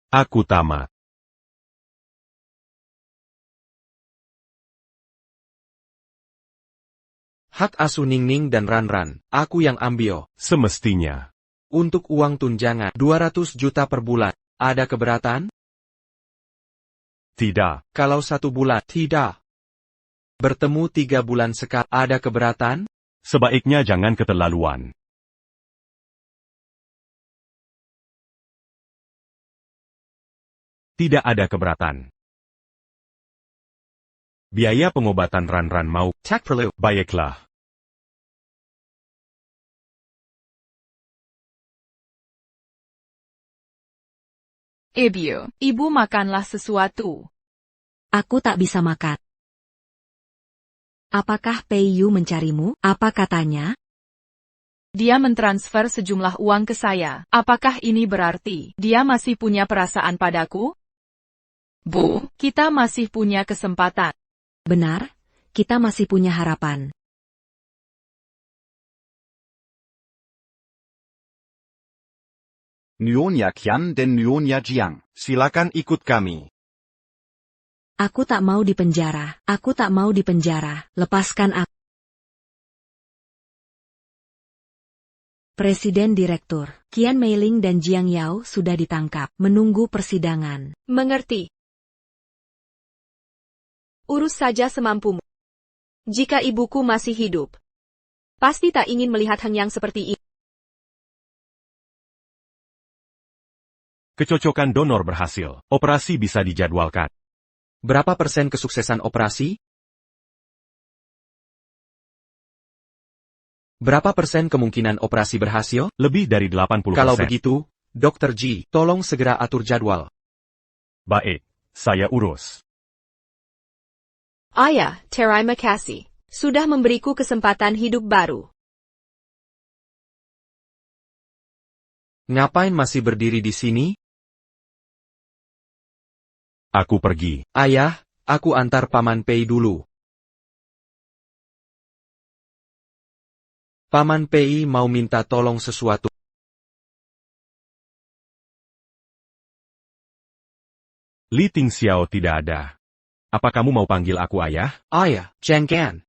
Aku tamat. Hak asuh Ningning dan Ranran, aku yang ambil. Semestinya. Untuk uang tunjangan, 200 juta per bulan. Ada keberatan? Tidak. Kalau 1 bulan, tidak. Bertemu 3 bulan sekali, ada keberatan? Sebaiknya jangan keterlaluan. Tidak ada keberatan. Biaya pengobatan Ranran mau. Tak perlu. Baiklah. Ibu makanlah sesuatu. Aku tak bisa makan. Apakah Peiyu mencarimu? Apa katanya? Dia mentransfer sejumlah uang ke saya. Apakah ini berarti dia masih punya perasaan padaku? Bu, kita masih punya kesempatan. Benar, kita masih punya harapan. Nyonya Qian dan Nyonya Jiang. Silakan ikut kami. Aku tak mau dipenjara. Aku tak mau dipenjara. Lepaskan aku. Presiden Direktur, Qian Meiling dan Jiang Yao sudah ditangkap, menunggu persidangan. Mengerti. Urus saja semampumu. Jika ibuku masih hidup, pasti tak ingin melihat Heng Yang seperti ini. Kecocokan donor berhasil. Operasi bisa dijadwalkan. Berapa persen kesuksesan operasi? Berapa persen kemungkinan operasi berhasil? Lebih dari 80%. Kalau begitu, Dr. Ji, tolong segera atur jadwal. Baik, saya urus. Ayah, terima kasih. Sudah memberiku kesempatan hidup baru. Ngapain masih berdiri di sini? Aku pergi. Ayah, aku antar Paman Pei dulu. Paman Pei mau minta tolong sesuatu. Li Tingxiao tidak ada. Apa kamu mau panggil aku ayah? Ayah, Cheng Qian.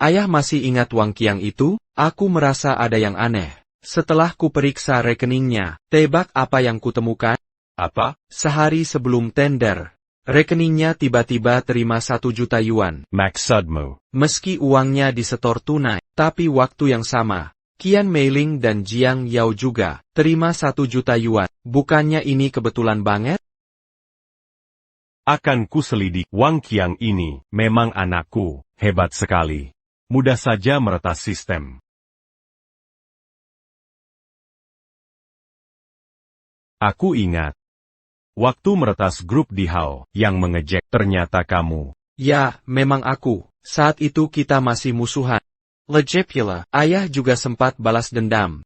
Ayah masih ingat Wang Qiang itu? Aku merasa ada yang aneh. Setelah ku periksa rekeningnya, tebak apa yang kutemukan? Apa? Sehari sebelum tender, rekeningnya tiba-tiba terima 1 juta yuan. Maksudmu? Meski uangnya disetor tunai, tapi waktu yang sama, Qian Meiling dan Jiang Yao juga terima 1 juta yuan. Bukannya ini kebetulan banget? Akan ku selidik. Wang Qiang ini memang anakku, hebat sekali. Mudah saja meretas sistem. Aku ingat. Waktu meretas grup di Hao, yang mengejek, ternyata kamu. Ya, memang aku. Saat itu kita masih musuhan. Legepula, ayah juga sempat balas dendam.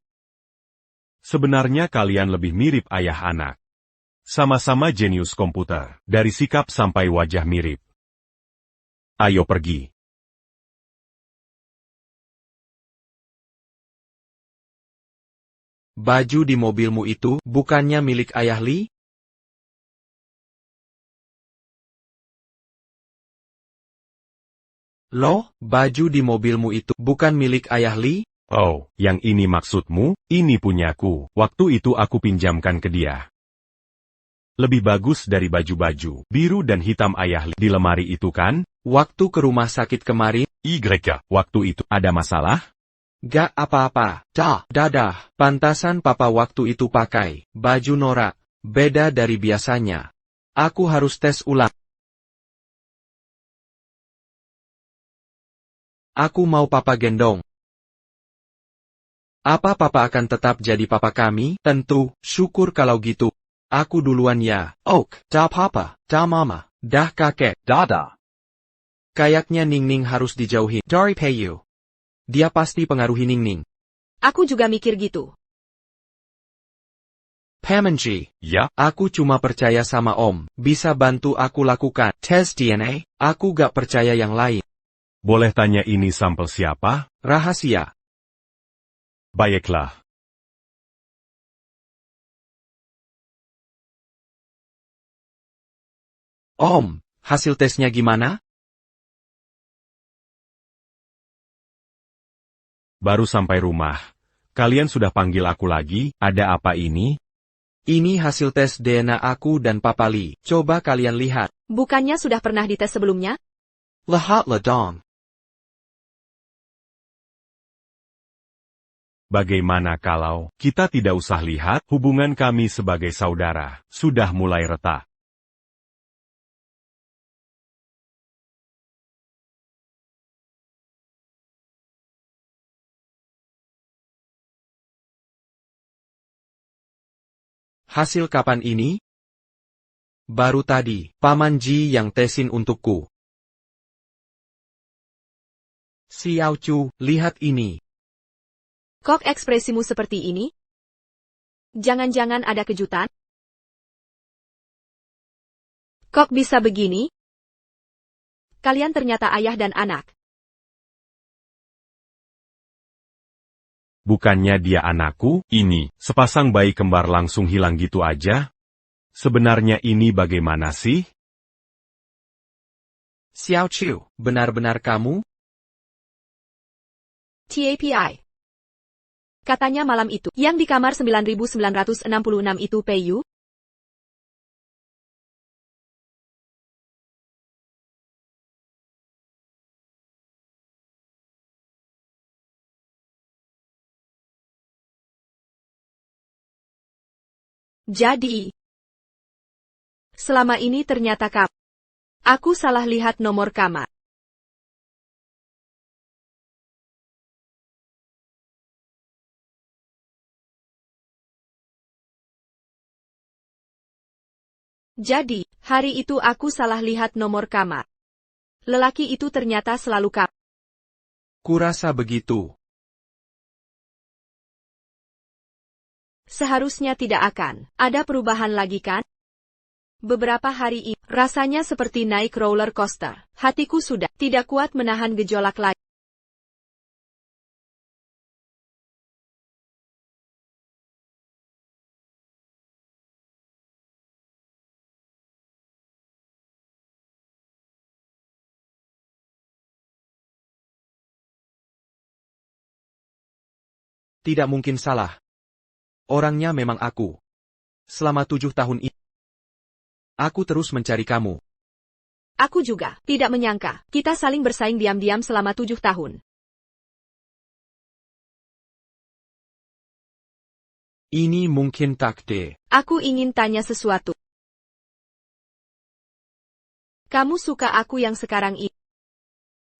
Sebenarnya kalian lebih mirip ayah anak. Sama-sama jenius komputer, dari sikap sampai wajah mirip. Ayo pergi. Baju di mobilmu itu bukannya milik ayah Li? Loh, baju di mobilmu itu bukan milik ayah Li? Oh, yang ini maksudmu? Ini punyaku. Waktu itu aku pinjamkan ke dia. Lebih bagus dari baju-baju biru dan hitam ayah Li di lemari itu kan? Waktu ke rumah sakit kemarin? Waktu itu ada masalah? Gak apa-apa. Dadah. Pantasan papa waktu itu pakai baju norak. Beda dari biasanya. Aku harus tes ulang. Aku mau papa gendong. Apa papa akan tetap jadi papa kami? Tentu, syukur kalau gitu. Aku duluan ya. Ok, dah papa, dah mama, dah kakek, Dada. Kayaknya Ningning harus dijauhi dari Peiyu. Dia pasti pengaruhi Ningning. Aku juga mikir gitu. Pamanji, Ya, aku cuma percaya sama Om. Bisa bantu aku lakukan tes DNA? Aku gak percaya yang lain. boleh tanya ini sampel siapa? Rahasia. Baiklah. Om, hasil tesnya gimana? Baru sampai rumah. Kalian sudah panggil aku lagi, ada apa ini? Ini hasil tes DNA aku dan Papa Li. Coba kalian lihat. Bukannya sudah pernah dites sebelumnya? Lihatlah dong. Bagaimana kalau kita tidak usah lihat? Hubungan kami sebagai saudara sudah mulai retak. Hasil kapan ini? Baru tadi, Paman Ji yang tesin untukku. Xiao Chu, lihat ini. Kok ekspresimu seperti ini? Jangan-jangan ada kejutan? Kok bisa begini? Kalian ternyata ayah dan anak. Bukannya dia anakku, ini, sepasang bayi kembar langsung hilang gitu aja? Sebenarnya ini bagaimana sih? Xiao Chu, benar-benar kamu? TAPI. Katanya malam itu, yang di kamar 9966 itu Peiyu? Jadi, selama ini ternyata aku salah lihat nomor kamar. Jadi, hari itu aku salah lihat nomor kamar. Lelaki itu ternyata selalu Kurasa begitu. Seharusnya tidak akan ada perubahan lagi kan? Beberapa hari ini, rasanya seperti naik roller coaster. Hatiku sudah tidak kuat menahan gejolak lagi. Tidak mungkin salah. Orangnya memang aku. Selama 7 tahun ini, aku terus mencari kamu. Aku juga tidak menyangka kita saling bersaing diam-diam selama 7 tahun. Ini mungkin takdir. Aku ingin tanya sesuatu. Kamu suka aku yang sekarang ini?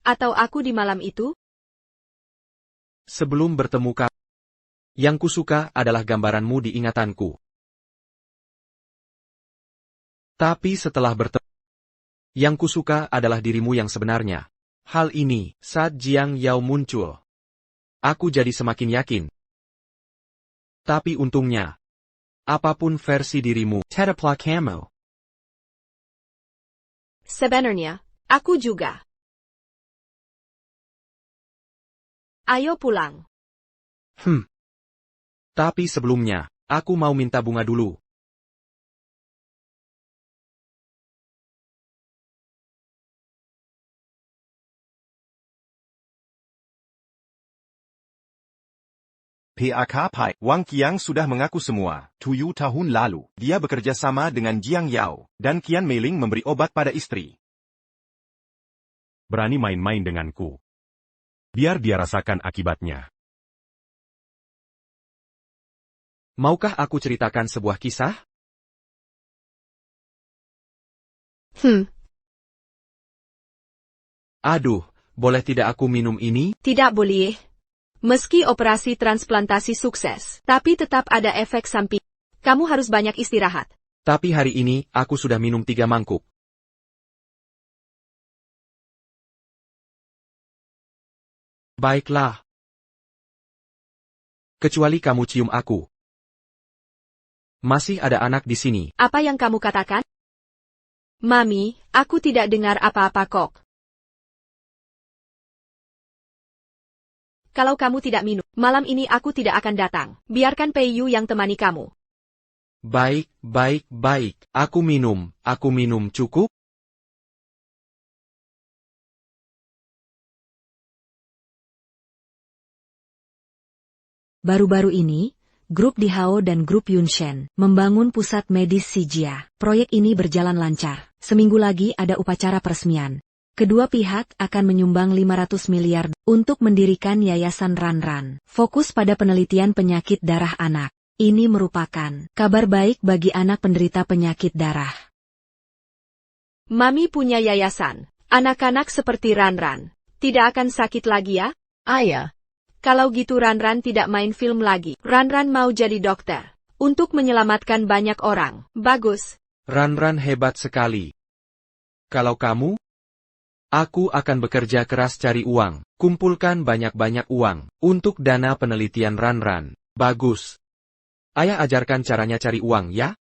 Atau aku di malam itu? Sebelum bertemu kamu, yang kusuka adalah gambaranmu di ingatanku. Tapi setelah bertemu, yang kusuka adalah dirimu yang sebenarnya. Hal ini, saat Jiang Yao muncul, aku jadi semakin yakin. Tapi untungnya, apapun versi dirimu, tetaplah kamu. Sebenarnya, aku juga. Ayo pulang. Tapi sebelumnya, aku mau minta bunga dulu. PAK Pai, Wang Qiang sudah mengaku semua. 7 tahun lalu, dia bekerja sama dengan Jiang Yao, dan Qian Meiling memberi obat pada istri. Berani main-main denganku. Biar dia rasakan akibatnya. Maukah aku ceritakan sebuah kisah? Aduh, boleh tidak aku minum ini? Tidak boleh. Meski operasi transplantasi sukses, tapi tetap ada efek samping. Kamu harus banyak istirahat. Tapi hari ini, aku sudah minum 3 mangkuk. Baiklah. Kecuali kamu cium aku. Masih ada anak di sini. Apa yang kamu katakan? Mami, aku tidak dengar apa-apa kok. Kalau kamu tidak minum, malam ini aku tidak akan datang. Biarkan Peiyu yang temani kamu. Baik, baik, baik. Aku minum cukup? Baru-baru ini, Grup Dihao dan Grup Yunshen membangun pusat medis Sijia. Proyek ini berjalan lancar. Seminggu lagi ada upacara peresmian. Kedua pihak akan menyumbang 500 miliar untuk mendirikan Yayasan Ranran. Fokus pada penelitian penyakit darah anak. Ini merupakan kabar baik bagi anak penderita penyakit darah. Mami punya yayasan. Anak-anak seperti Ranran tidak akan sakit lagi ya? Ayah. Kalau gitu Ranran tidak main film lagi. Ranran mau jadi dokter. Untuk menyelamatkan banyak orang. Bagus. Ranran hebat sekali. Kalau kamu? Aku akan bekerja keras cari uang. Kumpulkan banyak-banyak uang. Untuk dana penelitian Ranran. Bagus. Ayah ajarkan caranya cari uang ya?